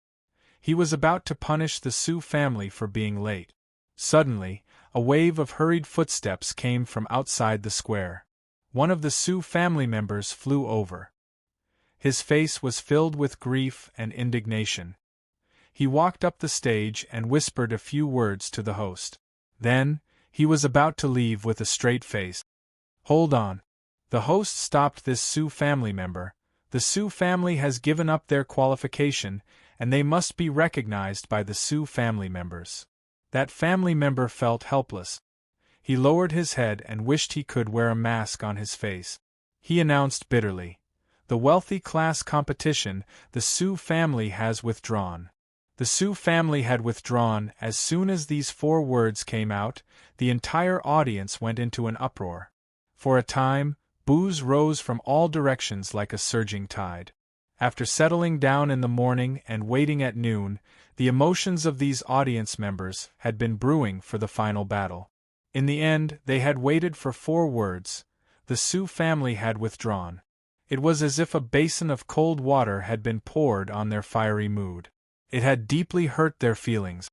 He was about to punish the Su family for being late. Suddenly, a wave of hurried footsteps came from outside the square. One of the Su family members flew over. His face was filled with grief and indignation. He walked up the stage and whispered a few words to the host. Then, he was about to leave with a straight face. Hold on. The host stopped this Su family member. The Su family has given up their qualification, and they must be recognized by the Su family members. That family member felt helpless. He lowered his head and wished he could wear a mask on his face. He announced bitterly, the wealthy class competition, the Su family has withdrawn. The Su family had withdrawn. As soon as these 4 words came out, the entire audience went into an uproar. For a time, boos rose from all directions like a surging tide. After settling down in the morning and waiting at noon, the emotions of these audience members had been brewing for the final battle. In the end, they had waited for 4 words. The Su family had withdrawn. It was as if a basin of cold water had been poured on their fiery mood. It had deeply hurt their feelings.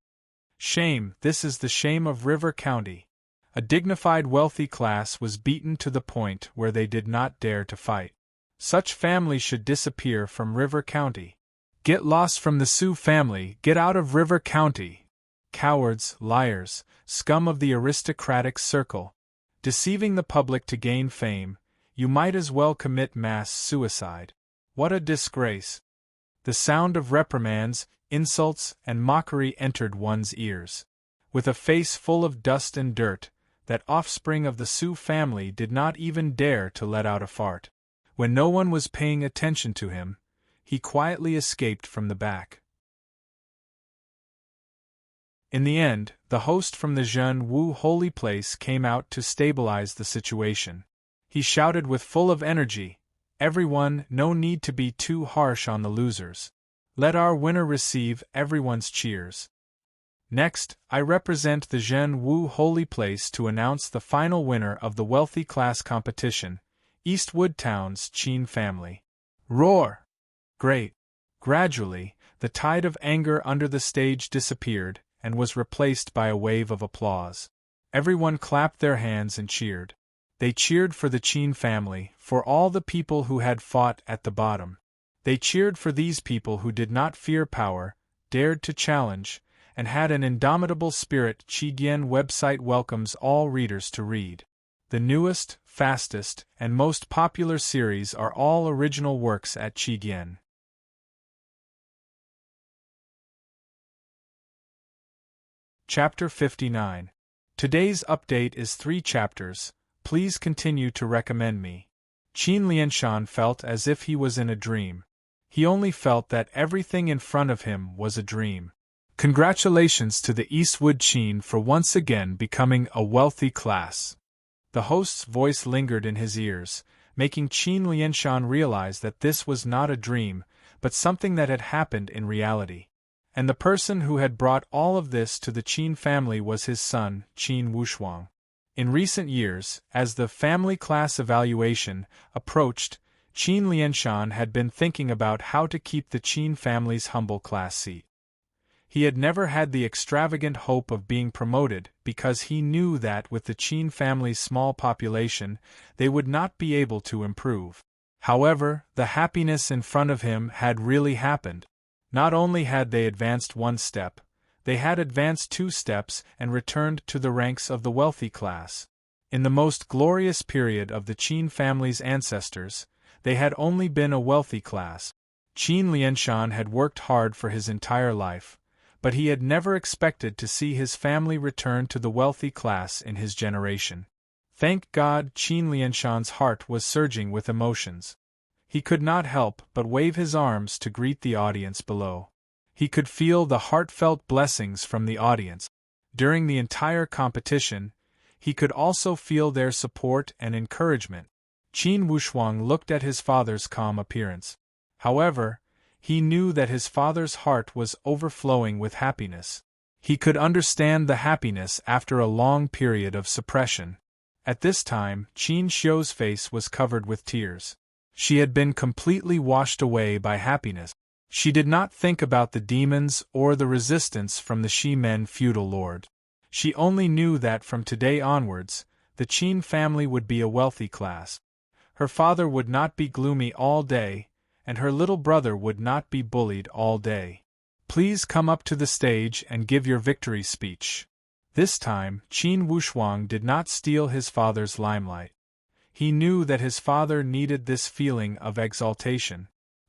Shame, this is the shame of River County. A dignified wealthy class was beaten to the point where they did not dare to fight. Such family should disappear from River County. Get lost from the Su family, get out of River County. Cowards, liars, scum of the aristocratic circle. Deceiving the public to gain fame, you might as well commit mass suicide. What a disgrace! The sound of reprimands, insults, and mockery entered one's ears. With a face full of dust and dirt, that offspring of the Su family did not even dare to let out a fart. When no one was paying attention to him, he quietly escaped from the back. In the end, the host from the Zhen Wu holy place came out to stabilize the situation. He shouted with full of energy, "Everyone, no need to be too harsh on the losers. Let our winner receive everyone's cheers. Next, I represent the Zhen Wu holy place to announce the final winner of the wealthy class competition, Eastwood Town's Qin family." Roar! Great! Gradually, the tide of anger under the stage disappeared and was replaced by a wave of applause. Everyone clapped their hands and cheered. They cheered for the Qin family, for all the people who had fought at the bottom. They cheered for these people who did not fear power, dared to challenge, and had an indomitable spirit. Qigyan website welcomes all readers to read. The newest, fastest, and most popular series are all original works at Qigyan. Chapter 59. Today's update is 3 chapters. Please continue to recommend me. Qin Lianshan felt as if he was in a dream. He only felt that everything in front of him was a dream. Congratulations to the Eastwood Qin for once again becoming a wealthy class. The host's voice lingered in his ears, making Qin Lianshan realize that this was not a dream, but something that had happened in reality. And the person who had brought all of this to the Qin family was his son, Qin Wushuang. In recent years, as the family class evaluation approached, Qin Lianshan had been thinking about how to keep the Qin family's humble class seat. He had never had the extravagant hope of being promoted because he knew that with the Qin family's small population, they would not be able to improve. However, the happiness in front of him had really happened. Not only had they advanced 1 step, they had advanced 2 steps and returned to the ranks of the wealthy class. In the most glorious period of the Qin family's ancestors, they had only been a wealthy class. Qin Lianshan had worked hard for his entire life, but he had never expected to see his family return to the wealthy class in his generation. Thank God, Qin Lianshan's heart was surging with emotions. He could not help but wave his arms to greet the audience below. He could feel the heartfelt blessings from the audience. During the entire competition, he could also feel their support and encouragement. Qin Wushuang looked at his father's calm appearance. However, he knew that his father's heart was overflowing with happiness. He could understand the happiness after a long period of suppression. At this time, Qin Xiu's face was covered with tears. She had been completely washed away by happiness. She did not think about the demons or the resistance from the Shi-Men feudal lord. She only knew that from today onwards, the Qin family would be a wealthy class. Her father would not be gloomy all day, and her little brother would not be bullied all day. Please come up to the stage and give your victory speech. This time, Qin Wushuang did not steal his father's limelight. He knew that his father needed this feeling of exaltation.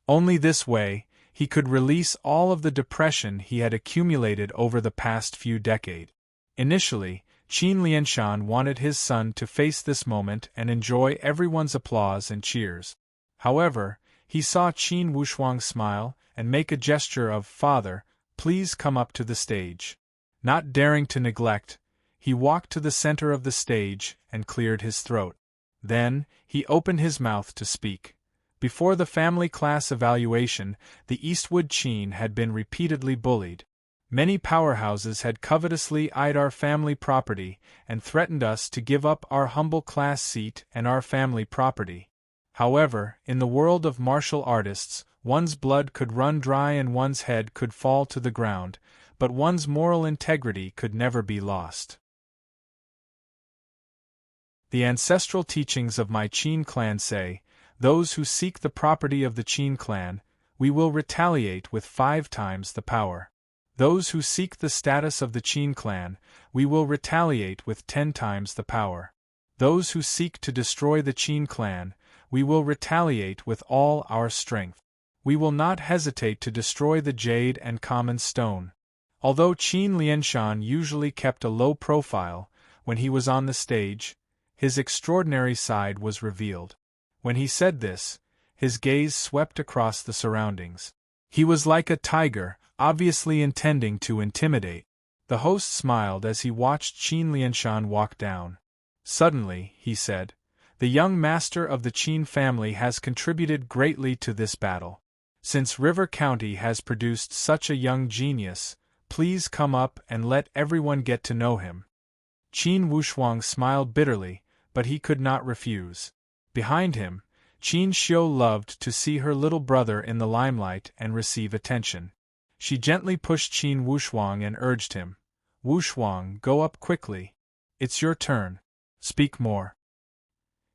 Only this way, he could release all of the depression he had accumulated over the past few decades. Initially, Qin Lianshan wanted his son to face this moment and enjoy everyone's applause and cheers. However, he saw Qin Wushuang smile and make a gesture of, "Father, please come up to the stage." Not daring to neglect, he walked to the center of the stage and cleared his throat. Then, he opened his mouth to speak. Before the family class evaluation, the Eastwood Qin had been repeatedly bullied. Many powerhouses had covetously eyed our family property and threatened us to give up our humble class seat and our family property. However, in the world of martial artists, one's blood could run dry and one's head could fall to the ground, but one's moral integrity could never be lost. The ancestral teachings of my Qin clan say, "Those who seek the property of the Qin clan, we will retaliate with 5 times the power. Those who seek the status of the Qin clan, we will retaliate with 10 times the power. Those who seek to destroy the Qin clan, we will retaliate with all our strength. We will not hesitate to destroy the jade and common stone." Although Qin Lianshan usually kept a low profile, when he was on the stage, his extraordinary side was revealed. When he said this, his gaze swept across the surroundings. He was like a tiger, obviously intending to intimidate. The host smiled as he watched Qin Lianshan walk down. Suddenly, he said, "The young master of the Qin family has contributed greatly to this battle. Since River County has produced such a young genius, please come up and let everyone get to know him." Qin Wushuang smiled bitterly, but he could not refuse. Behind him, Qin Xiu loved to see her little brother in the limelight and receive attention. She gently pushed Qin Wushuang and urged him, "Wushuang, go up quickly. It's your turn. Speak more."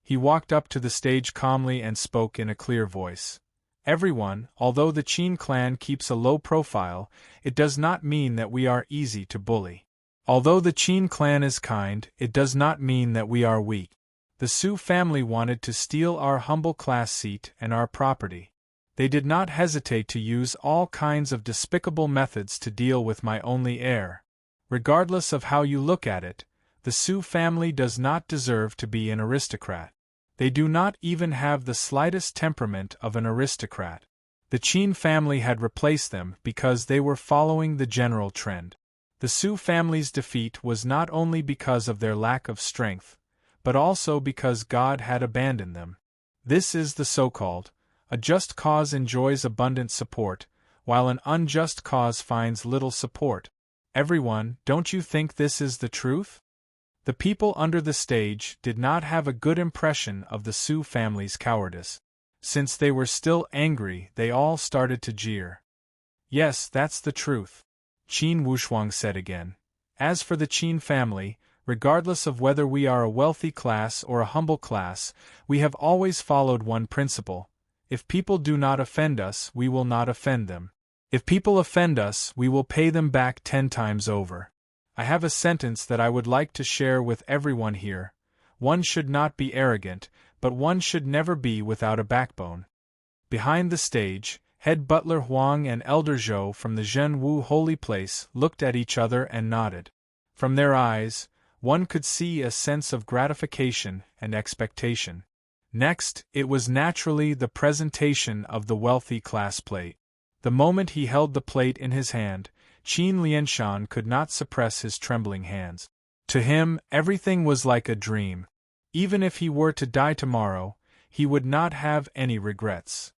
He walked up to the stage calmly and spoke in a clear voice. Everyone, although the Qin clan keeps a low profile, it does not mean that we are easy to bully. Although the Qin clan is kind, it does not mean that we are weak. The Su family wanted to steal our humble class seat and our property. They did not hesitate to use all kinds of despicable methods to deal with my only heir. Regardless of how you look at it, the Su family does not deserve to be an aristocrat. They do not even have the slightest temperament of an aristocrat. The Qin family had replaced them because they were following the general trend. The Su family's defeat was not only because of their lack of strength, but also because God had abandoned them. This is the so-called, a just cause enjoys abundant support, while an unjust cause finds little support. Everyone, don't you think this is the truth? The people under the stage did not have a good impression of the Su family's cowardice. Since they were still angry, they all started to jeer. Yes, that's the truth, Qin Wushuang said again. As for the Qin family, regardless of whether we are a wealthy class or a humble class, we have always followed one principle. If people do not offend us, we will not offend them. If people offend us, we will pay them back 10 times over. I have a sentence that I would like to share with everyone here. One should not be arrogant, but one should never be without a backbone. Behind the stage, head butler Huang and elder Zhou from the Zhenwu holy place looked at each other and nodded. From their eyes, one could see a sense of gratification and expectation. Next, it was naturally the presentation of the wealthy class plate. The moment he held the plate in his hand, Qin Lianshan could not suppress his trembling hands. To him, everything was like a dream. Even if he were to die tomorrow, he would not have any regrets.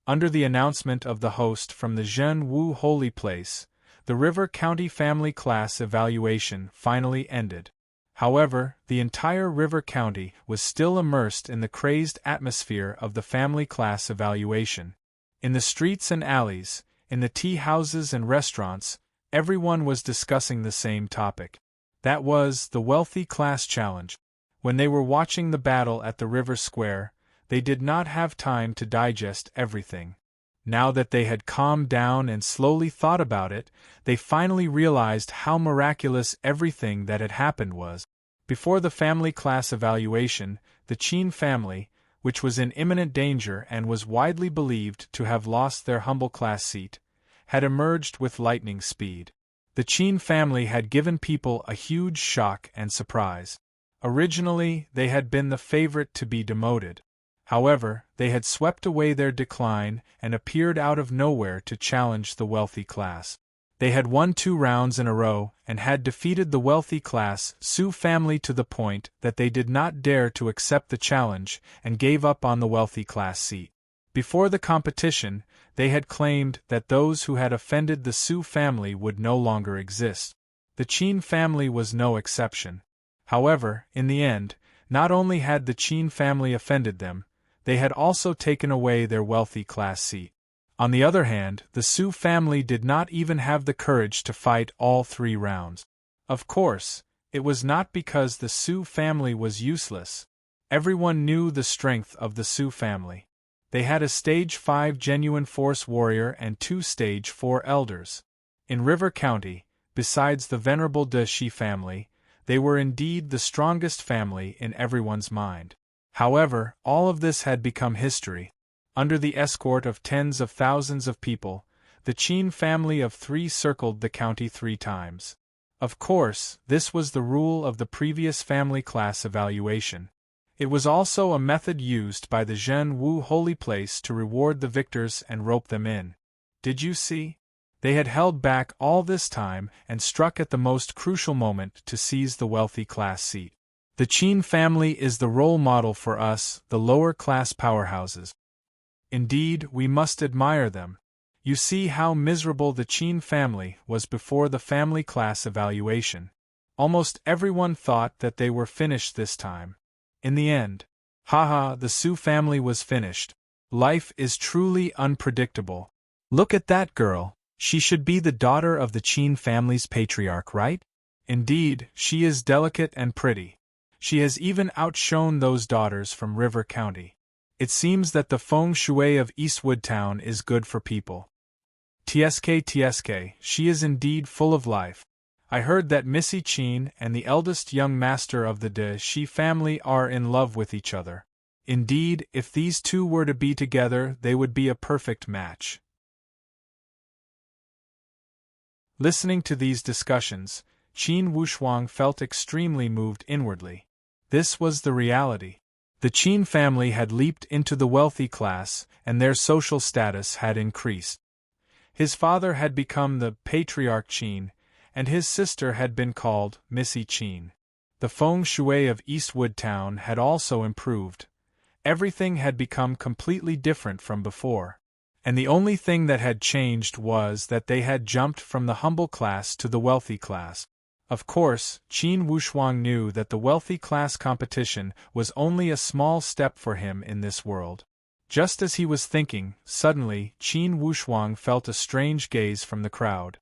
Under the announcement of the host from the Zhenwu holy place, the River County Family Class evaluation finally ended. However, the entire River County was still immersed in the crazed atmosphere of the family class evaluation. In the streets and alleys, in the tea houses and restaurants, everyone was discussing the same topic. That was the wealthy class challenge. When they were watching the battle at the river square, they did not have time to digest everything. Now that they had calmed down and slowly thought about it, they finally realized how miraculous everything that had happened was. Before the family class evaluation, the Qin family, which was in imminent danger and was widely believed to have lost their humble class seat, had emerged with lightning speed. The Qin family had given people a huge shock and surprise. Originally, they had been the favorite to be demoted. However, they had swept away their decline and appeared out of nowhere to challenge the wealthy class. They had won 2 rounds in a row and had defeated the wealthy class Su family to the point that they did not dare to accept the challenge and gave up on the wealthy class seat. Before the competition, they had claimed that those who had offended the Su family would no longer exist. The Qin family was no exception. However, in the end, not only had the Qin family offended them, they had also taken away their wealthy class seat. On the other hand, the Su family did not even have the courage to fight all 3 rounds. Of course, it was not because the Su family was useless. Everyone knew the strength of the Su family. They had a Stage 5 genuine force warrior and 2 Stage 4 elders. In River County, besides the venerable De Shi family, they were indeed the strongest family in everyone's mind. However, all of this had become history. Under the escort of tens of thousands of people, the Qin family of 3 circled the county 3 times. Of course, this was the rule of the previous family class evaluation. It was also a method used by the Zhenwu holy place to reward the victors and rope them in. Did you see? They had held back all this time and struck at the most crucial moment to seize the wealthy class seat. The Qin family is the role model for us, the lower-class powerhouses. Indeed, we must admire them. You see how miserable the Qin family was before the family class evaluation. Almost everyone thought that they were finished this time. In the end, the Su family was finished. Life is truly unpredictable. Look at that girl. She should be the daughter of the Qin family's patriarch, right? Indeed, she is delicate and pretty. She has even outshone those daughters from River County. It seems that the feng shui of Eastwood Town is good for people. Tsk, she is indeed full of life. I heard that Missy Chin and the eldest young master of the De Shi family are in love with each other. Indeed, if these two were to be together, they would be a perfect match. Listening to these discussions, Qin Wushuang felt extremely moved inwardly. This was the reality. The Qin family had leaped into the wealthy class, and their social status had increased. His father had become the patriarch Qin, and his sister had been called Missy Qin. The feng shui of Eastwood Town had also improved. Everything had become completely different from before. And the only thing that had changed was that they had jumped from the humble class to the wealthy class. Of course, Qin Wushuang knew that the wealthy class competition was only a small step for him in this world. Just as he was thinking, suddenly, Qin Wushuang felt a strange gaze from the crowd.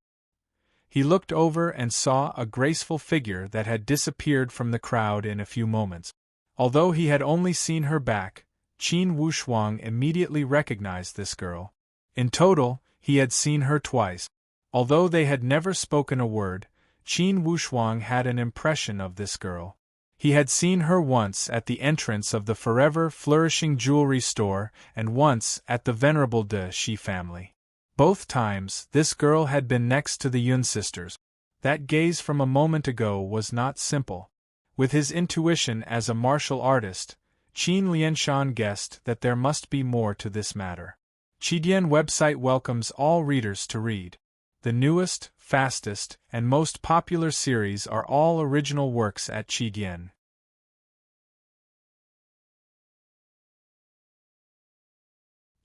He looked over and saw a graceful figure that had disappeared from the crowd in a few moments. Although he had only seen her back, Qin Wushuang immediately recognized this girl. In total, he had seen her twice. Although they had never spoken a word, Qin Wushuang had an impression of this girl. He had seen her once at the entrance of the forever flourishing jewelry store and once at the venerable De Shi family. Both times, this girl had been next to the Yun sisters. That gaze from a moment ago was not simple. With his intuition as a martial artist, Qin Lianshan guessed that there must be more to this matter. Qidian website welcomes all readers to read. The newest, fastest, and most popular series are all original works at Qidian.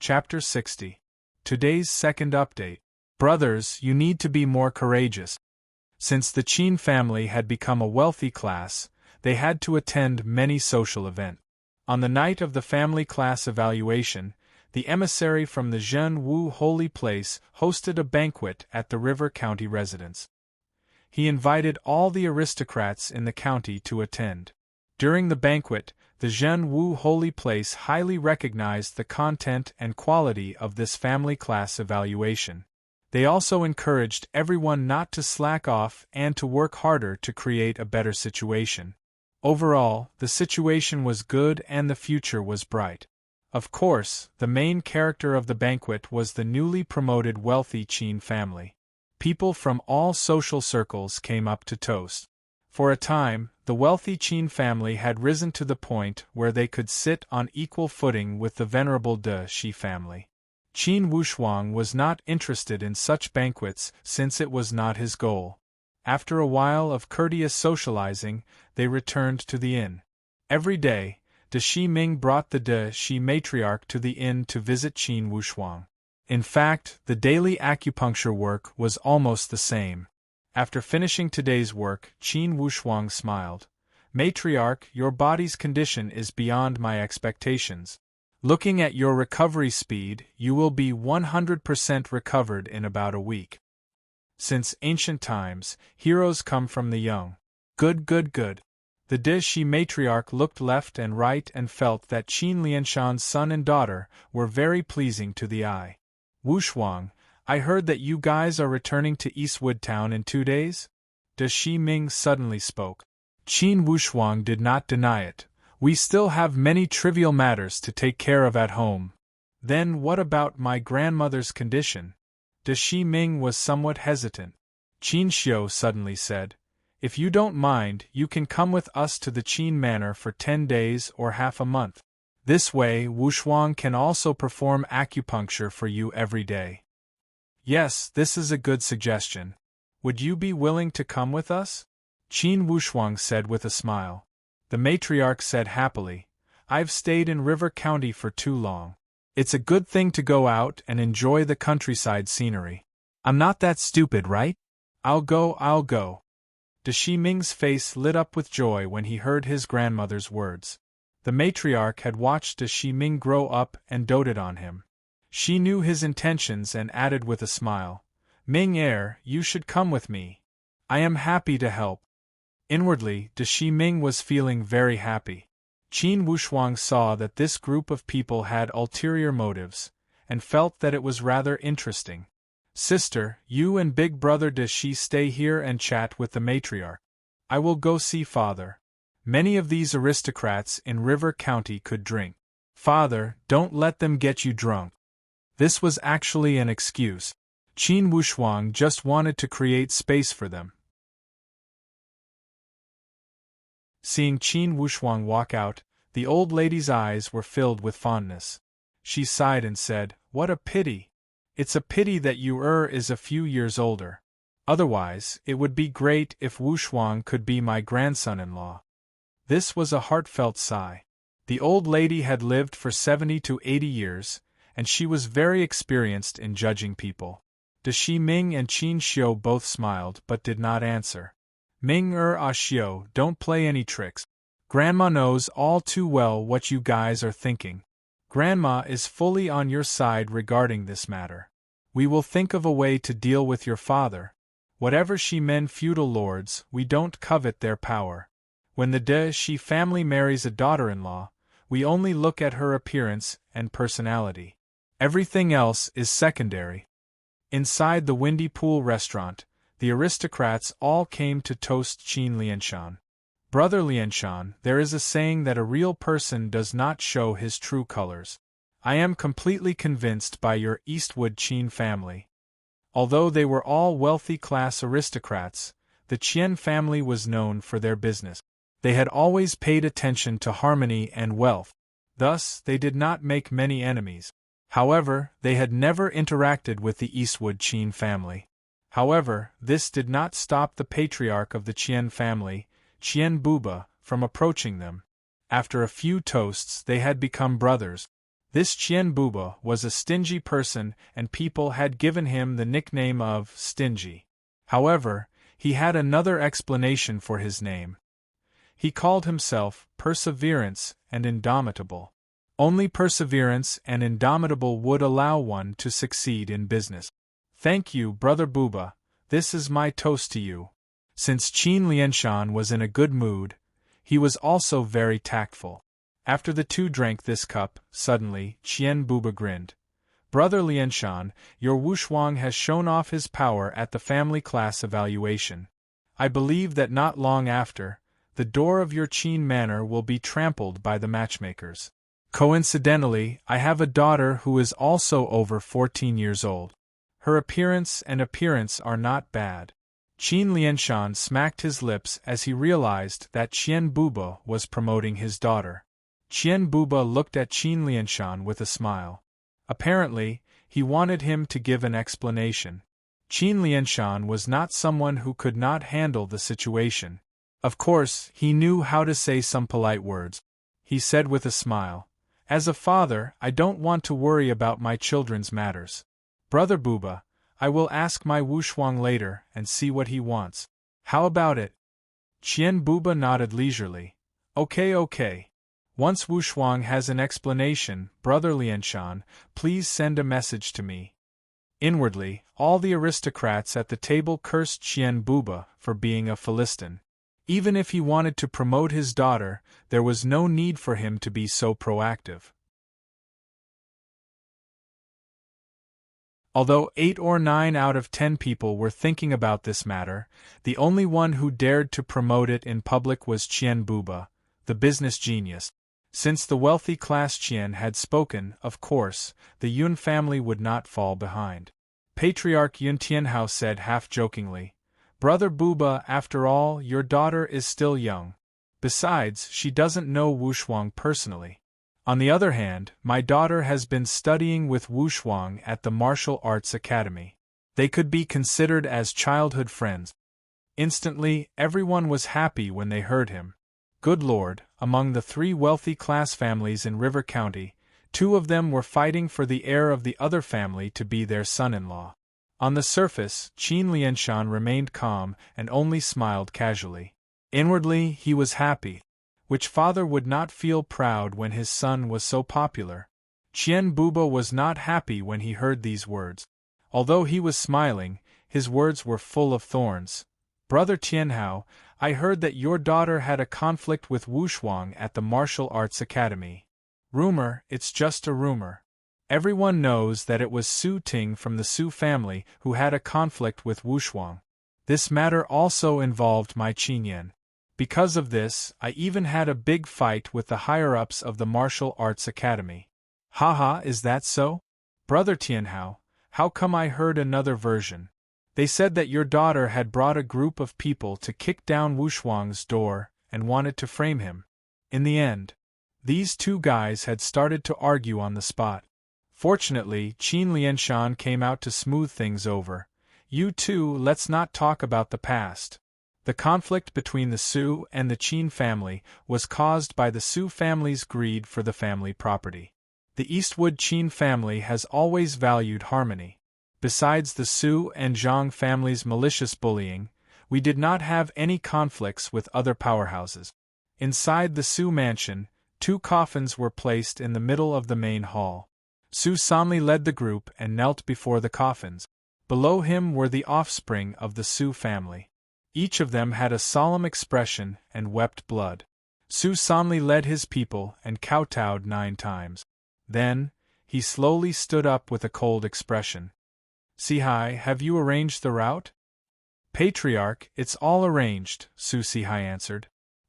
Chapter 60. Today's second update. Brothers, you need to be more courageous. Since the Qin family had become a wealthy class, they had to attend many social events. On the night of the family class evaluation, the emissary from the Zhen Wu holy place hosted a banquet at the River County residence. He invited all the aristocrats in the county to attend. During the banquet, the Zhen Wu holy place highly recognized the content and quality of this family class evaluation. They also encouraged everyone not to slack off and to work harder to create a better situation. Overall, the situation was good and the future was bright. Of course, the main character of the banquet was the newly promoted wealthy Qin family. People from all social circles came up to toast. For a time, the wealthy Qin family had risen to the point where they could sit on equal footing with the venerable De Shi family. Qin Wushuang was not interested in such banquets since it was not his goal. After a while of courteous socializing, they returned to the inn. Every day, De Shi Ming brought the De Shi matriarch to the inn to visit Qin Wushuang. In fact, the daily acupuncture work was almost the same. After finishing today's work, Qin Wushuang smiled. Matriarch, your body's condition is beyond my expectations. Looking at your recovery speed, you will be 100% recovered in about a week. Since ancient times, heroes come from the young. Good. The De Shi matriarch looked left and right and felt that Qin Lianshan's son and daughter were very pleasing to the eye. Wushuang, I heard that you guys are returning to Eastwood Town in 2 days? De Shi Ming suddenly spoke. Qin Wushuang did not deny it. We still have many trivial matters to take care of at home. Then what about my grandmother's condition? De Shi Ming was somewhat hesitant. Qin Xiu suddenly said, if you don't mind, you can come with us to the Qin Manor for 10 days or half a month. This way, Wushuang can also perform acupuncture for you every day. Yes, this is a good suggestion. Would you be willing to come with us? Qin Wushuang said with a smile. The matriarch said happily, I've stayed in River County for too long. It's a good thing to go out and enjoy the countryside scenery. I'm not that stupid, right? I'll go. De Shi Ming's face lit up with joy when he heard his grandmother's words. The matriarch had watched De Shi Ming grow up and doted on him. She knew his intentions and added with a smile, Ming heir, you should come with me. I am happy to help. Inwardly, De Shiming was feeling very happy. Qin Wushuang saw that this group of people had ulterior motives, and felt that it was rather interesting. Sister, you and big brother De Shi stay here and chat with the matriarch. I will go see father. Many of these aristocrats in River County could drink. Father, don't let them get you drunk. This was actually an excuse. Qin Wushuang just wanted to create space for them. Seeing Qin Wushuang walk out, the old lady's eyes were filled with fondness. She sighed and said, "What a pity! It's a pity that you is a few years older. Otherwise, it would be great if Wushuang could be my grandson-in-law." This was a heartfelt sigh. The old lady had lived for 70 to 80 years, and she was very experienced in judging people. De Shiming and Qin Xiu both smiled but did not answer. Xiu, don't play any tricks. Grandma knows all too well what you guys are thinking. Grandma is fully on your side regarding this matter. We will think of a way to deal with your father. Whatever she men feudal lords, we don't covet their power. When the De Shi family marries a daughter-in-law, we only look at her appearance and personality. Everything else is secondary. Inside the Windy Pool restaurant, the aristocrats all came to toast Qin Lianshan. Brother Lianshan, there is a saying that a real person does not show his true colors. I am completely convinced by your Eastwood Qin family. Although they were all wealthy class aristocrats, the Qian family was known for their business. They had always paid attention to harmony and wealth. Thus, they did not make many enemies. However, they had never interacted with the Eastwood Qin family. However, this did not stop the patriarch of the Qian family, Qian Buba, from approaching them. After a few toasts, they had become brothers. This Qian Buba was a stingy person, and people had given him the nickname of Stingy. However, he had another explanation for his name. He called himself Perseverance and Indomitable. Only perseverance and indomitable would allow one to succeed in business. Thank you, Brother Buba, this is my toast to you. Since Qin Lianshan was in a good mood, he was also very tactful. After the two drank this cup, suddenly, Qian Buba grinned. Brother Lianshan, your Wushuang has shown off his power at the family class evaluation. I believe that not long after, the door of your Qin manor will be trampled by the matchmakers. Coincidentally, I have a daughter who is also over 14 years old. Her appearance are not bad. Qin Lianshan smacked his lips as he realized that Qian Buba was promoting his daughter. Qian Buba looked at Qin Lianshan with a smile. Apparently, he wanted him to give an explanation. Qin Lianshan was not someone who could not handle the situation. Of course, he knew how to say some polite words. He said with a smile, "As a father, I don't want to worry about my children's matters. Brother Buba, I will ask my Wushuang later and see what he wants. How about it?" Qian Buba nodded leisurely. Okay. Once Wushuang has an explanation, Brother Lianshan, please send a message to me." Inwardly, all the aristocrats at the table cursed Qian Buba for being a Philistine. Even if he wanted to promote his daughter, there was no need for him to be so proactive. Although 8 or 9 out of 10 people were thinking about this matter, the only one who dared to promote it in public was Qian Buba, the business genius. Since the wealthy class Qian had spoken, of course, the Yun family would not fall behind. Patriarch Yun Tianhao said half-jokingly, "Brother Buba, after all, your daughter is still young. Besides, she doesn't know Wushuang personally. On the other hand, my daughter has been studying with Wushuang at the Martial Arts Academy. They could be considered as childhood friends." Instantly, everyone was happy when they heard him. Good Lord, among the 3 wealthy class families in River County, 2 of them were fighting for the heir of the other family to be their son-in-law. On the surface, Qin Lianshan remained calm and only smiled casually. Inwardly, he was happy. Which father would not feel proud when his son was so popular? Qian Buba was not happy when he heard these words. Although he was smiling, his words were full of thorns. "Brother Tianhao, I heard that your daughter had a conflict with Wushuang at the Martial Arts Academy. Rumor, it's just a rumor. Everyone knows that it was Su Ting from the Su family who had a conflict with Wushuang. This matter also involved my Qinyan. Because of this, I even had a big fight with the higher-ups of the Martial Arts Academy. Haha, is that so? Brother Tianhao, how come I heard another version? They said that your daughter had brought a group of people to kick down Wushuang's door and wanted to frame him. In the end, these two guys had started to argue on the spot. Fortunately, Qin Lianshan came out to smooth things over. You two, let's not talk about the past. The conflict between the Su and the Qin family was caused by the Su family's greed for the family property. The Eastwood Qin family has always valued harmony. Besides the Su and Zhang families' malicious bullying, we did not have any conflicts with other powerhouses. Inside the Su mansion, 2 coffins were placed in the middle of the main hall. Su Sanli led the group and knelt before the coffins. Below him were the offspring of the Su family. Each of them had a solemn expression and wept blood. Su Sanli led his people and kowtowed 9 times. Then, he slowly stood up with a cold expression. Sihai, have you arranged the route? Patriarch, it's all arranged, Su Sihai answered.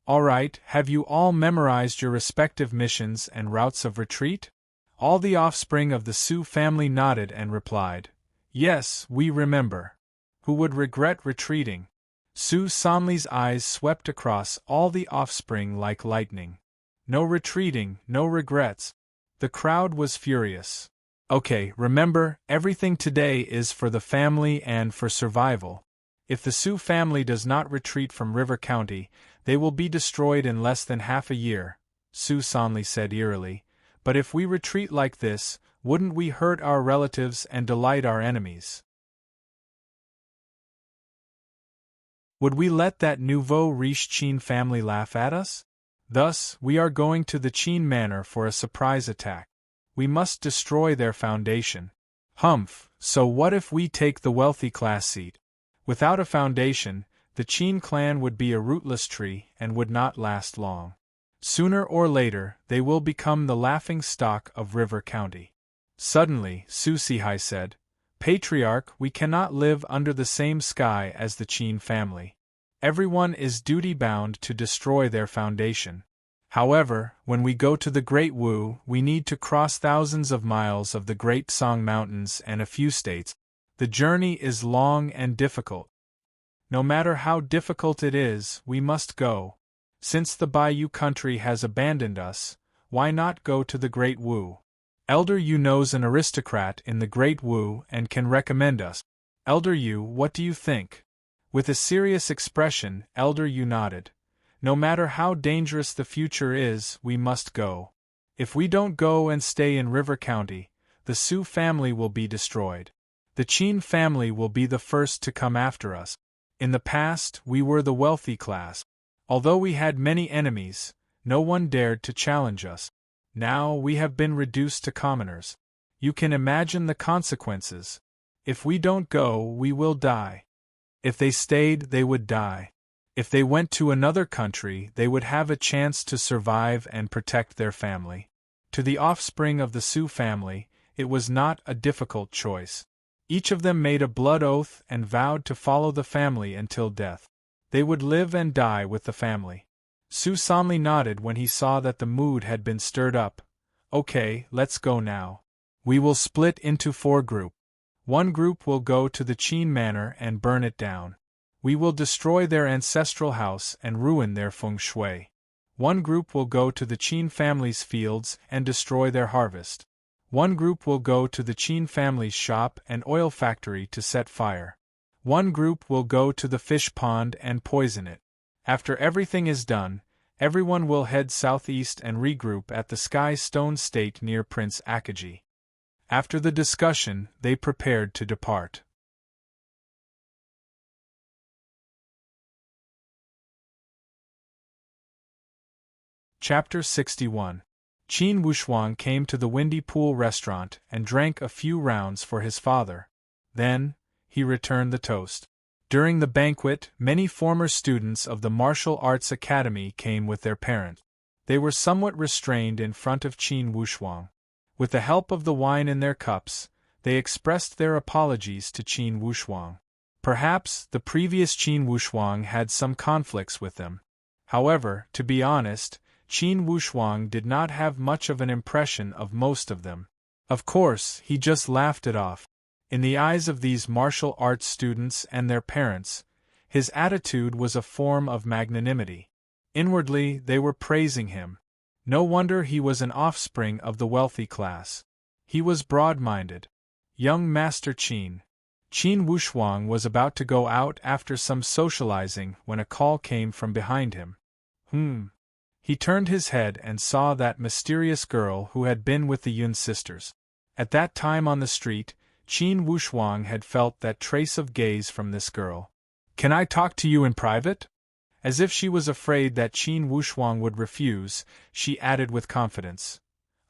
All right, have you all memorized your respective missions and routes of retreat? All the offspring of the Su family nodded and replied, Yes, we remember. Who would regret retreating? Su Sanli's eyes swept across all the offspring like lightning. No retreating, no regrets. The crowd was furious. Okay, remember, everything today is for the family and for survival. If the Su family does not retreat from River County, they will be destroyed in less than half a year, Su Sanli said eerily. But if we retreat like this, wouldn't we hurt our relatives and delight our enemies? Would we let that nouveau riche Qin family laugh at us? Thus, we are going to the Qin manor for a surprise attack. We must destroy their foundation. Humph, so what if we take the wealthy class seat? Without a foundation, the Qin clan would be a rootless tree and would not last long. Sooner or later, they will become the laughing stock of River County. Suddenly, Su Sihai said, Patriarch, we cannot live under the same sky as the Qin family. Everyone is duty-bound to destroy their foundation. However, when we go to the Great Wu, we need to cross thousands of miles of the Great Song Mountains and a few states. The journey is long and difficult. No matter how difficult it is, we must go. Since the Bayou country has abandoned us, why not go to the Great Wu? Elder Yu knows an aristocrat in the Great Wu and can recommend us. Elder Yu, what do you think? With a serious expression, Elder Yu nodded. No matter how dangerous the future is, we must go. If we don't go and stay in River County, the Su family will be destroyed. The Qin family will be the first to come after us. In the past, we were the wealthy class. Although we had many enemies, no one dared to challenge us. Now we have been reduced to commoners. You can imagine the consequences. If we don't go, we will die. If they stayed, they would die. If they went to another country, they would have a chance to survive and protect their family. To the offspring of the Su family, it was not a difficult choice. Each of them made a blood oath and vowed to follow the family until death. They would live and die with the family. Su Sanli nodded when he saw that the mood had been stirred up. Okay, let's go now. We will split into 4 groups. One group will go to the Qin manor and burn it down. We will destroy their ancestral house and ruin their feng shui. One group will go to the Qin family's fields and destroy their harvest. One group will go to the Qin family's shop and oil factory to set fire. One group will go to the fish pond and poison it. After everything is done, everyone will head southeast and regroup at the Sky Stone State near Prince Akaji. After the discussion, they prepared to depart. Chapter 61. Qin Wushuang came to the Windy Pool restaurant and drank a few rounds for his father. Then, he returned the toast. During the banquet, many former students of the Martial Arts Academy came with their parents. They were somewhat restrained in front of Qin Wushuang. With the help of the wine in their cups, they expressed their apologies to Qin Wushuang. Perhaps the previous Qin Wushuang had some conflicts with them. However, to be honest, Qin Wushuang did not have much of an impression of most of them. Of course, he just laughed it off. In the eyes of these martial arts students and their parents, his attitude was a form of magnanimity. Inwardly, they were praising him. No wonder he was an offspring of the wealthy class. He was broad-minded. Young Master Qin. Qin Wushuang was about to go out after some socializing when a call came from behind him. He turned his head and saw that mysterious girl who had been with the Yun sisters. At that time on the street, Qin Wushuang had felt that trace of gaze from this girl. "Can I talk to you in private?" As if she was afraid that Qin Wushuang would refuse, she added with confidence.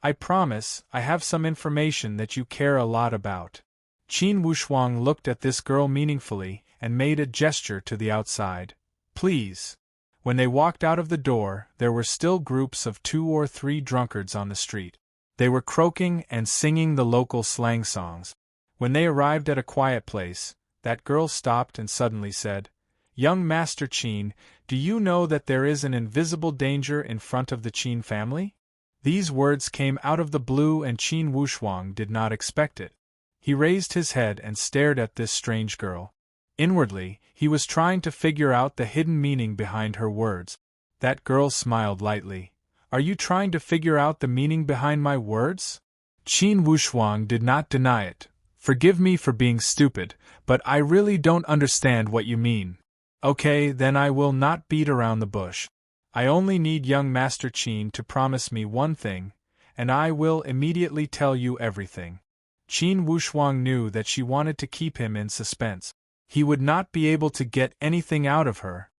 "I promise, I have some information that you care a lot about." Qin Wushuang looked at this girl meaningfully and made a gesture to the outside. "Please." When they walked out of the door, there were still groups of 2 or 3 drunkards on the street. They were croaking and singing the local slang songs. When they arrived at a quiet place, that girl stopped and suddenly said, "Young Master Qin, do you know that there is an invisible danger in front of the Qin family?" These words came out of the blue and Qin Wushuang did not expect it. He raised his head and stared at this strange girl. Inwardly, he was trying to figure out the hidden meaning behind her words. That girl smiled lightly. "Are you trying to figure out the meaning behind my words?" Qin Wushuang did not deny it. "Forgive me for being stupid, but I really don't understand what you mean." "Okay, then I will not beat around the bush. I only need young Master Qin to promise me one thing, and I will immediately tell you everything." Qin Wushuang knew that she wanted to keep him in suspense. He would not be able to get anything out of her.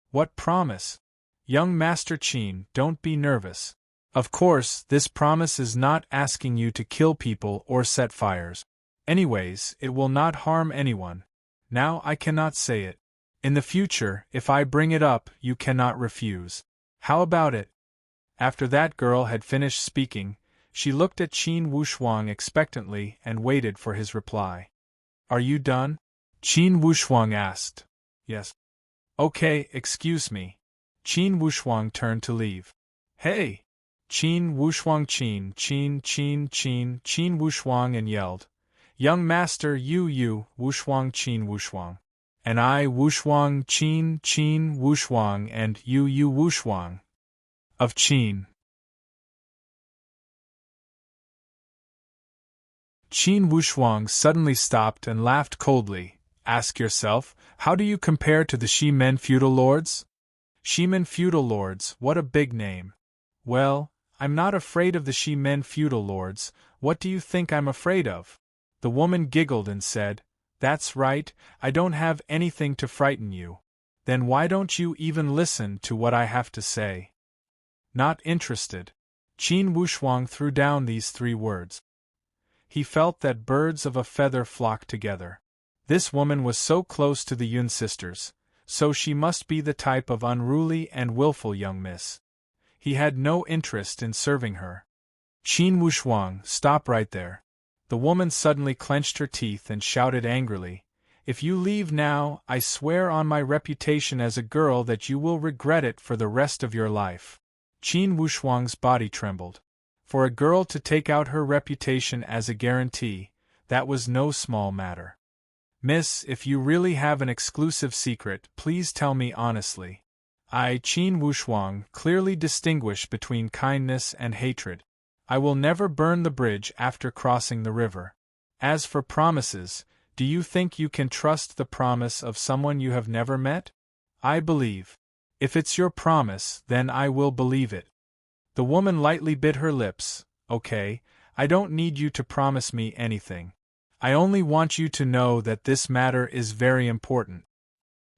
"What promise?" "Young Master Qin, don't be nervous. Of course, this promise is not asking you to kill people or set fires. Anyways, it will not harm anyone. Now I cannot say it. In the future, if I bring it up, you cannot refuse. How about it?" After that girl had finished speaking, she looked at Qin Wushuang expectantly and waited for his reply. "Are you done?" Qin Wushuang asked. "Yes." "Okay, excuse me." Qin Wushuang turned to leave. "Hey!" Qin Wushuang Qin Wushuang and yelled. "Young Master you Wushuang Qin Wushuang. And I Wushuang Qin Wushuang and you Wushuang. Of Qin." Qin Wushuang suddenly stopped and laughed coldly. "Ask yourself, how do you compare to the Shimen feudal lords?" "Shimen feudal lords, what a big name." "Well, I'm not afraid of the Shimen feudal lords. What do you think I'm afraid of?" The woman giggled and said, "That's right, I don't have anything to frighten you. Then why don't you even listen to what I have to say?" "Not interested." Qin Wushuang threw down these 3 words. He felt that birds of a feather flocked together. This woman was so close to the Yun sisters, so she must be the type of unruly and willful young miss. He had no interest in serving her. "Qin Wushuang, stop right there." The woman suddenly clenched her teeth and shouted angrily, "If you leave now, I swear on my reputation as a girl that you will regret it for the rest of your life." Qin Wushuang's body trembled. For a girl to take out her reputation as a guarantee, that was no small matter. "Miss, if you really have an exclusive secret, please tell me honestly." Qin Wushuang clearly distinguish between kindness and hatred. "I will never burn the bridge after crossing the river. As for promises, do you think you can trust the promise of someone you have never met?" "I believe. If it's your promise, then I will believe it." The woman lightly bit her lips. "Okay, I don't need you to promise me anything. I only want you to know that this matter is very important."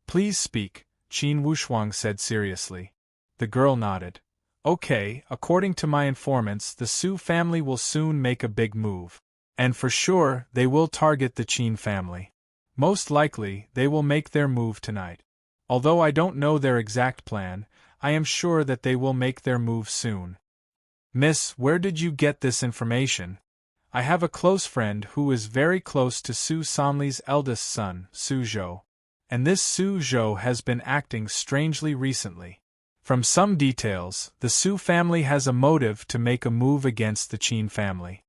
"Please speak," Qin Wushuang said seriously. The girl nodded. "Okay, according to my informants, the Su family will soon make a big move. And for sure, they will target the Qin family. Most likely, they will make their move tonight. Although I don't know their exact plan, I am sure that they will make their move soon. Miss, where did you get this information? I have a close friend who is very close to Su Sanli's eldest son, Su Zhou. And this Su Zhou has been acting strangely recently. From some details, the Su family has a motive to make a move against the Qin family.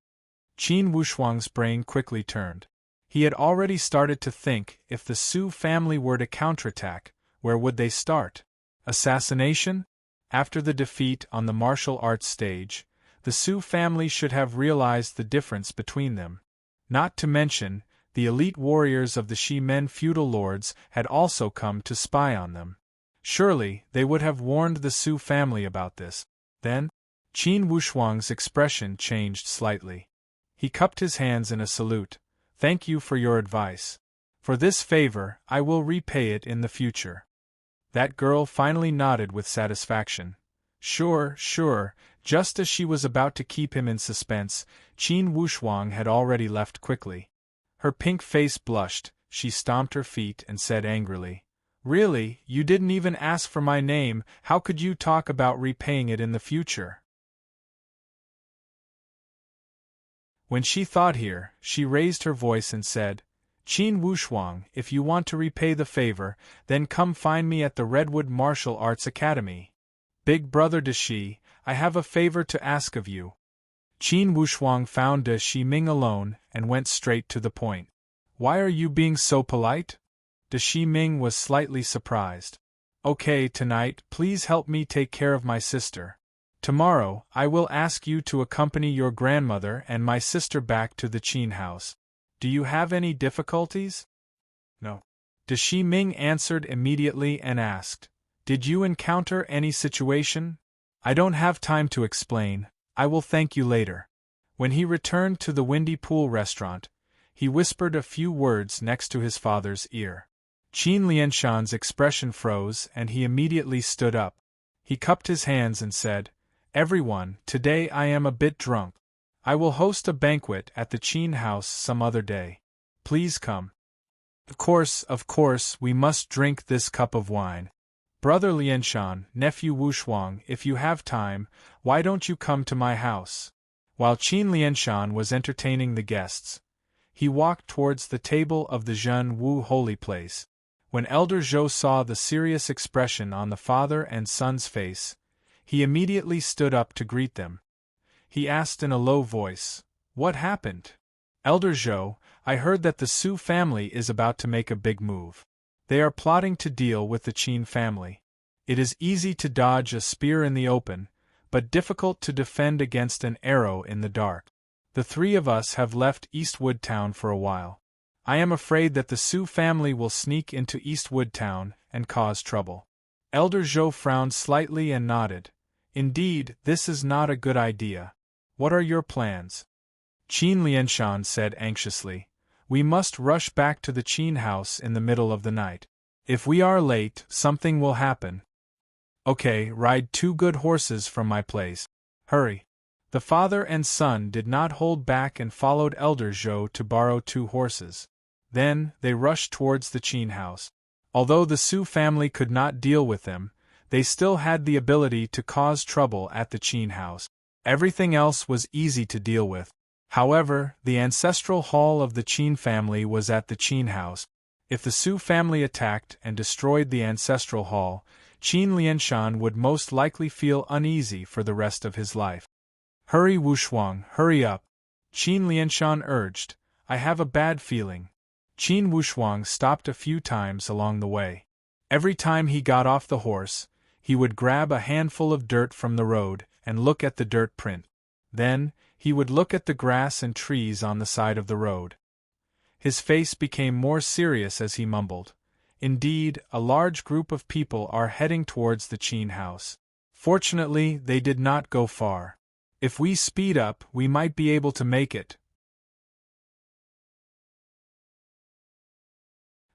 Qin Wushuang's brain quickly turned. He had already started to think, if the Su family were to counterattack, where would they start? Assassination? After the defeat on the martial arts stage, the Su family should have realized the difference between them. Not to mention, the elite warriors of the Shimen feudal lords had also come to spy on them. Surely, they would have warned the Su family about this. Then, Qin Wushuang's expression changed slightly. He cupped his hands in a salute. Thank you for your advice. For this favor, I will repay it in the future. That girl finally nodded with satisfaction. Sure. Just as she was about to keep him in suspense, Qin Wushuang had already left quickly. Her pink face blushed, she stomped her feet and said angrily, Really, you didn't even ask for my name, how could you talk about repaying it in the future? When she thought here, she raised her voice and said, Qin Wushuang, if you want to repay the favor, then come find me at the Redwood Martial Arts Academy. Big brother De Shi, I have a favor to ask of you. Qin Wushuang found De Shi Ming alone and went straight to the point. Why are you being so polite? De Shi Ming was slightly surprised. Okay, tonight, please help me take care of my sister. Tomorrow, I will ask you to accompany your grandmother and my sister back to the Qin house. Do you have any difficulties? No. De Shi Ming answered immediately and asked, Did you encounter any situation? I don't have time to explain, I will thank you later. When he returned to the Windy Pool restaurant, he whispered a few words next to his father's ear. Qin Lianshan's expression froze and he immediately stood up. He cupped his hands and said, Everyone, today I am a bit drunk. I will host a banquet at the Qin house some other day. Please come. Of course, we must drink this cup of wine. Brother Lianshan, nephew Wushuang, if you have time, why don't you come to my house? While Qin Lianshan was entertaining the guests, he walked towards the table of the Zhen Wu holy place. When Elder Zhou saw the serious expression on the father and son's face, he immediately stood up to greet them. He asked in a low voice, What happened? Elder Zhou, I heard that the Su family is about to make a big move. They are plotting to deal with the Qin family. It is easy to dodge a spear in the open, but difficult to defend against an arrow in the dark. The three of us have left Eastwood Town for a while. I am afraid that the Su family will sneak into Eastwood Town and cause trouble. Elder Zhou frowned slightly and nodded. Indeed, this is not a good idea. What are your plans? Qin Lianshan said anxiously. We must rush back to the Qin house in the middle of the night. If we are late, something will happen. Okay, ride 2 good horses from my place. Hurry. The father and son did not hold back and followed Elder Zhou to borrow 2 horses. Then, they rushed towards the Qin house. Although the Su family could not deal with them, they still had the ability to cause trouble at the Qin house. Everything else was easy to deal with. However, the ancestral hall of the Qin family was at the Qin house. If the Su family attacked and destroyed the ancestral hall, Qin Lianshan would most likely feel uneasy for the rest of his life. Hurry Wushuang, hurry up. Qin Lianshan urged. I have a bad feeling. Qin Wushuang stopped a few times along the way. Every time he got off the horse, he would grab a handful of dirt from the road and look at the dirt print. Then, he would look at the grass and trees on the side of the road. His face became more serious as he mumbled. Indeed, a large group of people are heading towards the Qin house. Fortunately, they did not go far. If we speed up, we might be able to make it.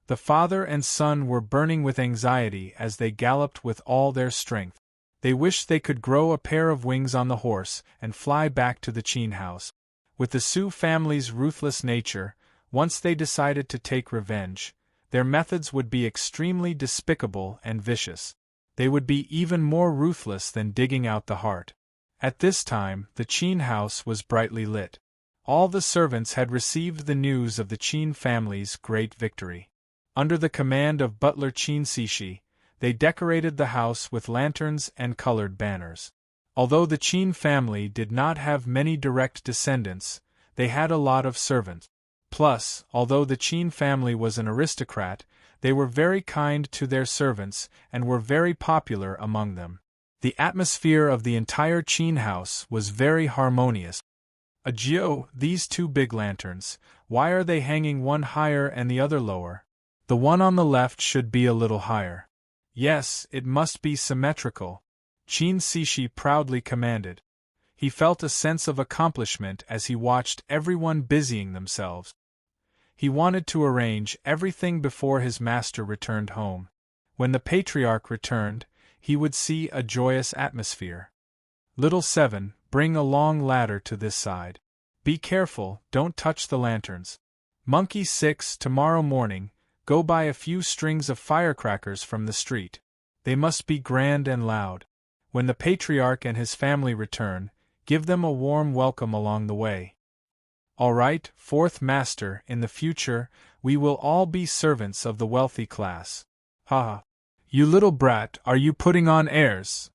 The father and son were burning with anxiety as they galloped with all their strength. They wished they could grow a pair of wings on the horse and fly back to the Qin house. With the Su family's ruthless nature, Once they decided to take revenge, their methods would be extremely despicable and vicious. They would be even more ruthless than digging out the heart. At this time, the Qin house was brightly lit. All the servants had received the news of the Qin family's great victory. Under the command of butler Qin Cixi, they decorated the house with lanterns and colored banners. Although the Qin family did not have many direct descendants, they had a lot of servants. Plus, although the Qin family was an aristocrat, they were very kind to their servants and were very popular among them. The atmosphere of the entire Qin house was very harmonious. Agio, these two big lanterns, why are they hanging one higher and the other lower? The one on the left should be a little higher. Yes, it must be symmetrical, Qin Cixi proudly commanded. He felt a sense of accomplishment as he watched everyone busying themselves. He wanted to arrange everything before his master returned home. When the patriarch returned, he would see a joyous atmosphere. Little 7, bring a long ladder to this side. Be careful, don't touch the lanterns. Monkey 6, tomorrow morning, go buy a few strings of firecrackers from the street. They must be grand and loud. When the patriarch and his family return, give them a warm welcome along the way. All right, fourth master, in the future, we will all be servants of the wealthy class. Ha! You little brat, are you putting on airs?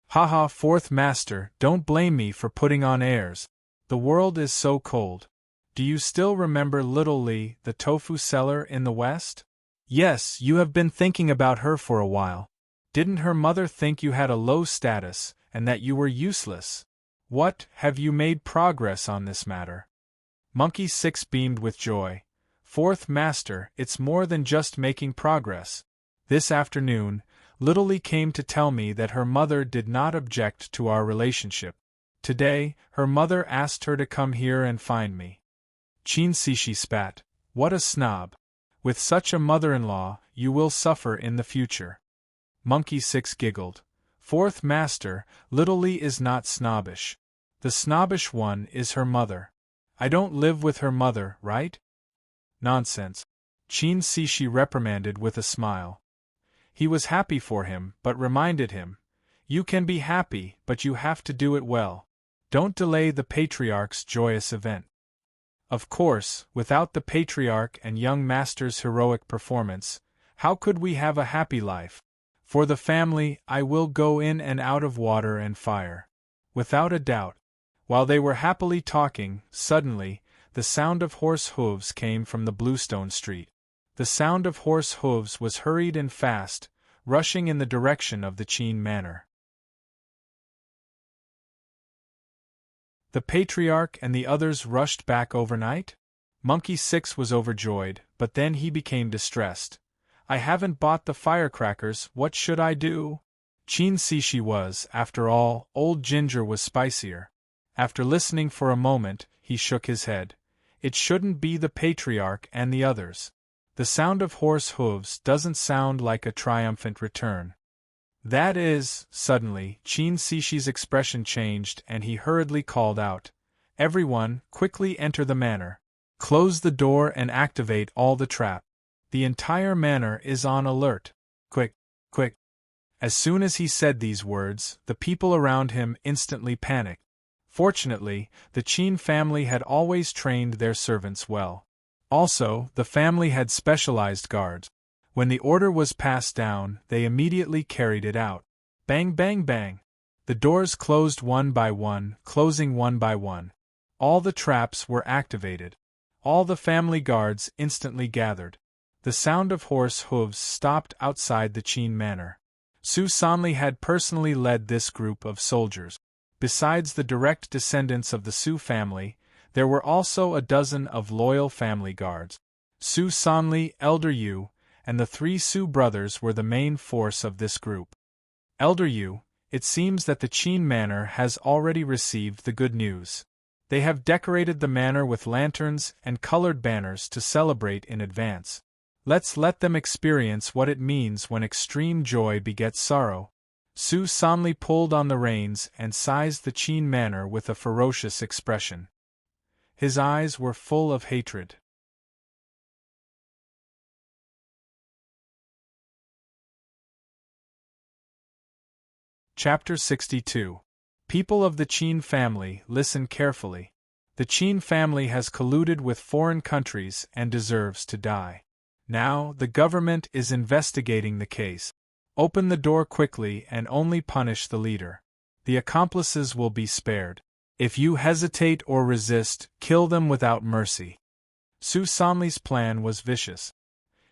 Ha! Fourth master, don't blame me for putting on airs. The world is so cold. Do you still remember little Li, the tofu seller in the West? Yes, you have been thinking about her for a while. Didn't her mother think you had a low status, and that you were useless? What, have you made progress on this matter? Monkey 6 beamed with joy. Fourth master, it's more than just making progress. This afternoon, Little Lee came to tell me that her mother did not object to our relationship. Today, her mother asked her to come here and find me. Qin Cixi spat. What a snob. With such a mother-in-law, you will suffer in the future. Monkey 6 giggled. Fourth master, Little Lee is not snobbish. The snobbish one is her mother. I don't live with her mother, right? Nonsense. Qin Cixi reprimanded with a smile. He was happy for him, but reminded him, you can be happy, but you have to do it well. Don't delay the patriarch's joyous event. Of course, without the patriarch and young master's heroic performance, how could we have a happy life? For the family, I will go in and out of water and fire. Without a doubt. While they were happily talking, suddenly, the sound of horse hooves came from the bluestone street. The sound of horse hooves was hurried and fast, rushing in the direction of the Qin manor. The patriarch and the others rushed back overnight? Monkey 6 was overjoyed, but then he became distressed. I haven't bought the firecrackers, what should I do? Qin Cixi was, after all, old Ginger was spicier. After listening for a moment, he shook his head. It shouldn't be the patriarch and the others. The sound of horse hooves doesn't sound like a triumphant return. That is, suddenly, Qin Cixi's expression changed and he hurriedly called out, everyone, quickly enter the manor. Close the door and activate all the traps. The entire manor is on alert. Quick, quick. As soon as he said these words, the people around him instantly panicked. Fortunately, the Qin family had always trained their servants well. Also, the family had specialized guards. When the order was passed down, they immediately carried it out. Bang, bang, bang. The doors closed one by one, closing one by one. All the traps were activated. All the family guards instantly gathered. The sound of horse hooves stopped outside the Qin manor. Su Sanli had personally led this group of soldiers. Besides the direct descendants of the Su family, there were also a dozen of loyal family guards. Su Sanli, Elder Yu, and the 3 Su brothers were the main force of this group. Elder Yu, it seems that the Qin manor has already received the good news. They have decorated the manor with lanterns and colored banners to celebrate in advance. Let's let them experience what it means when extreme joy begets sorrow. Su Sanli pulled on the reins and sized the Qin manor with a ferocious expression. His eyes were full of hatred. Chapter 62. People of the Qin family, listen carefully. The Qin family has colluded with foreign countries and deserves to die. Now, the government is investigating the case. Open the door quickly and only punish the leader. The accomplices will be spared. If you hesitate or resist, kill them without mercy. Su Sanli's plan was vicious.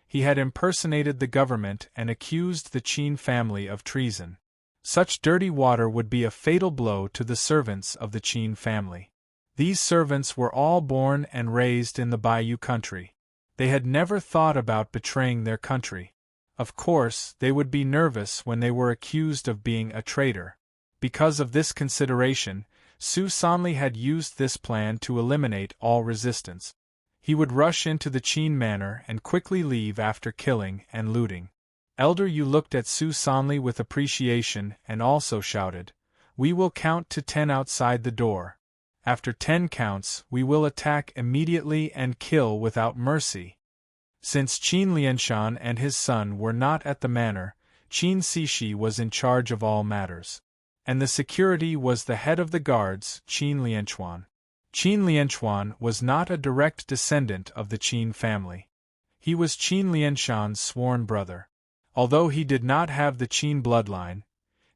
He had impersonated the government and accused the Qin family of treason. Such dirty water would be a fatal blow to the servants of the Qin family. These servants were all born and raised in the Bayou country. They had never thought about betraying their country. Of course, they would be nervous when they were accused of being a traitor. Because of this consideration, Su Sanli had used this plan to eliminate all resistance. He would rush into the Qin manor and quickly leave after killing and looting. Elder Yu looked at Su Sanli with appreciation and also shouted, "We will count to 10 outside the door. After 10 counts, we will attack immediately and kill without mercy." Since Qin Lianshan and his son were not at the manor, Qin Cixi was in charge of all matters. And the security was the head of the guards, Qin Lianchuan. Qin Lianchuan was not a direct descendant of the Qin family. He was Qin Lianshan's sworn brother. Although he did not have the Qin bloodline,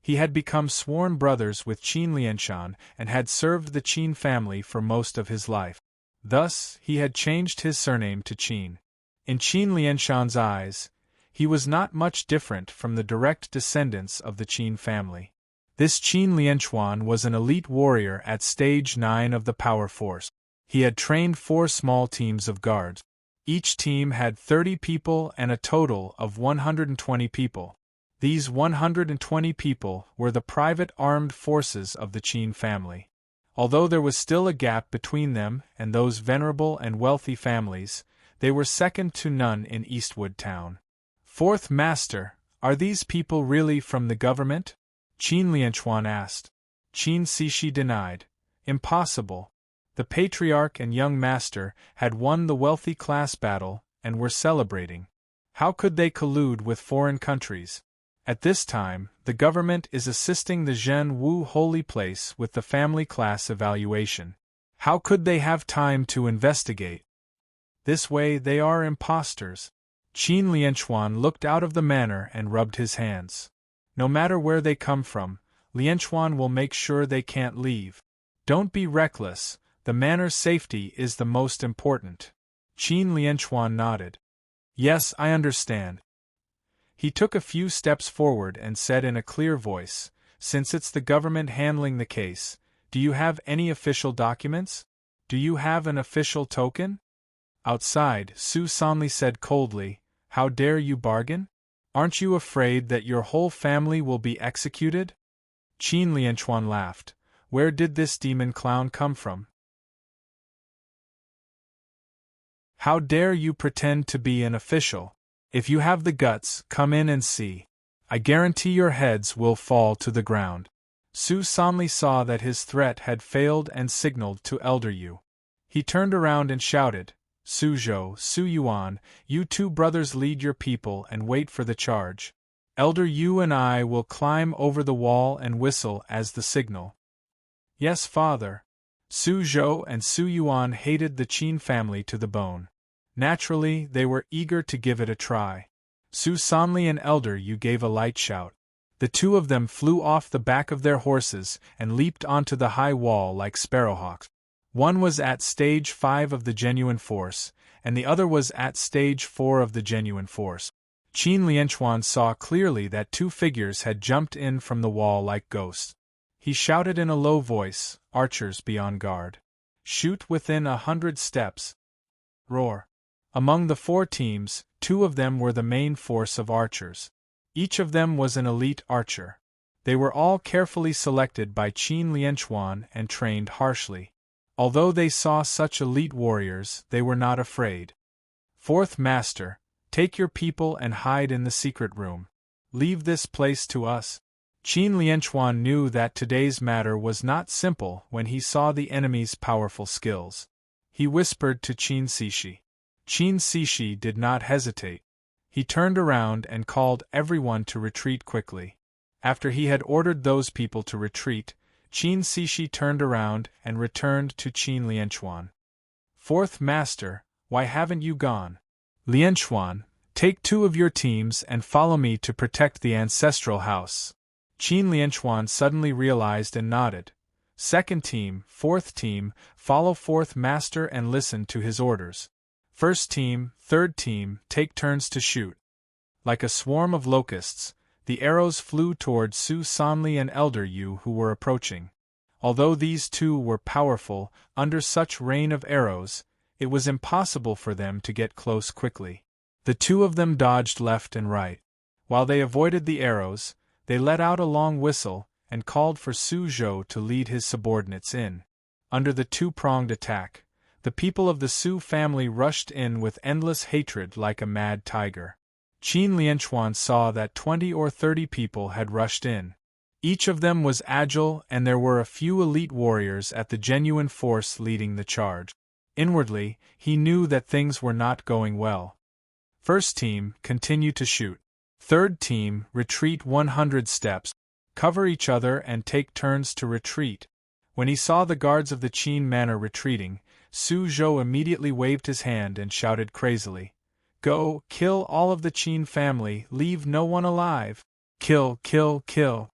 he had become sworn brothers with Qin Lianshan and had served the Qin family for most of his life. Thus, he had changed his surname to Qin. In Qin Lianshan's eyes, he was not much different from the direct descendants of the Qin family. This Qin Lianchuan was an elite warrior at stage 9 of the power force. He had trained 4 small teams of guards. Each team had 30 people and a total of 120 people. These 120 people were the private armed forces of the Qin family. Although there was still a gap between them and those venerable and wealthy families, they were second to none in Eastwood Town. "Fourth Master, are these people really from the government?" Qin Lianchuan asked. Qin Cixi denied. "Impossible. The Patriarch and young Master had won the wealthy class battle and were celebrating. How could they collude with foreign countries? At this time, the government is assisting the Zhen Wu holy place with the family class evaluation. How could they have time to investigate? This way they are imposters." Qin Lianchuan looked out of the manor and rubbed his hands. "No matter where they come from, Lianchuan will make sure they can't leave. Don't be reckless. The manor's safety is the most important." Qin Lianchuan nodded. "Yes, I understand." He took a few steps forward and said in a clear voice, "Since it's the government handling the case, do you have any official documents? Do you have an official token?" Outside, Su Sanli said coldly, "How dare you bargain? Aren't you afraid that your whole family will be executed?" Qin Lianchuan laughed. Where did this demon clown come from? "How dare you pretend to be an official? If you have the guts, come in and see. I guarantee your heads will fall to the ground." Su Sanli saw that his threat had failed and signaled to Elder Yu. He turned around and shouted, "Suzhou, Su Yuan, you 2 brothers lead your people and wait for the charge. Elder Yu and I will climb over the wall and whistle as the signal." "Yes, father." Suzhou and Su Yuan hated the Qin family to the bone. Naturally, they were eager to give it a try. Su Sanli and Elder Yu gave a light shout. The 2 of them flew off the back of their horses and leaped onto the high wall like sparrowhawks. One was at stage 5 of the genuine force, and the other was at stage 4 of the genuine force. Qin Lianchuan saw clearly that 2 figures had jumped in from the wall like ghosts. He shouted in a low voice, "Archers be on guard. Shoot within 100 steps." Roar. Among the 4 teams, 2 of them were the main force of archers. Each of them was an elite archer. They were all carefully selected by Qin Lianchuan and trained harshly. Although they saw such elite warriors, they were not afraid. "Fourth Master, take your people and hide in the secret room. Leave this place to us." Qin Lianchuan knew that today's matter was not simple when he saw the enemy's powerful skills. He whispered to Qin Cixi. Qin Cixi did not hesitate. He turned around and called everyone to retreat quickly. After he had ordered those people to retreat, Qin Cixi turned around and returned to Qin Lianchuan. "Fourth Master, why haven't you gone? Lianchuan, take 2 of your teams and follow me to protect the ancestral house." Qin Lianchuan suddenly realized and nodded. "Second team, fourth team, follow fourth master and listen to his orders. First team, third team, take turns to shoot." Like a swarm of locusts, the arrows flew toward Su Sanli and Elder Yu who were approaching. Although these two were powerful, under such rain of arrows, it was impossible for them to get close quickly. The 2 of them dodged left and right. While they avoided the arrows, they let out a long whistle and called for Su Zhou to lead his subordinates in. Under the 2-pronged attack, the people of the Su family rushed in with endless hatred like a mad tiger. Qin Lianchuan saw that 20 or 30 people had rushed in. Each of them was agile and there were a few elite warriors at the genuine force leading the charge. Inwardly, he knew that things were not going well. First team, continue to shoot. Third team, retreat 100 steps. Cover each other and take turns to retreat. When he saw the guards of the Qin manor retreating, Su Zhou immediately waved his hand and shouted crazily, "Go, kill all of the Qin family, leave no one alive! Kill, kill, kill!"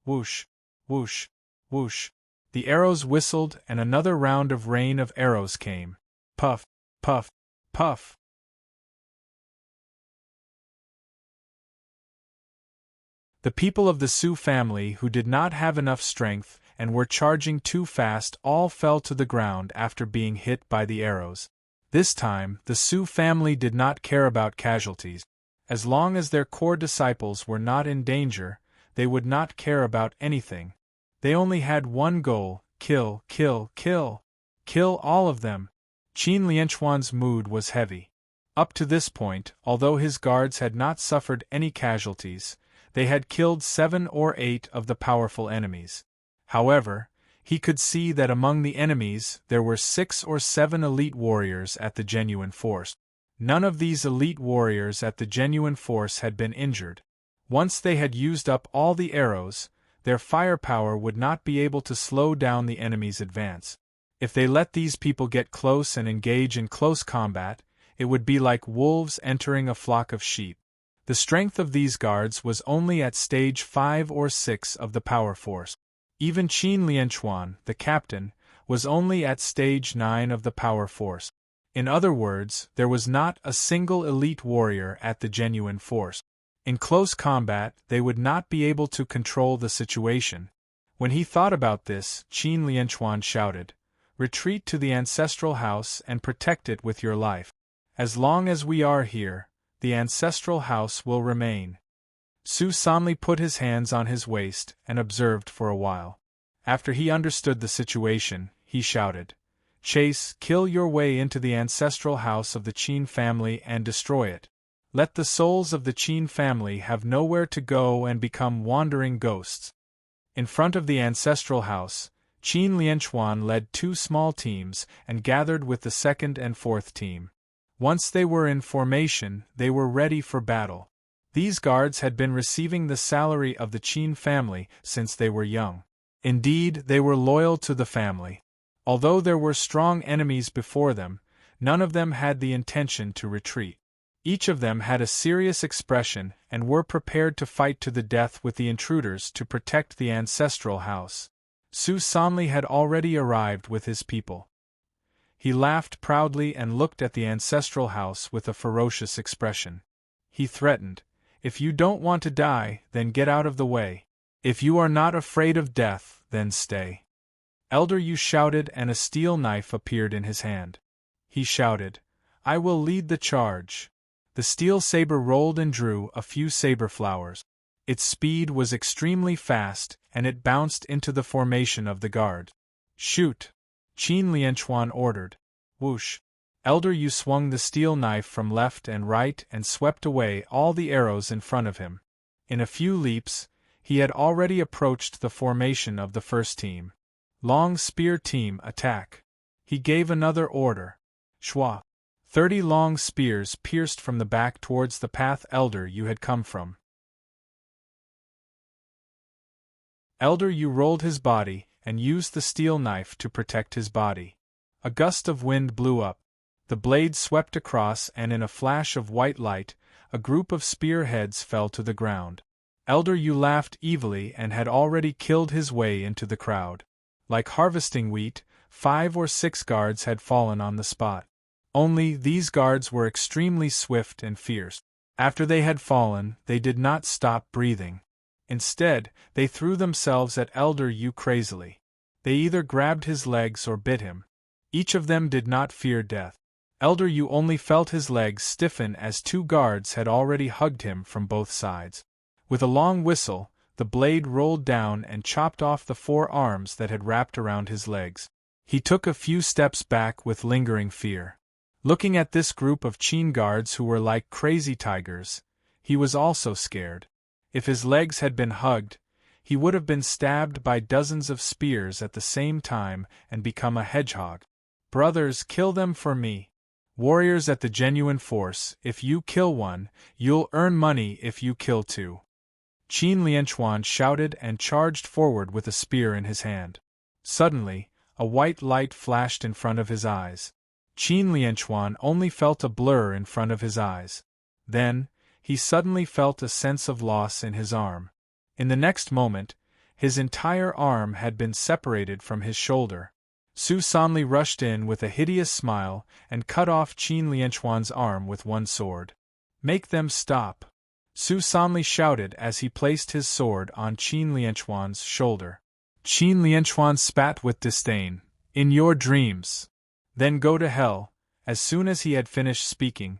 Whoosh, whoosh, whoosh. The arrows whistled and another round of rain of arrows came. Puff, puff, puff. The people of the Su family who did not have enough strength and were charging too fast all fell to the ground after being hit by the arrows. This time, the Su family did not care about casualties. As long as their core disciples were not in danger, they would not care about anything. They only had one goal: kill, kill, kill. Kill all of them. Qin Lianchuan's mood was heavy. Up to this point, although his guards had not suffered any casualties, they had killed 7 or 8 of the powerful enemies. However, he could see that among the enemies there were 6 or 7 elite warriors at the genuine force. None of these elite warriors at the genuine force had been injured. Once they had used up all the arrows, their firepower would not be able to slow down the enemy's advance. If they let these people get close and engage in close combat, it would be like wolves entering a flock of sheep. The strength of these guards was only at stage 5 or 6 of the power force. Even Qin Lianchuan, the captain, was only at stage 9 of the power force. In other words, there was not a single elite warrior at the genuine force. In close combat, they would not be able to control the situation. When he thought about this, Qin Lianchuan shouted, "Retreat to the ancestral house and protect it with your life. As long as we are here, the ancestral house will remain." Su Sanli put his hands on his waist and observed for a while. After he understood the situation, he shouted, "Chase, kill your way into the ancestral house of the Qin family and destroy it. Let the souls of the Qin family have nowhere to go and become wandering ghosts." In front of the ancestral house, Qin Lianchuan led 2 small teams and gathered with the 2nd and 4th team. Once they were in formation, they were ready for battle. These guards had been receiving the salary of the Qin family since they were young. Indeed, they were loyal to the family. Although there were strong enemies before them, none of them had the intention to retreat. Each of them had a serious expression and were prepared to fight to the death with the intruders to protect the ancestral house. Su Sanli had already arrived with his people. He laughed proudly and looked at the ancestral house with a ferocious expression. He threatened, "If you don't want to die, then get out of the way. If you are not afraid of death, then stay." Elder Yu shouted and a steel knife appeared in his hand. He shouted, "I will lead the charge." The steel saber rolled and drew a few saber flowers. Its speed was extremely fast and it bounced into the formation of the guard. "Shoot!" Qin Lianchuan ordered. Whoosh! Elder Yu swung the steel knife from left and right and swept away all the arrows in front of him. In a few leaps, he had already approached the formation of the first team. "Long spear team, attack!" He gave another order. Shwa! 30 long spears pierced from the back towards the path Elder Yu had come from. Elder Yu rolled his body and used the steel knife to protect his body. A gust of wind blew up. The blade swept across, and in a flash of white light, a group of spear heads fell to the ground. Elder Yu laughed evilly and had already killed his way into the crowd. Like harvesting wheat, 5 or 6 guards had fallen on the spot. Only, these guards were extremely swift and fierce. After they had fallen, they did not stop breathing. Instead, they threw themselves at Elder Yu crazily. They either grabbed his legs or bit him. Each of them did not fear death. Elder Yu only felt his legs stiffen as 2 guards had already hugged him from both sides. With a long whistle, the blade rolled down and chopped off the 4 arms that had wrapped around his legs. He took a few steps back with lingering fear. Looking at this group of Qin guards who were like crazy tigers, he was also scared. If his legs had been hugged, he would have been stabbed by dozens of spears at the same time and become a hedgehog. Brothers, kill them for me. Warriors at the genuine force, if you kill one, you'll earn money if you kill 2. Qin Lianchuan shouted and charged forward with a spear in his hand. Suddenly, a white light flashed in front of his eyes. Qin Lianchuan only felt a blur in front of his eyes. Then, he suddenly felt a sense of loss in his arm. In the next moment, his entire arm had been separated from his shoulder. Su Sanli rushed in with a hideous smile and cut off Qin Lianchuan's arm with one sword. Make them stop! Su Sanli shouted as he placed his sword on Qin Lianchuan's shoulder. Qin Lianchuan spat with disdain. In your dreams! Then go to hell. As soon as he had finished speaking,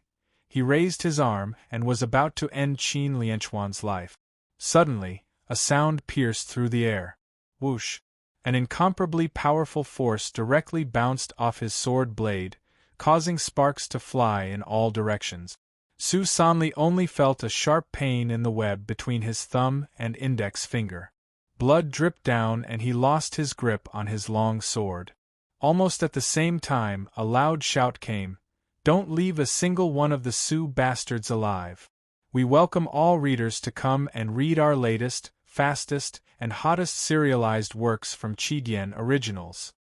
he raised his arm and was about to end Qin Lianchuan's life. Suddenly, a sound pierced through the air. Whoosh! An incomparably powerful force directly bounced off his sword blade, causing sparks to fly in all directions. Su Sanli only felt a sharp pain in the web between his thumb and index finger. Blood dripped down and he lost his grip on his long sword. Almost at the same time, a loud shout came. Don't leave a single one of the Su bastards alive. We welcome all readers to come and read our latest, fastest, and hottest serialized works from Qidian Originals.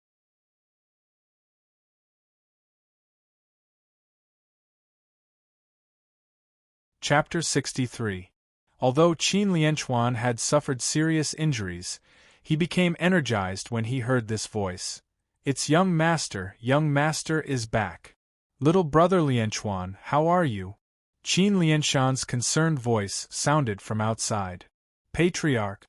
Chapter 63. Although Qin Lianchuan had suffered serious injuries, he became energized when he heard this voice. It's young master is back. Little brother Lianchuan, how are you? Qin Lianshan's concerned voice sounded from outside. Patriarch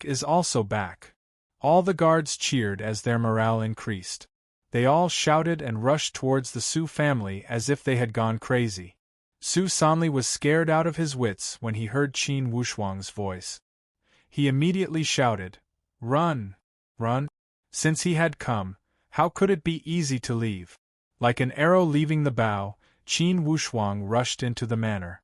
is also back. All the guards cheered as their morale increased. They all shouted and rushed towards the Su family as if they had gone crazy. Su Sanli was scared out of his wits when he heard Qin Wushuang's voice. He immediately shouted, Run! Run! Since he had come, how could it be easy to leave? Like an arrow leaving the bow, Qin Wushuang rushed into the manor.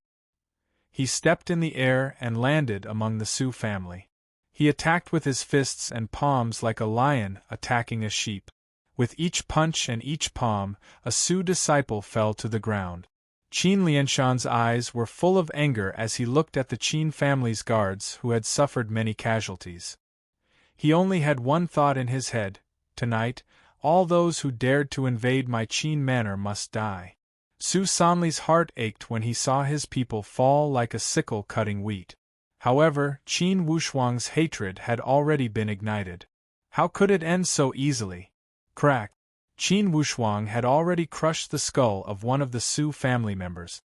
He stepped in the air and landed among the Su family. He attacked with his fists and palms like a lion attacking a sheep. With each punch and each palm, a Su disciple fell to the ground. Qin Lianshan's eyes were full of anger as he looked at the Qin family's guards who had suffered many casualties. He only had one thought in his head: tonight, all those who dared to invade my Qin manor must die. Su Sanli's heart ached when he saw his people fall like a sickle cutting wheat. However, Qin Wushuang's hatred had already been ignited. How could it end so easily? Crack! Qin Wushuang had already crushed the skull of one of the Su family members.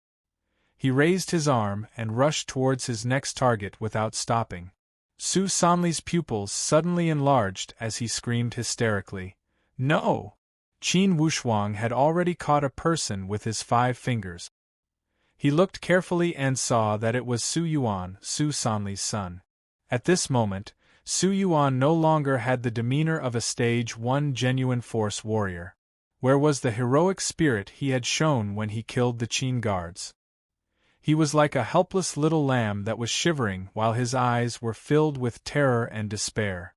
He raised his arm and rushed towards his next target without stopping. Su Sanli's pupils suddenly enlarged as he screamed hysterically, No! Qin Wushuang had already caught a person with his 5 fingers. He looked carefully and saw that it was Su Yuan, Su Sanli's son. At this moment, Su Yuan no longer had the demeanor of a stage 1 genuine force warrior. Where was the heroic spirit he had shown when he killed the Qin guards? He was like a helpless little lamb that was shivering while his eyes were filled with terror and despair.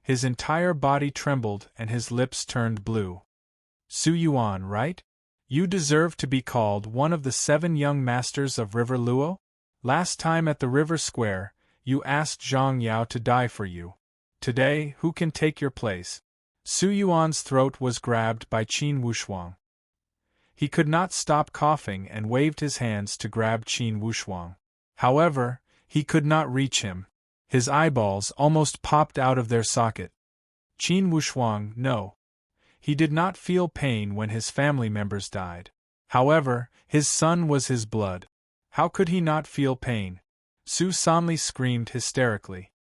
His entire body trembled and his lips turned blue. Su Yuan, right? You deserve to be called one of the 7 young masters of River Luo? Last time at the river square, You asked Zhang Yao to die for you. Today, who can take your place? Su Yuan's throat was grabbed by Qin Wushuang. He could not stop coughing and waved his hands to grab Qin Wushuang. However, he could not reach him. His eyeballs almost popped out of their socket. Qin Wushuang, no. He did not feel pain when his family members died. However, his son was his blood. How could he not feel pain? Su Sanli screamed hysterically.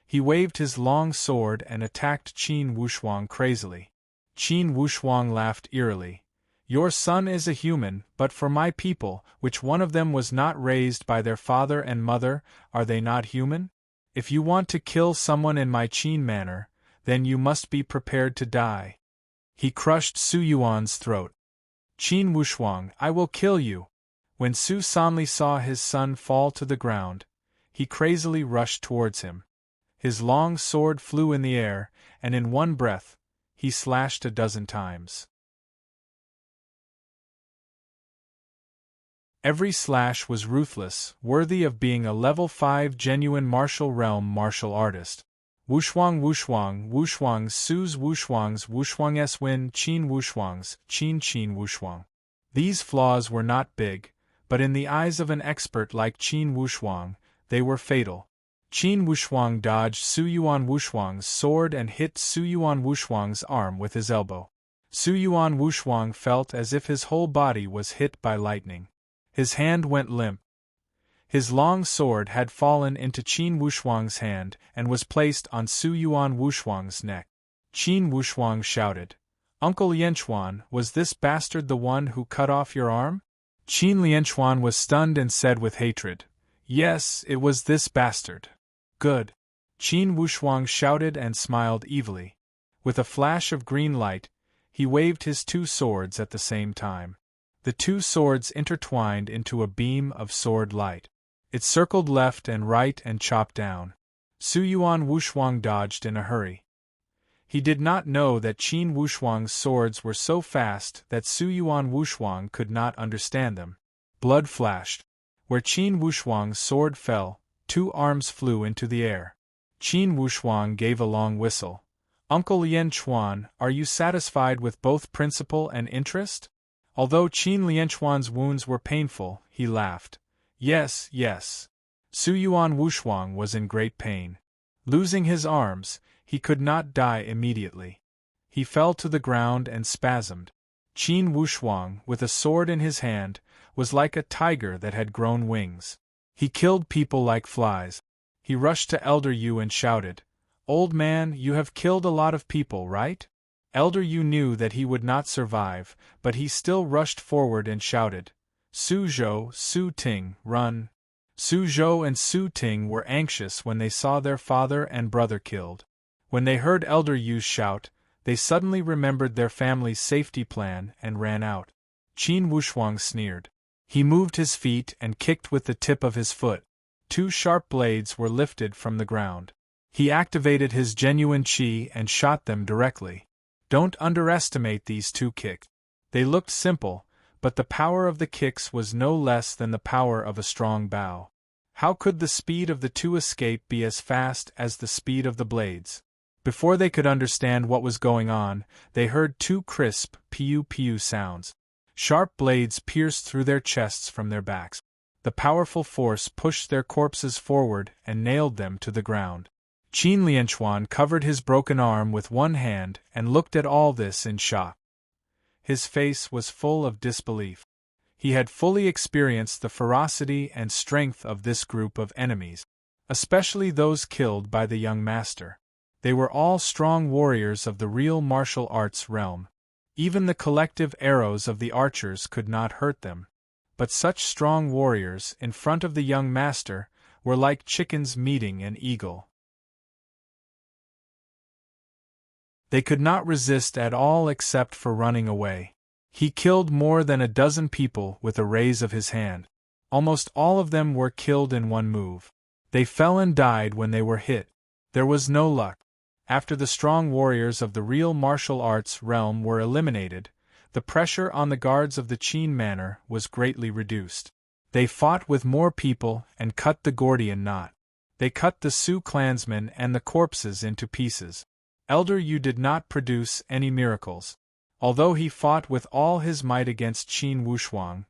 He waved his long sword and attacked Qin Wushuang crazily. Qin Wushuang laughed eerily. Your son is a human, but for my people, which one of them was not raised by their father and mother, are they not human? If you want to kill someone in my Qin manner, then you must be prepared to die. He crushed Su Yuan's throat. Qin Wushuang, I will kill you. When Su Sanli saw his son fall to the ground, he crazily rushed towards him. His long sword flew in the air, and in one breath, he slashed 12 times. Every slash was ruthless, worthy of being a level 5 genuine martial realm martial artist. Wushuang Wushuang, Wushuang's Su's Wushuang's Wushuang's Win Qin Wushuang's Qin Wushuang. These flaws were not big, but in the eyes of an expert like Qin Wushuang, they were fatal. Qin Wushuang dodged Su Yuan Wushuang's sword and hit Su Yuan Wushuang's arm with his elbow. Su Yuan Wushuang felt as if his whole body was hit by lightning. His hand went limp. His long sword had fallen into Qin Wushuang's hand and was placed on Su Yuan Wushuang's neck. Qin Wushuang shouted, Uncle Lianchuan, was this bastard the one who cut off your arm? Qin Lianchuan was stunned and said with hatred, Yes, it was this bastard. Good. Qin Wushuang shouted and smiled evilly. With a flash of green light, he waved his 2 swords at the same time. The 2 swords intertwined into a beam of sword light. It circled left and right and chopped down. Su Yuan Wushuang dodged in a hurry. He did not know that Qin Wushuang's swords were so fast that Su Yuan Wushuang could not understand them. Blood flashed. Where Qin Wushuang's sword fell, 2 arms flew into the air. Qin Wushuang gave a long whistle. Uncle Lianchuan, are you satisfied with both principle and interest? Although Qin Lianchuan's wounds were painful, he laughed. Yes, yes. Su Yuan Wushuang was in great pain. Losing his arms, he could not die immediately. He fell to the ground and spasmed. Qin Wushuang, with a sword in his hand, was like a tiger that had grown wings. He killed people like flies. He rushed to Elder Yu and shouted, Old man, you have killed a lot of people, right? Elder Yu knew that he would not survive, but he still rushed forward and shouted, Su Zhou, Su Ting, run. Su Zhou and Su Ting were anxious when they saw their father and brother killed. When they heard Elder Yu's shout, they suddenly remembered their family's safety plan and ran out. Qin Wushuang sneered. He moved his feet and kicked with the tip of his foot. 2 sharp blades were lifted from the ground. He activated his genuine qi and shot them directly. Don't underestimate these 2 kicks. They looked simple, but the power of the kicks was no less than the power of a strong bow. How could the speed of the 2 escape be as fast as the speed of the blades? Before they could understand what was going on, they heard 2 crisp, piu-piu sounds. Sharp blades pierced through their chests from their backs. The powerful force pushed their corpses forward and nailed them to the ground. Qin Lianchuan covered his broken arm with one hand and looked at all this in shock. His face was full of disbelief. He had fully experienced the ferocity and strength of this group of enemies, especially those killed by the young master. They were all strong warriors of the real martial arts realm. Even the collective arrows of the archers could not hurt them. But such strong warriors, in front of the young master, were like chickens meeting an eagle. They could not resist at all except for running away. He killed more than 12 people with a raise of his hand. Almost all of them were killed in one move. They fell and died when they were hit. There was no luck. After the strong warriors of the real martial arts realm were eliminated, the pressure on the guards of the Qin manor was greatly reduced. They fought with more people and cut the Gordian knot. They cut the Sioux clansmen and the corpses into pieces. Elder Yu did not produce any miracles. Although he fought with all his might against Qin Wushuang,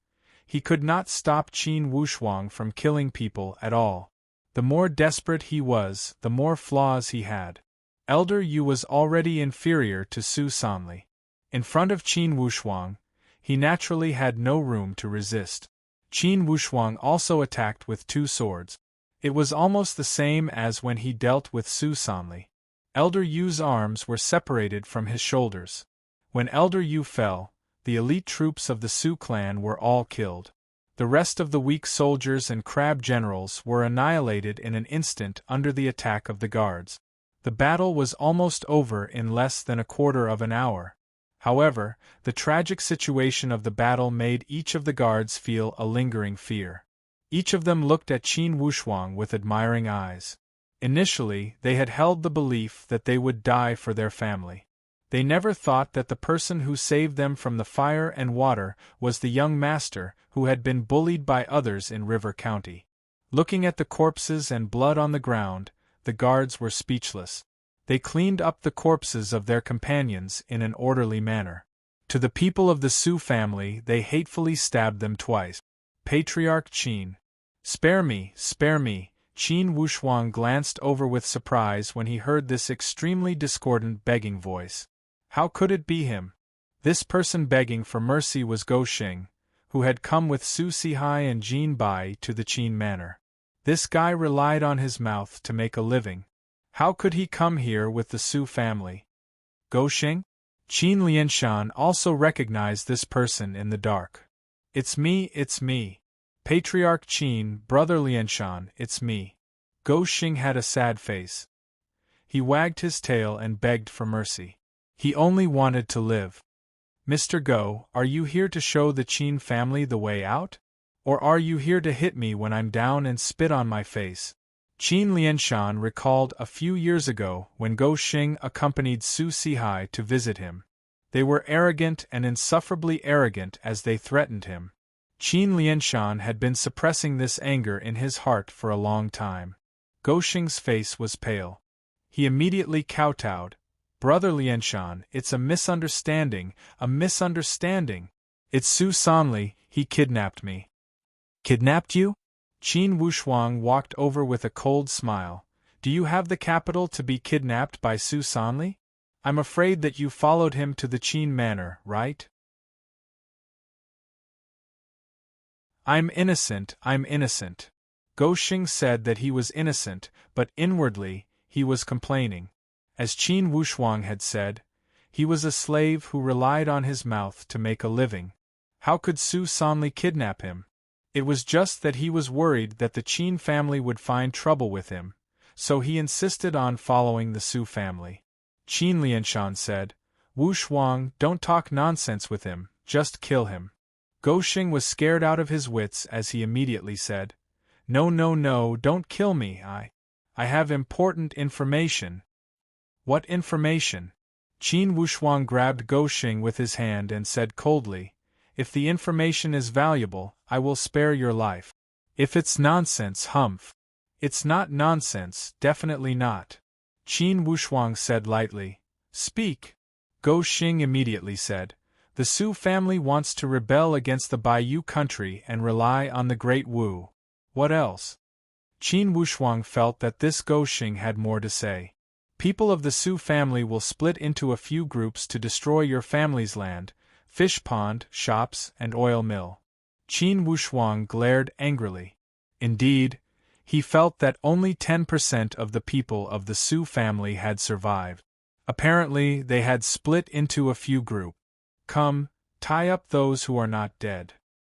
he could not stop Qin Wushuang from killing people at all. The more desperate he was, the more flaws he had. Elder Yu was already inferior to Su Sanli. In front of Qin Wushuang, he naturally had no room to resist. Qin Wushuang also attacked with 2 swords. It was almost the same as when he dealt with Su Sanli. Elder Yu's arms were separated from his shoulders. When Elder Yu fell, the elite troops of the Su clan were all killed. The rest of the weak soldiers and crab generals were annihilated in an instant under the attack of the guards. The battle was almost over in less than a quarter of an hour. However, the tragic situation of the battle made each of the guards feel a lingering fear. Each of them looked at Qin Wushuang with admiring eyes. Initially, they had held the belief that they would die for their family. They never thought that the person who saved them from the fire and water was the young master who had been bullied by others in River County. Looking at the corpses and blood on the ground, the guards were speechless. They cleaned up the corpses of their companions in an orderly manner. To the people of the Su family, they hatefully stabbed them twice. Patriarch Qin. Spare me, spare me. Qin Wushuang glanced over with surprise when he heard this extremely discordant begging voice. How could it be him? This person begging for mercy was Go Xing, who had come with Su Sihai and Jin Bai to the Qin manor. This guy relied on his mouth to make a living. How could he come here with the Su family? Go Xing? Qin Lianshan also recognized this person in the dark. It's me, it's me. Patriarch Qin, Brother Lianshan, it's me. Go Xing had a sad face. He wagged his tail and begged for mercy. He only wanted to live. Mr. Go, are you here to show the Qin family the way out? Or are you here to hit me when I'm down and spit on my face? Qin Lianshan recalled a few years ago when Go Xing accompanied Su Sihai to visit him. They were arrogant and insufferably arrogant as they threatened him. Qin Lianshan had been suppressing this anger in his heart for a long time. Go Xing's face was pale. He immediately kowtowed. Brother Lianshan, it's a misunderstanding, a misunderstanding. It's Su Sanli, he kidnapped me. Kidnapped you? Qin Wushuang walked over with a cold smile. Do you have the capital to be kidnapped by Su Sanli? I'm afraid that you followed him to the Qin manor, right? I'm innocent, I'm innocent. Go Xing said that he was innocent, but inwardly, he was complaining. As Qin Wushuang had said, he was a slave who relied on his mouth to make a living. How could Su Sanli kidnap him? It was just that he was worried that the Qin family would find trouble with him, so he insisted on following the Su family. Qin Lianshan said, Wushuang, don't talk nonsense with him, just kill him. Go Xing was scared out of his wits as he immediately said, No, no, no, don't kill me, I have important information. What information? Qin Wushuang grabbed Go Xing with his hand and said coldly, If the information is valuable, I will spare your life. If it's nonsense, humph. It's not nonsense, definitely not. Qin Wushuang said lightly, Speak. Go Xing immediately said, The Su family wants to rebel against the Baiyu country and rely on the Great Wu. What else? Qin Wushuang felt that this Go Xing had more to say. People of the Su family will split into a few groups to destroy your family's land, fish pond, shops, and oil mill. Qin Wushuang glared angrily. Indeed, he felt that only 10% of the people of the Su family had survived. Apparently, they had split into a few groups. Come, tie up those who are not dead.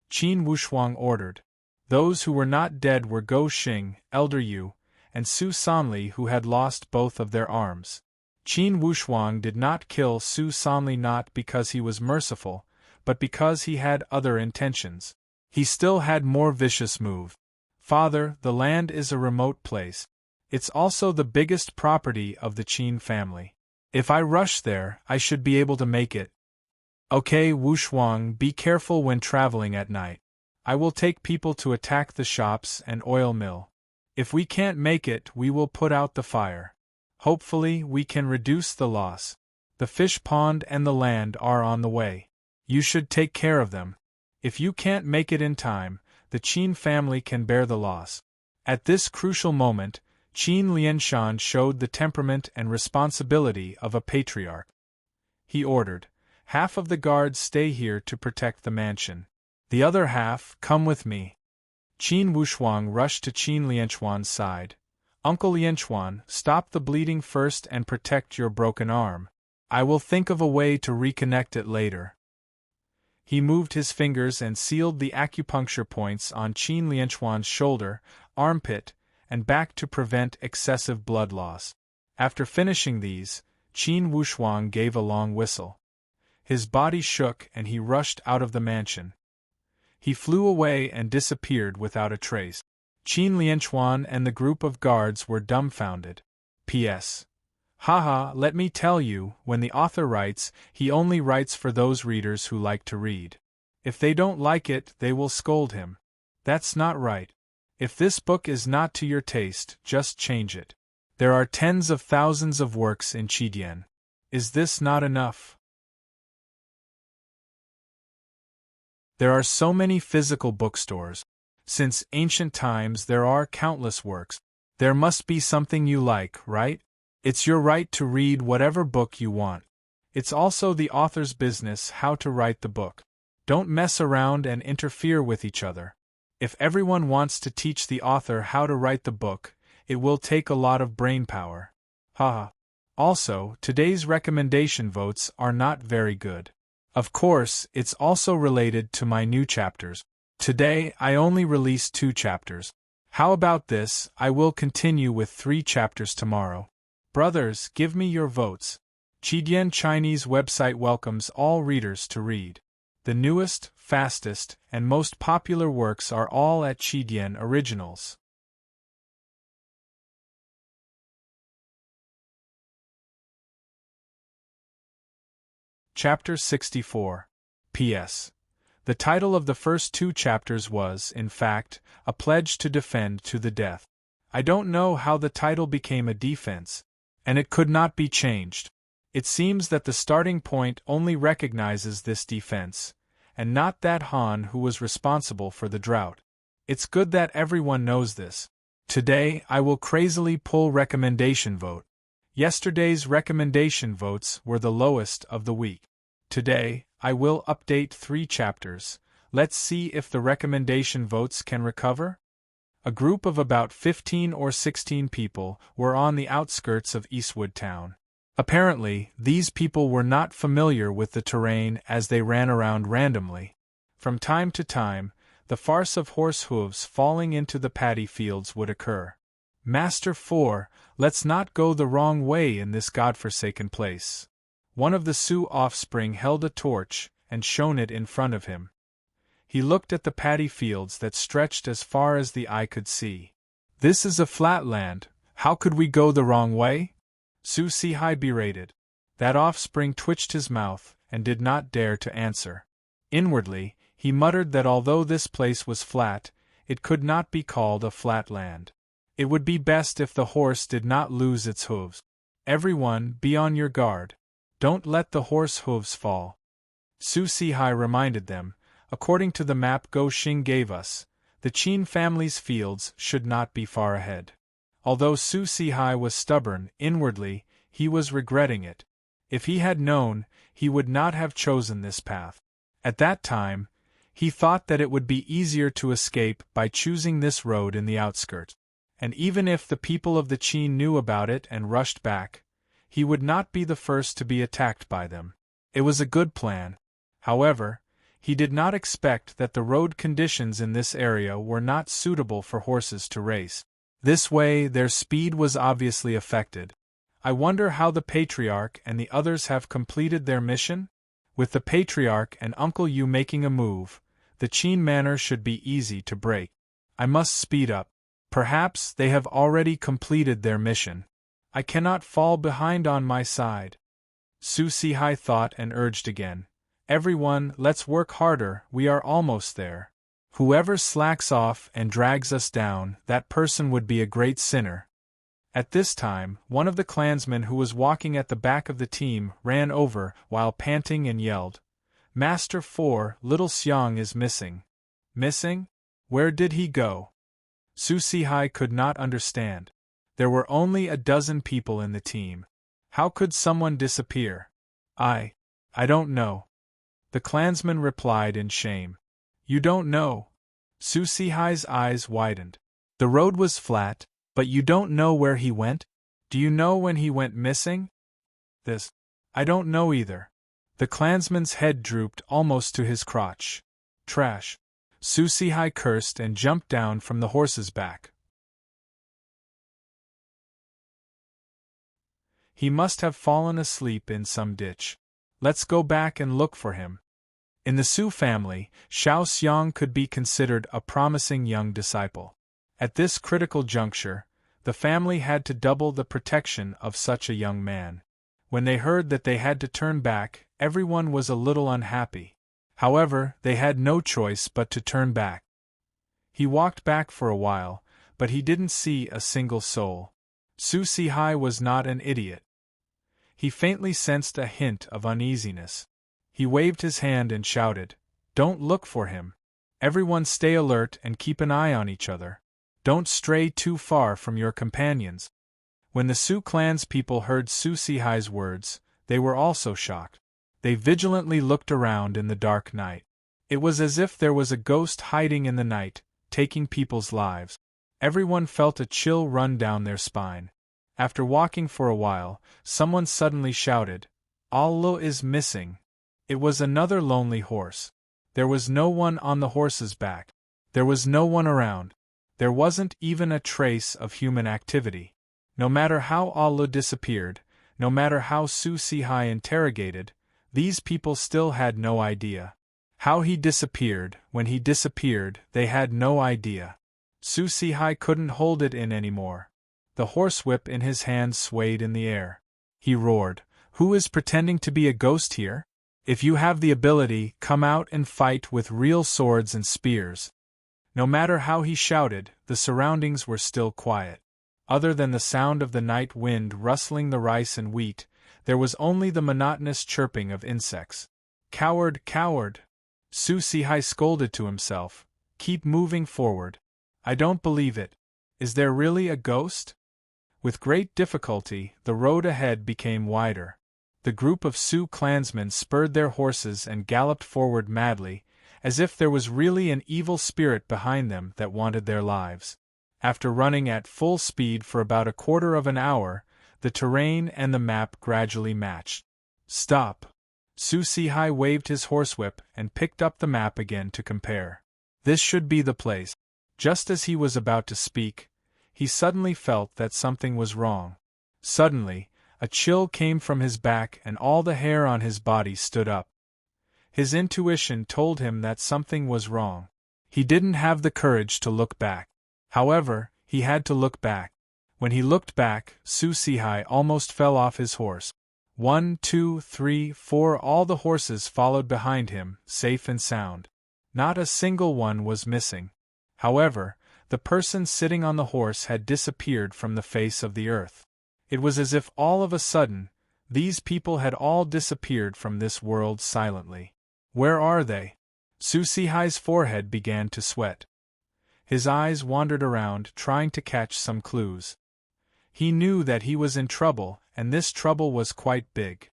Qin Wushuang ordered. Those who were not dead were Go Xing, Elder Yu, and Su Sanli, who had lost both of their arms. Qin Wushuang did not kill Su Sanli not because he was merciful, but because he had other intentions. He still had more vicious moves. Father, the land is a remote place. It's also the biggest property of the Qin family. If I rush there, I should be able to make it. Okay, Wushuang, be careful when traveling at night. I will take people to attack the shops and oil mill. If we can't make it, we will put out the fire. Hopefully, we can reduce the loss. The fish pond and the land are on the way. You should take care of them. If you can't make it in time, the Qin family can bear the loss. At this crucial moment, Qin Lianshan showed the temperament and responsibility of a patriarch. He ordered, "Half of the guards stay here to protect the mansion. The other half, come with me." Qin Wushuang rushed to Qin Lianchuan's side. "Uncle Lianchuan, stop the bleeding first and protect your broken arm. I will think of a way to reconnect it later." He moved his fingers and sealed the acupuncture points on Qin Lianchuan's shoulder, armpit, and back to prevent excessive blood loss. After finishing these, Qin Wushuang gave a long whistle. His body shook and he rushed out of the mansion. He flew away and disappeared without a trace. Qin Lianchuan and the group of guards were dumbfounded. P.S. Haha, let me tell you, when the author writes, he only writes for those readers who like to read. If they don't like it, they will scold him. That's not right. If this book is not to your taste, just change it. There are tens of thousands of works in Qidian. Is this not enough? There are so many physical bookstores. Since ancient times there are countless works. There must be something you like, right? It's your right to read whatever book you want. It's also the author's business how to write the book. Don't mess around and interfere with each other. If everyone wants to teach the author how to write the book, it will take a lot of brainpower. Haha. Also, today's recommendation votes are not very good. Of course, it's also related to my new chapters. Today, I only released 2 chapters. How about this? I will continue with 3 chapters tomorrow. Brothers, give me your votes. Qidian Chinese website welcomes all readers to read. The newest, fastest, and most popular works are all at Qidian Originals. Chapter 64. P.S. The title of the first 2 chapters was, in fact, A Pledge to Defend to the Death. I don't know how the title became a defense, and it could not be changed. It seems that the starting point only recognizes this defense, and not that Han who was responsible for the drought. It's good that everyone knows this. Today, I will crazily pull recommendation vote. Yesterday's recommendation votes were the lowest of the week. Today, I will update 3 chapters. Let's see if the recommendation votes can recover. A group of about 15 or 16 people were on the outskirts of Eastwood Town. Apparently, these people were not familiar with the terrain as they ran around randomly. From time to time, the farce of horse hooves falling into the paddy fields would occur. Master 4, let's not go the wrong way in this godforsaken place. One of the Sioux offspring held a torch and shone it in front of him. He looked at the paddy fields that stretched as far as the eye could see. This is a flat land, how could we go the wrong way? Su Sihai berated. That offspring twitched his mouth and did not dare to answer. Inwardly, he muttered that although this place was flat, it could not be called a flat land. It would be best if the horse did not lose its hooves. Everyone, be on your guard. Don't let the horse hooves fall. Su Sihai reminded them, according to the map Go Xing gave us, the Qin family's fields should not be far ahead. Although Su Sihai was stubborn, inwardly, he was regretting it. If he had known, he would not have chosen this path. At that time, he thought that it would be easier to escape by choosing this road in the outskirts. And even if the people of the Qin knew about it and rushed back, he would not be the first to be attacked by them. It was a good plan. However, he did not expect that the road conditions in this area were not suitable for horses to race. This way, their speed was obviously affected. I wonder how the Patriarch and the others have completed their mission? With the Patriarch and Uncle Yu making a move, the Qin manor should be easy to break. I must speed up. Perhaps they have already completed their mission. I cannot fall behind on my side. Su Sihai thought and urged again. Everyone, let's work harder, we are almost there. Whoever slacks off and drags us down, that person would be a great sinner. At this time, one of the clansmen who was walking at the back of the team ran over while panting and yelled, "Master 4, little Xiang is missing." Missing? Where did he go? Su Sihai could not understand. There were only a dozen people in the team. How could someone disappear? I don't know. The clansman replied in shame. You don't know? Su Sihai's eyes widened. The road was flat, but you don't know where he went? Do you know when he went missing? I don't know either. The clansman's head drooped almost to his crotch. Trash. Su Sihai cursed and jumped down from the horse's back. He must have fallen asleep in some ditch. Let's go back and look for him. In the Su family, Xiao Xiang could be considered a promising young disciple. At this critical juncture, the family had to double the protection of such a young man. When they heard that they had to turn back, everyone was a little unhappy. However, they had no choice but to turn back. He walked back for a while, but he didn't see a single soul. Su Sihai was not an idiot. He faintly sensed a hint of uneasiness. He waved his hand and shouted, "Don't look for him. Everyone stay alert and keep an eye on each other. Don't stray too far from your companions." When the Su clan's people heard Su Sihai's words, they were also shocked. They vigilantly looked around in the dark night. It was as if there was a ghost hiding in the night, taking people's lives. Everyone felt a chill run down their spine. After walking for a while, someone suddenly shouted, "Allah is missing." It was another lonely horse. There was no one on the horse's back. There was no one around. There wasn't even a trace of human activity. No matter how Allah disappeared, no matter how Su Sihai interrogated, these people still had no idea. How he disappeared, when he disappeared, they had no idea. Su Sihai couldn't hold it in anymore. The horsewhip in his hand swayed in the air. He roared, "Who is pretending to be a ghost here? If you have the ability, come out and fight with real swords and spears." No matter how he shouted, the surroundings were still quiet. Other than the sound of the night wind rustling the rice and wheat, there was only the monotonous chirping of insects. "Coward, coward!" Su Sihai scolded to himself. "Keep moving forward. I don't believe it. Is there really a ghost?" With great difficulty, the road ahead became wider. The group of Su clansmen spurred their horses and galloped forward madly, as if there was really an evil spirit behind them that wanted their lives. After running at full speed for about a quarter of an hour, the terrain and the map gradually matched. "Stop!" Su Sihai waved his horsewhip and picked up the map again to compare. "This should be the place." Just as he was about to speak, he suddenly felt that something was wrong. Suddenly, a chill came from his back and all the hair on his body stood up. His intuition told him that something was wrong. He didn't have the courage to look back. However, he had to look back. When he looked back, Su Sihai almost fell off his horse. 1, 2, 3, 4 all the horses followed behind him, safe and sound. Not a single one was missing. However, the person sitting on the horse had disappeared from the face of the earth. It was as if all of a sudden, these people had all disappeared from this world silently. Where are they? Su Sihai's forehead began to sweat. His eyes wandered around, trying to catch some clues. He knew that he was in trouble, and this trouble was quite big.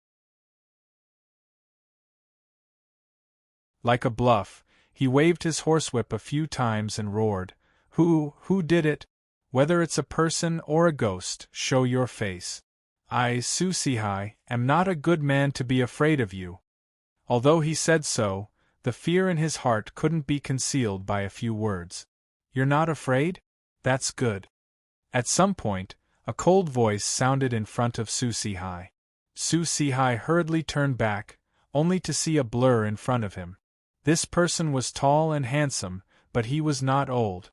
Like a bluff, he waved his horsewhip a few times and roared, Who did it? Whether it's a person or a ghost, show your face. I, Su Sihai, am not a good man to be afraid of you." Although he said so, the fear in his heart couldn't be concealed by a few words. "You're not afraid? That's good." At some point, a cold voice sounded in front of Su Sihai. Su Sihai hurriedly turned back, only to see a blur in front of him. This person was tall and handsome, but he was not old.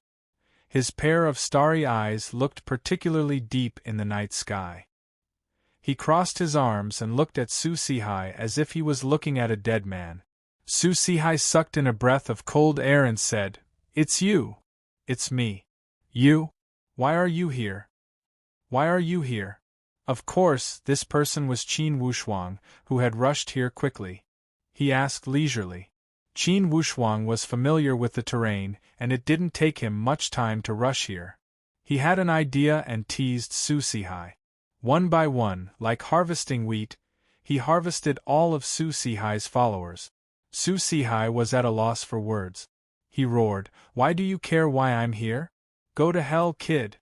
His pair of starry eyes looked particularly deep in the night sky. He crossed his arms and looked at Su Sihai as if he was looking at a dead man. Su Sihai sucked in a breath of cold air and said, It's you. It's me. You? Why are you here? Why are you here? Of course, this person was Qin Wushuang, who had rushed here quickly. He asked leisurely. Qin Wushuang was familiar with the terrain, and it didn't take him much time to rush here. He had an idea and teased Su Sihai. One by one, like harvesting wheat, he harvested all of Su Sihai's followers. Su Sihai was at a loss for words. He roared, "Why do you care why I'm here? Go to hell, kid.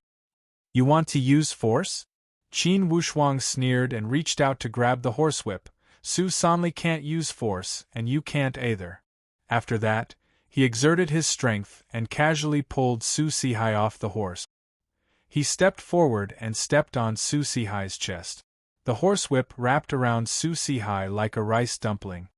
You want to use force?" Qin Wushuang sneered and reached out to grab the horsewhip. "Su Sanli can't use force, and you can't either." After that, he exerted his strength and casually pulled Su Sihai off the horse. He stepped forward and stepped on Su Sihai's chest. The horsewhip wrapped around Su Sihai like a rice dumpling.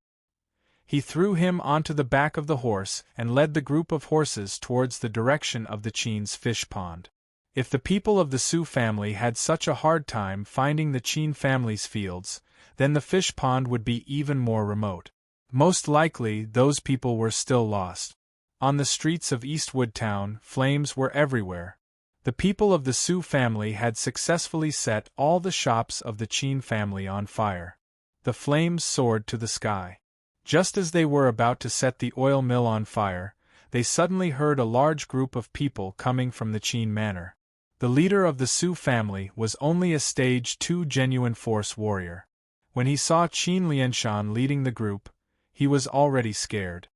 He threw him onto the back of the horse and led the group of horses towards the direction of the Qin's fish pond. If the people of the Su family had such a hard time finding the Qin family's fields, then the fish pond would be even more remote. Most likely, those people were still lost. On the streets of Eastwood Town, flames were everywhere. The people of the Su family had successfully set all the shops of the Qin family on fire. The flames soared to the sky. Just as they were about to set the oil mill on fire, they suddenly heard a large group of people coming from the Qin manor. The leader of the Su family was only a stage 2 genuine force warrior. When he saw Qin Lianshan leading the group, he was already scared.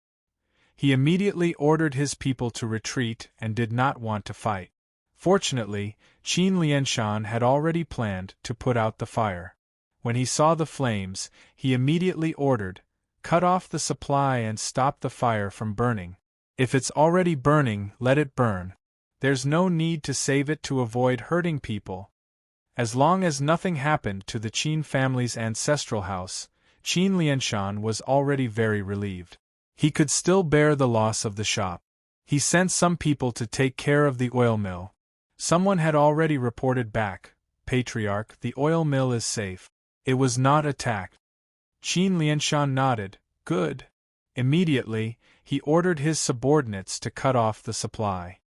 He immediately ordered his people to retreat and did not want to fight. Fortunately, Qin Lianshan had already planned to put out the fire. When he saw the flames, he immediately ordered, "Cut off the supply and stop the fire from burning. If it's already burning, let it burn. There's no need to save it to avoid hurting people." As long as nothing happened to the Qin family's ancestral house, Qin Lianshan was already very relieved. He could still bear the loss of the shop. He sent some people to take care of the oil mill. Someone had already reported back, "Patriarch, the oil mill is safe. It was not attacked." Qin Lianshan nodded, "Good." Immediately, he ordered his subordinates to cut off the supply.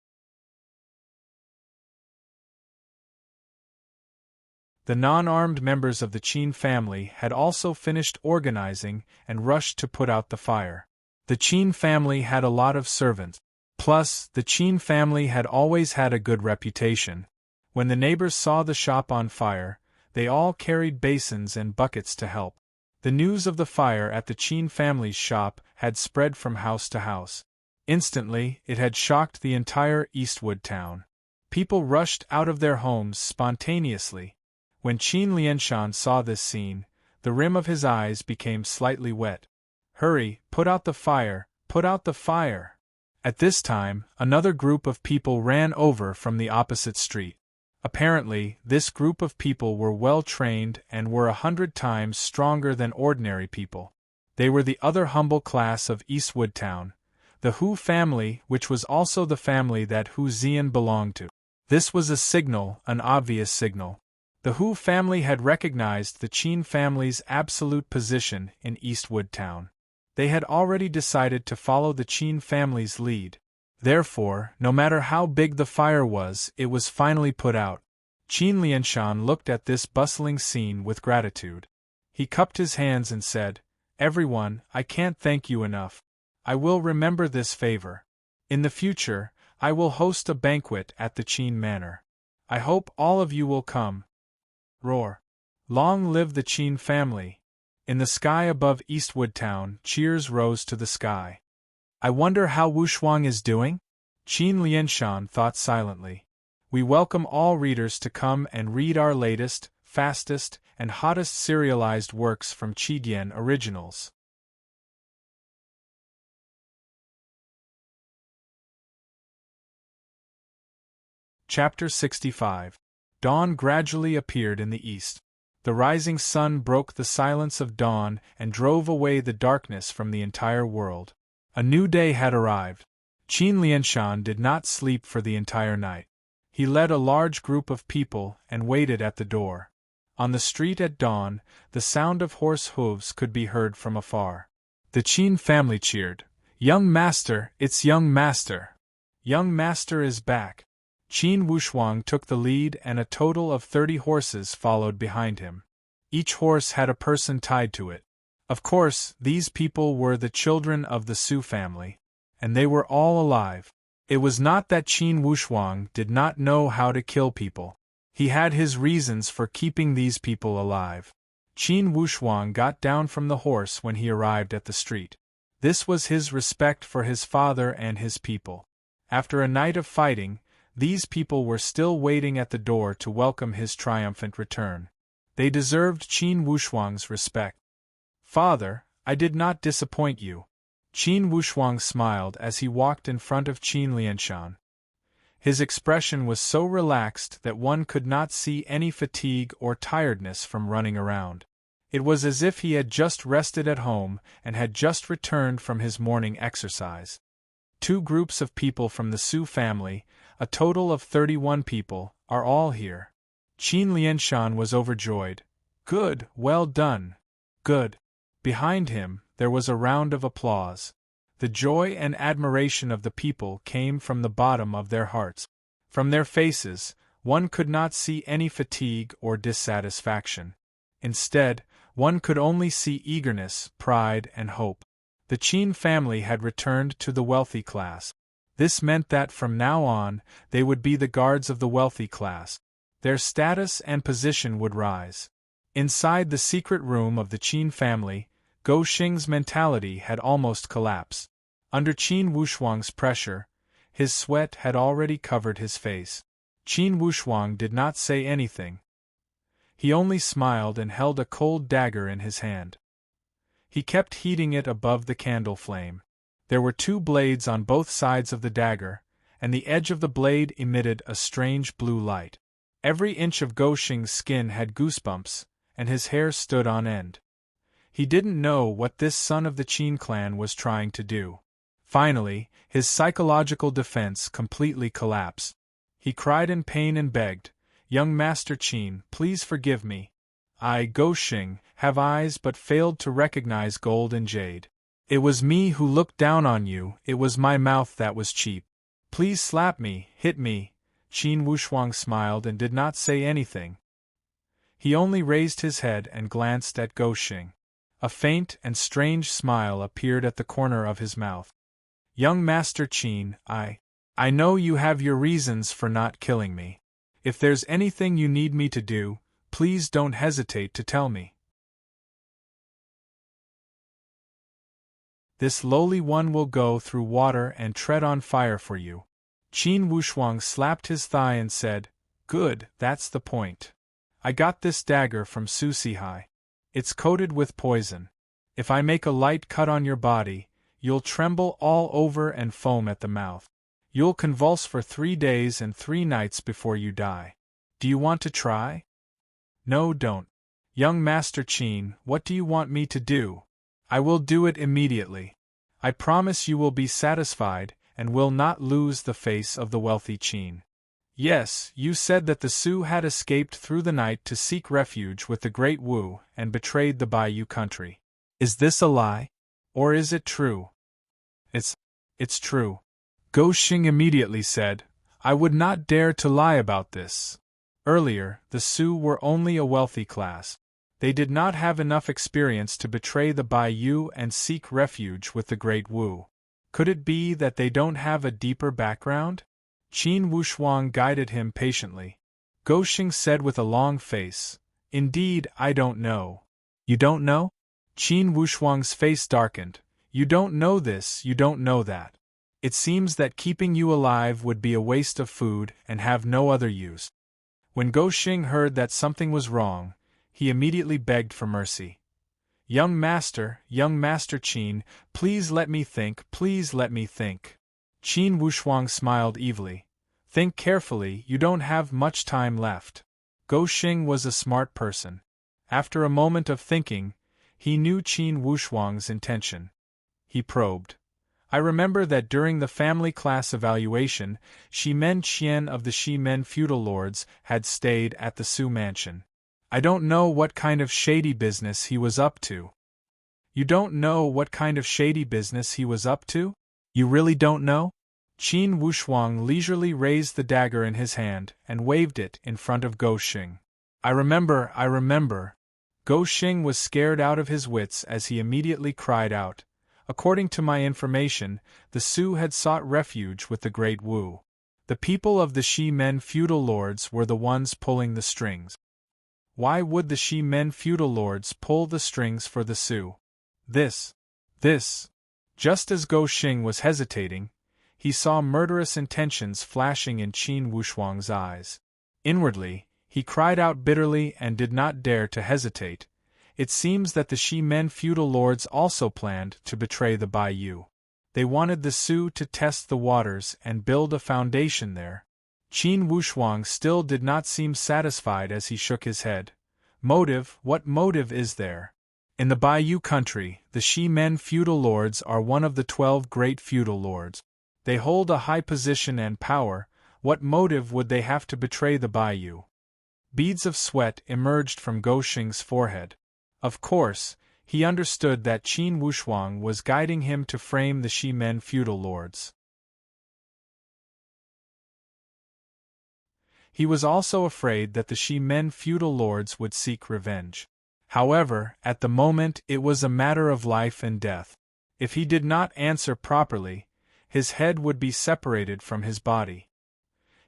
The non-armed members of the Qin family had also finished organizing and rushed to put out the fire. The Qin family had a lot of servants. Plus, the Qin family had always had a good reputation. When the neighbors saw the shop on fire, they all carried basins and buckets to help. The news of the fire at the Qin family's shop had spread from house to house. Instantly, it had shocked the entire Eastwood town. People rushed out of their homes spontaneously. When Qin Lianshan saw this scene, the rim of his eyes became slightly wet. "Hurry, put out the fire, put out the fire!" At this time, another group of people ran over from the opposite street. Apparently, this group of people were well trained and were 100 times stronger than ordinary people. They were the other humble class of Eastwood Town, the Hu family, which was also the family that Hu Zian belonged to. This was a signal, an obvious signal. The Hu family had recognized the Qin family's absolute position in Eastwood Town. They had already decided to follow the Qin family's lead. Therefore, no matter how big the fire was, it was finally put out. Qin Lianshan looked at this bustling scene with gratitude. He cupped his hands and said, "Everyone, I can't thank you enough. I will remember this favor. In the future, I will host a banquet at the Qin manor. I hope all of you will come." Roar! Long live the Qin family! In the sky above Eastwood Town, cheers rose to the sky. "I wonder how Wushuang is doing?" Qin Lianshan thought silently. We welcome all readers to come and read our latest, fastest, and hottest serialized works from Qidian Originals. Chapter 65. Dawn gradually appeared in the east. The rising sun broke the silence of dawn and drove away the darkness from the entire world. A new day had arrived. Qin Lianshan did not sleep for the entire night. He led a large group of people and waited at the door. On the street at dawn, the sound of horse hooves could be heard from afar. The Qin family cheered, "Young master, it's young master!" Young master is back. Qin Wushuang took the lead and a total of 30 horses followed behind him. Each horse had a person tied to it. Of course, these people were the children of the Su family. And they were all alive. It was not that Qin Wushuang did not know how to kill people. He had his reasons for keeping these people alive. Qin Wushuang got down from the horse when he arrived at the street. This was his respect for his father and his people. After a night of fighting, these people were still waiting at the door to welcome his triumphant return. They deserved Qin Wushuang's respect. Father, I did not disappoint you. Qin Wushuang smiled as he walked in front of Qin Lianshan. His expression was so relaxed that one could not see any fatigue or tiredness from running around. It was as if he had just rested at home and had just returned from his morning exercise. 2 groups of people from the Su family, a total of 31 people, are all here. Qin Lianshan was overjoyed. Good, well done. Good. Behind him, there was a round of applause. The joy and admiration of the people came from the bottom of their hearts. From their faces, one could not see any fatigue or dissatisfaction. Instead, one could only see eagerness, pride, and hope. The Qin family had returned to the wealthy class. This meant that from now on, they would be the guards of the wealthy class. Their status and position would rise. Inside the secret room of the Qin family, Gou Xing's mentality had almost collapsed. Under Qin Wushuang's pressure, his sweat had already covered his face. Qin Wushuang did not say anything. He only smiled and held a cold dagger in his hand. He kept heating it above the candle flame. There were 2 blades on both sides of the dagger, and the edge of the blade emitted a strange blue light. Every inch of Gou Xing's skin had goosebumps, and his hair stood on end. He didn't know what this son of the Qin clan was trying to do. Finally, his psychological defense completely collapsed. He cried in pain and begged, "Young Master Qin, please forgive me. I, Gou Xing, have eyes but failed to recognize gold and jade. It was me who looked down on you, it was my mouth that was cheap. Please slap me, hit me." Qin Wushuang smiled and did not say anything. He only raised his head and glanced at Gou Xing. A faint and strange smile appeared at the corner of his mouth. "Young Master Qin, I know you have your reasons for not killing me. If there's anything you need me to do, please don't hesitate to tell me. This lowly one will go through water and tread on fire for you." Qin Wushuang slapped his thigh and said, "Good, that's the point. I got this dagger from Su Sihai. It's coated with poison. If I make a light cut on your body, you'll tremble all over and foam at the mouth. You'll convulse for 3 days and 3 nights before you die. Do you want to try?" "No, don't. Young Master Qin, what do you want me to do? I will do it immediately. I promise you will be satisfied and will not lose the face of the wealthy Qin." "Yes, you said that the Su had escaped through the night to seek refuge with the Great Wu and betrayed the Baiyu country. Is this a lie? Or is it true?" It's true." Gou Xing immediately said, "I would not dare to lie about this. Earlier, the Su were only a wealthy class. They did not have enough experience to betray the Baiyu and seek refuge with the Great Wu. Could it be that they don't have a deeper background?" Qin Wushuang guided him patiently. Gou Xing said with a long face, "Indeed, I don't know." "You don't know?" Qin Wushuang's face darkened. "You don't know this, you don't know that. It seems that keeping you alive would be a waste of food and have no other use." When Gou Xing heard that something was wrong, he immediately begged for mercy. Young Master Qin, please let me think, please let me think." Qin Wushuang smiled evilly. "Think carefully, you don't have much time left." Gou Xing was a smart person. After a moment of thinking, he knew Qin Wushuang's intention. He probed. "I remember that during the family class evaluation, Shimen Qian of the Shimen feudal lords had stayed at the Su mansion. I don't know what kind of shady business he was up to." "You don't know what kind of shady business he was up to? You really don't know?" Qin Wushuang leisurely raised the dagger in his hand and waved it in front of Gou Xing. I remember. Gou Xing was scared out of his wits as he immediately cried out. According to my information, the Su had sought refuge with the Great Wu. The people of the Shi Men feudal lords were the ones pulling the strings. Why would the Shi Men feudal lords pull the strings for the Su? This. Just as Gou Xing was hesitating, he saw murderous intentions flashing in Qin Wushuang's eyes. Inwardly, he cried out bitterly and did not dare to hesitate. It seems that the Shi Men feudal lords also planned to betray the Baiyu. They wanted the Su to test the waters and build a foundation there. Qin Wushuang still did not seem satisfied as he shook his head. Motive? What motive is there? In the Baiyu country, the Shi Men feudal lords are one of the 12 great feudal lords. They hold a high position and power. What motive would they have to betray the Baiyu? Beads of sweat emerged from Gou Xing's forehead. Of course, he understood that Qin Wushuang was guiding him to frame the Shi Men feudal lords. He was also afraid that the Shi Men feudal lords would seek revenge. However, at the moment it was a matter of life and death. If he did not answer properly, his head would be separated from his body.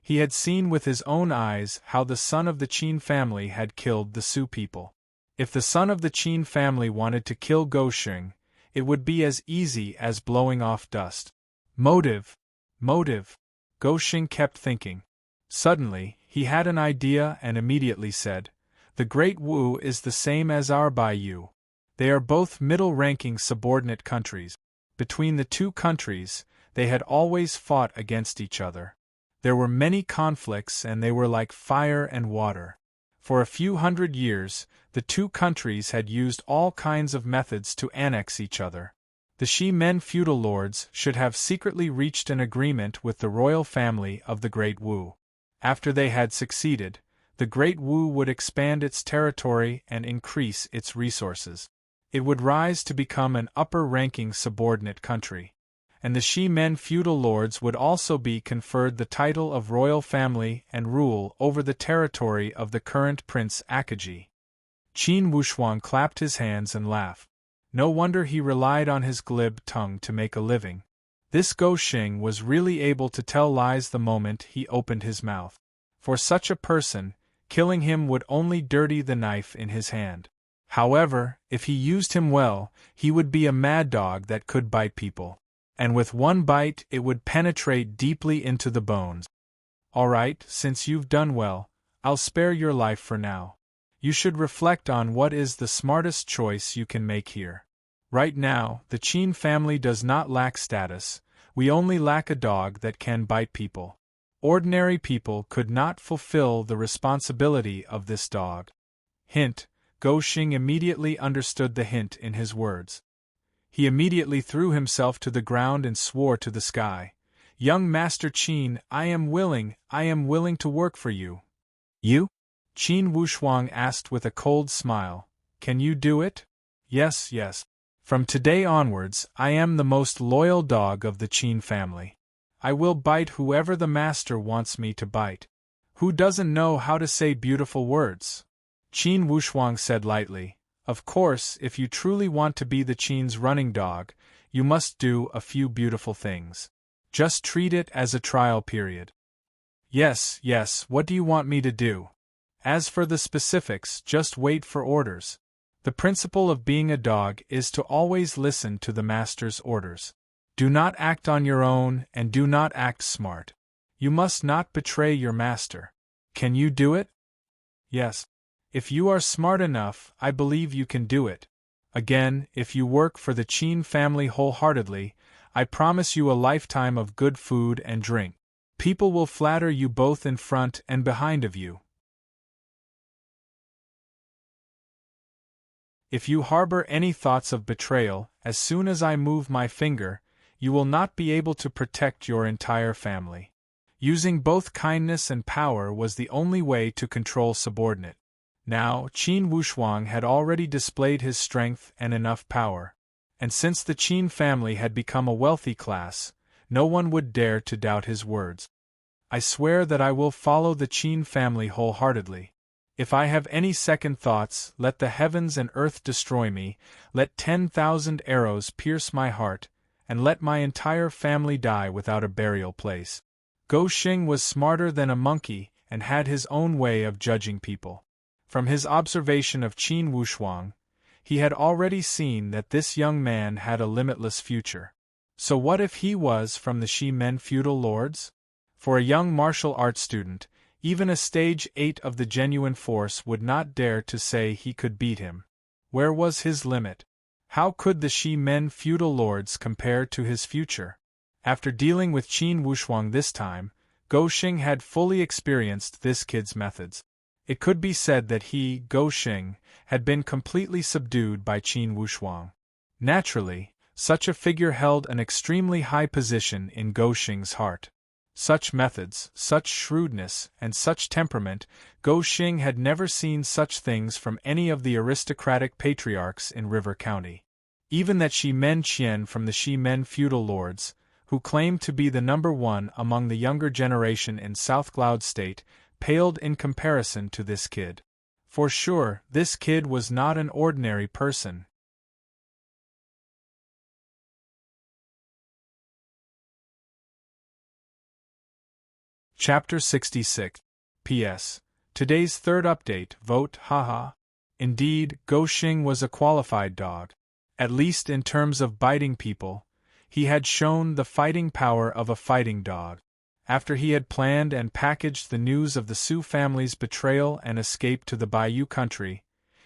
He had seen with his own eyes how the son of the Qin family had killed the Su people. If the son of the Qin family wanted to kill Gou Xing, it would be as easy as blowing off dust. Motive. Gou Xing kept thinking. Suddenly, he had an idea and immediately said, "The Great Wu is the same as our Baiyu. They are both middle-ranking subordinate countries. Between the two countries, they had always fought against each other. There were many conflicts and they were like fire and water. For a few hundred years, the two countries had used all kinds of methods to annex each other. The Shi Men feudal lords should have secretly reached an agreement with the royal family of the Great Wu. After they had succeeded, the Great Wu would expand its territory and increase its resources. It would rise to become an upper-ranking subordinate country. And the Shi Men feudal lords would also be conferred the title of royal family and rule over the territory of the current Prince Akaji." Qin Wushuang clapped his hands and laughed. No wonder he relied on his glib tongue to make a living. This Gou Xing was really able to tell lies the moment he opened his mouth. For such a person, killing him would only dirty the knife in his hand. However, if he used him well, he would be a mad dog that could bite people. And with one bite it would penetrate deeply into the bones. All right, since you've done well, I'll spare your life for now. You should reflect on what is the smartest choice you can make here. Right now, the Qin family does not lack status, we only lack a dog that can bite people. Ordinary people could not fulfill the responsibility of this dog. Hint, Gou Xing immediately understood the hint in his words. He immediately threw himself to the ground and swore to the sky, "Young Master Qin, I am willing to work for you." "You?" Qin Wushuang asked with a cold smile. "Can you do it?" Yes. From today onwards, I am the most loyal dog of the Qin family. I will bite whoever the master wants me to bite. Who doesn't know how to say beautiful words?" Qin Wushuang said lightly. "Of course, if you truly want to be the Qin's running dog, you must do a few beautiful things. Just treat it as a trial period." Yes, what do you want me to do? As for the specifics, just wait for orders. The principle of being a dog is to always listen to the master's orders. Do not act on your own and do not act smart. You must not betray your master. Can you do it? Yes. If you are smart enough, I believe you can do it. Again, if you work for the Qin family wholeheartedly, I promise you a lifetime of good food and drink. People will flatter you both in front and behind of you. If you harbor any thoughts of betrayal, as soon as I move my finger, you will not be able to protect your entire family. Using both kindness and power was the only way to control subordinate. Now, Qin Wushuang had already displayed his strength and enough power. And since the Qin family had become a wealthy class, no one would dare to doubt his words. I swear that I will follow the Qin family wholeheartedly. If I have any second thoughts, let the heavens and earth destroy me, let 10,000 arrows pierce my heart, and let my entire family die without a burial place. Gou Xing was smarter than a monkey and had his own way of judging people. From his observation of Qin Wushuang, he had already seen that this young man had a limitless future. So what if he was from the Shimen feudal lords? For a young martial arts student, even a stage 8 of the genuine force would not dare to say he could beat him. Where was his limit? How could the Shimen feudal lords compare to his future? After dealing with Qin Wushuang this time, Gou Xing had fully experienced this kid's methods. It could be said that he, Gou Xing, had been completely subdued by Qin Wushuang. Naturally, such a figure held an extremely high position in Gou Xing's heart. Such methods, such shrewdness, and such temperament, Gou Xing had never seen such things from any of the aristocratic patriarchs in River County. Even that Shimen Qian from the Shimen feudal lords, who claimed to be the number one among the younger generation in South Cloud State, paled in comparison to this kid. For sure, this kid was not an ordinary person. Chapter 66. P.S. Today's third update, vote, haha. Indeed, Gou Xing was a qualified dog. At least in terms of biting people, he had shown the fighting power of a fighting dog. After he had planned and packaged the news of the Su family's betrayal and escape to the Bayou country,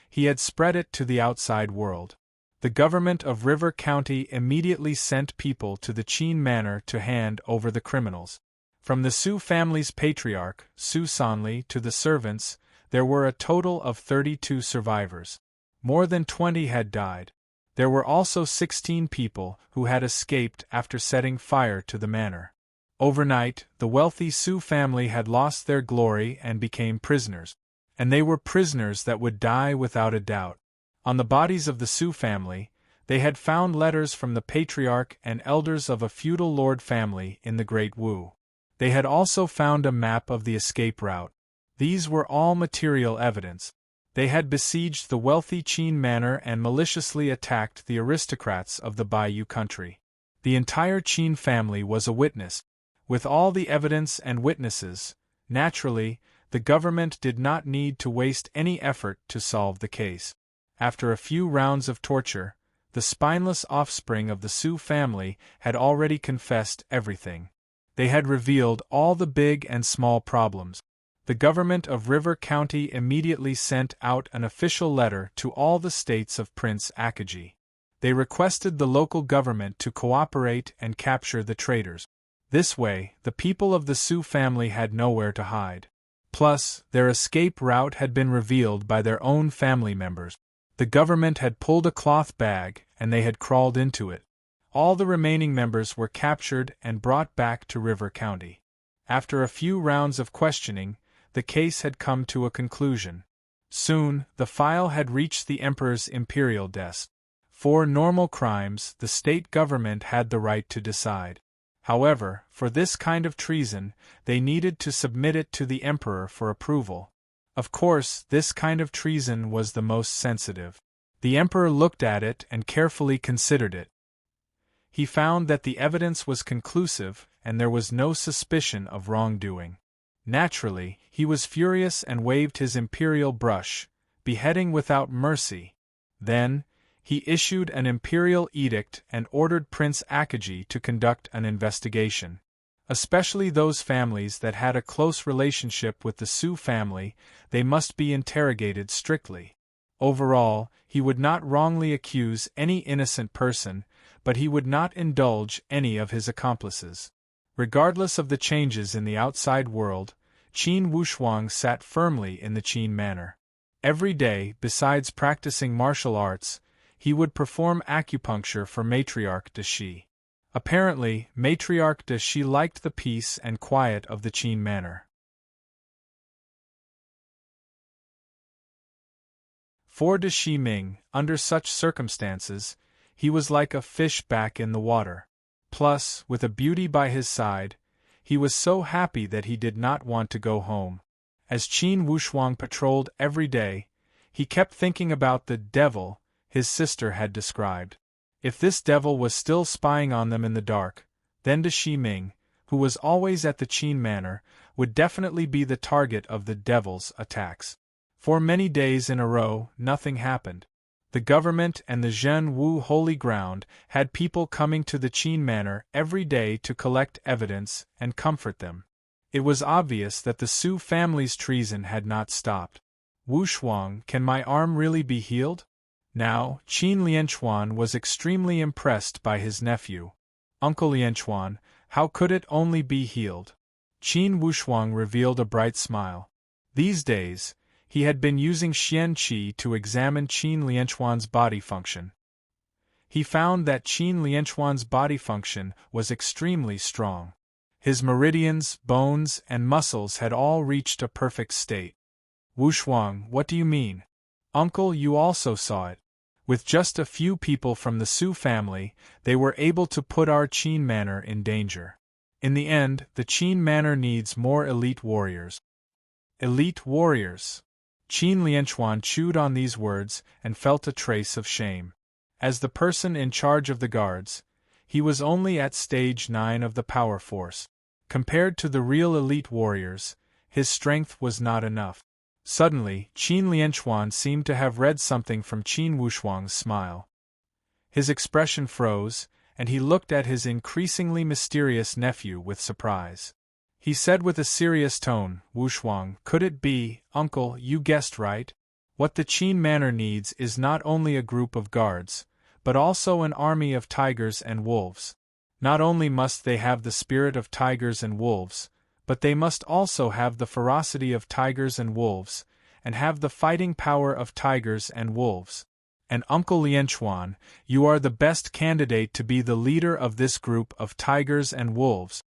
he had spread it to the outside world. The government of River County immediately sent people to the Qin Manor to hand over the criminals. From the Su family's patriarch, Su Sanli, to the servants, there were a total of 32 survivors. More than 20 had died. There were also 16 people who had escaped after setting fire to the manor. Overnight, the wealthy Su family had lost their glory and became prisoners. And they were prisoners that would die without a doubt. On the bodies of the Su family, they had found letters from the patriarch and elders of a feudal lord family in the Great Wu. They had also found a map of the escape route. These were all material evidence. They had besieged the wealthy Qin manor and maliciously attacked the aristocrats of the Bayou country. The entire Qin family was a witness. With all the evidence and witnesses, naturally, the government did not need to waste any effort to solve the case. After a few rounds of torture, the spineless offspring of the Su family had already confessed everything. They had revealed all the big and small problems. The government of River County immediately sent out an official letter to all the states of Prince Akaji. They requested the local government to cooperate and capture the traitors. This way, the people of the Su family had nowhere to hide. Plus, their escape route had been revealed by their own family members. The government had pulled a cloth bag, and they had crawled into it. All the remaining members were captured and brought back to River County. After a few rounds of questioning, the case had come to a conclusion. Soon, the file had reached the Emperor's imperial desk. For normal crimes, the state government had the right to decide. However, for this kind of treason, they needed to submit it to the Emperor for approval. Of course, this kind of treason was the most sensitive. The Emperor looked at it and carefully considered it. He found that the evidence was conclusive and there was no suspicion of wrongdoing. Naturally, he was furious and waved his imperial brush, beheading without mercy. Then, he issued an imperial edict and ordered Prince Akaji to conduct an investigation. Especially those families that had a close relationship with the Su family, they must be interrogated strictly. Overall, he would not wrongly accuse any innocent person, but he would not indulge any of his accomplices. Regardless of the changes in the outside world, Qin Wushuang sat firmly in the Qin manor. Every day, besides practicing martial arts, he would perform acupuncture for Matriarch de Shi. Apparently, Matriarch de Shi liked the peace and quiet of the Qin manor. For de Shiming, under such circumstances, he was like a fish back in the water. Plus, with a beauty by his side, he was so happy that he did not want to go home. As Qin Wushuang patrolled every day, he kept thinking about the devil his sister had described. If this devil was still spying on them in the dark, then De Shi Ming, who was always at the Qin Manor, would definitely be the target of the devil's attacks. For many days in a row, nothing happened. The government and the Zhen Wu Holy Ground had people coming to the Qin Manor every day to collect evidence and comfort them. It was obvious that the Su family's treason had not stopped. Wushuang, can my arm really be healed? Now, Qin Lianchuan was extremely impressed by his nephew. Uncle Lianchuan, how could it only be healed? Qin Wushuang revealed a bright smile. These days, he had been using Xian Qi to examine Qin Lianchuan's body function. He found that Qin Lianchuan's body function was extremely strong. His meridians, bones, and muscles had all reached a perfect state. Wushuang, what do you mean? Uncle, you also saw it. With just a few people from the Su family, they were able to put our Qin Manor in danger. In the end, the Qin Manor needs more elite warriors. Elite warriors. Qin Lianchuan chewed on these words and felt a trace of shame. As the person in charge of the guards, he was only at stage 9 of the power force. Compared to the real elite warriors, his strength was not enough. Suddenly, Qin Lianchuan seemed to have read something from Qin Wushuang's smile. His expression froze, and he looked at his increasingly mysterious nephew with surprise. He said with a serious tone, Wushuang, could it be, Uncle, you guessed right? What the Qin Manor needs is not only a group of guards, but also an army of tigers and wolves. Not only must they have the spirit of tigers and wolves, but they must also have the ferocity of tigers and wolves, and have the fighting power of tigers and wolves. And Uncle Lianchuan, you are the best candidate to be the leader of this group of tigers and wolves.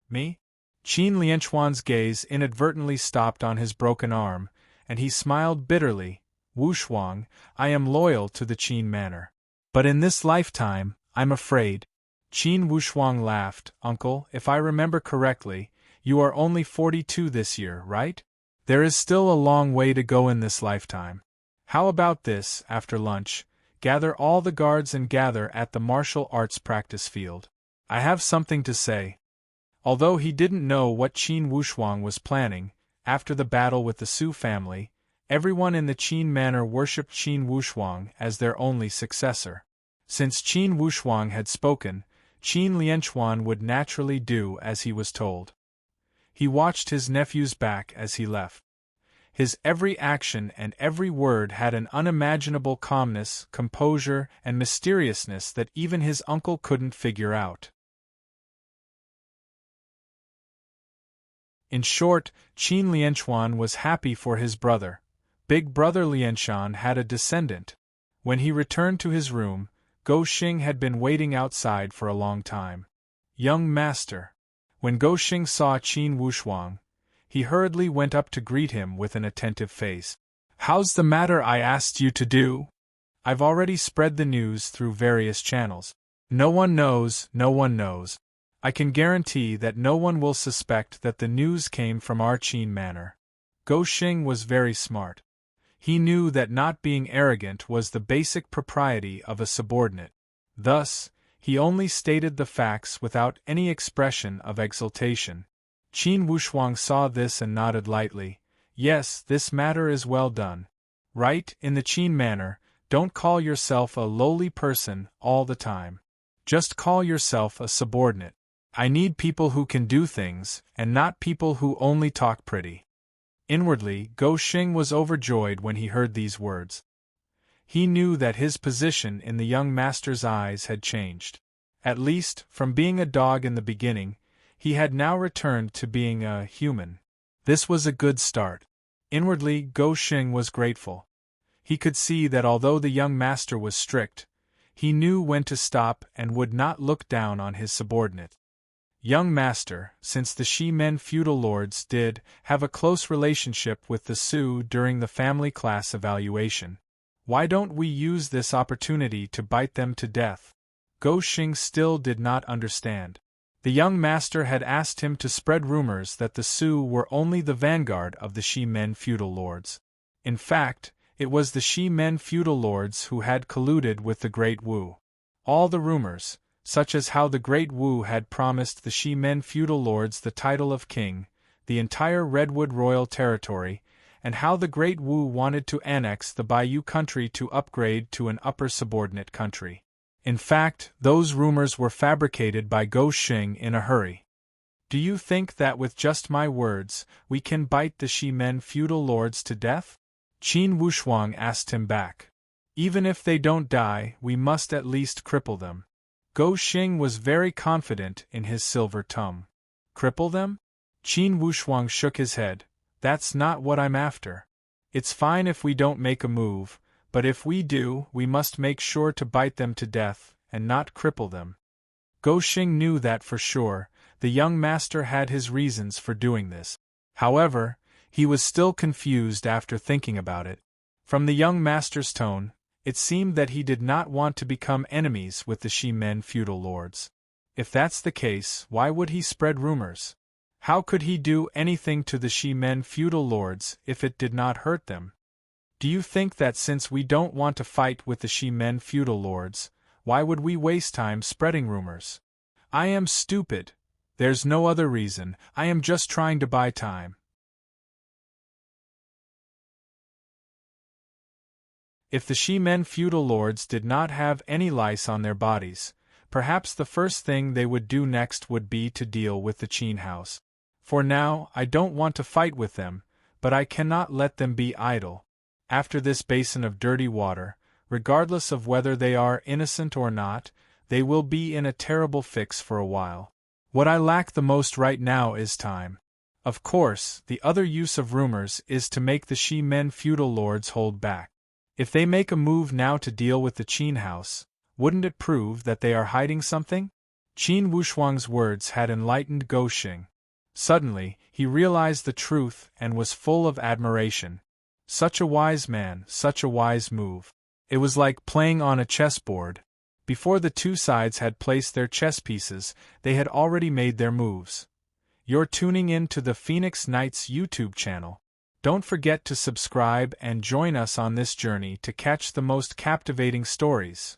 Me? Qin Lianchuan's gaze inadvertently stopped on his broken arm, and he smiled bitterly. Wushuang, I am loyal to the Qin Manor. But in this lifetime, I'm afraid. Qin Wushuang laughed. Uncle, if I remember correctly, you are only 42 this year, right? There is still a long way to go in this lifetime. How about this, after lunch, gather all the guards and gather at the martial arts practice field. I have something to say. Although he didn't know what Qin Wushuang was planning, after the battle with the Su family, everyone in the Qin Manor worshipped Qin Wushuang as their only successor. Since Qin Wushuang had spoken, Qin Lianchuan would naturally do as he was told. He watched his nephew's back as he left. His every action and every word had an unimaginable calmness, composure, and mysteriousness that even his uncle couldn't figure out. In short, Qin Lianchuan was happy for his brother. Big brother Lianshan had a descendant. When he returned to his room, Go Xing had been waiting outside for a long time. Young master. When Go Xing saw Qin Wushuang, he hurriedly went up to greet him with an attentive face. How's the matter I asked you to do? I've already spread the news through various channels. No one knows, no one knows. I can guarantee that no one will suspect that the news came from our Qin Manor. Go Xing was very smart. He knew that not being arrogant was the basic propriety of a subordinate. Thus, he only stated the facts without any expression of exultation. Qin Wushuang saw this and nodded lightly. Yes, this matter is well done. Right, in the Qin Manor, don't call yourself a lowly person all the time. Just call yourself a subordinate. I need people who can do things, and not people who only talk pretty. Inwardly, Go Xing was overjoyed when he heard these words. He knew that his position in the young master's eyes had changed. At least, from being a dog in the beginning, he had now returned to being a human. This was a good start. Inwardly, Go Xing was grateful. He could see that although the young master was strict, he knew when to stop and would not look down on his subordinate. Young master, since the Shi-Men feudal lords did have a close relationship with the Su during the family class evaluation, why don't we use this opportunity to bite them to death? Gou Xing still did not understand. The young master had asked him to spread rumors that the Su were only the vanguard of the Shi Men feudal lords. In fact, it was the Shi Men feudal lords who had colluded with the Great Wu. All the rumors, such as how the Great Wu had promised the Shi Men feudal lords the title of king, the entire Redwood royal territory, and how the Great Wu wanted to annex the Baiyu country to upgrade to an upper subordinate country. In fact, those rumors were fabricated by Gou Xing in a hurry. Do you think that with just my words, we can bite the Shi Men feudal lords to death? Qin Wushuang asked him back. Even if they don't die, we must at least cripple them. Gou Xing was very confident in his silver tongue. Cripple them? Qin Wushuang shook his head. That's not what I'm after. It's fine if we don't make a move, but if we do, we must make sure to bite them to death, and not cripple them. Gou Xing knew that for sure. The young master had his reasons for doing this. However, he was still confused after thinking about it. From the young master's tone, it seemed that he did not want to become enemies with the Shi Men feudal lords. If that's the case, why would he spread rumors? How could he do anything to the Shi Men feudal lords if it did not hurt them? Do you think that since we don't want to fight with the Shi Men feudal lords, why would we waste time spreading rumors? I am stupid. There's no other reason. I am just trying to buy time. If the Shi Men feudal lords did not have any lice on their bodies, perhaps the first thing they would do next would be to deal with the Qin house. For now, I don't want to fight with them, but I cannot let them be idle. After this basin of dirty water, regardless of whether they are innocent or not, they will be in a terrible fix for a while. What I lack the most right now is time. Of course, the other use of rumors is to make the Shi Men feudal lords hold back. If they make a move now to deal with the Qin house, wouldn't it prove that they are hiding something? Qin Wushuang's words had enlightened Gou Xing. Suddenly, he realized the truth and was full of admiration. Such a wise man, such a wise move. It was like playing on a chessboard. Before the two sides had placed their chess pieces, they had already made their moves. You're tuning in to the Phoenix Knights YouTube channel. Don't forget to subscribe and join us on this journey to catch the most captivating stories.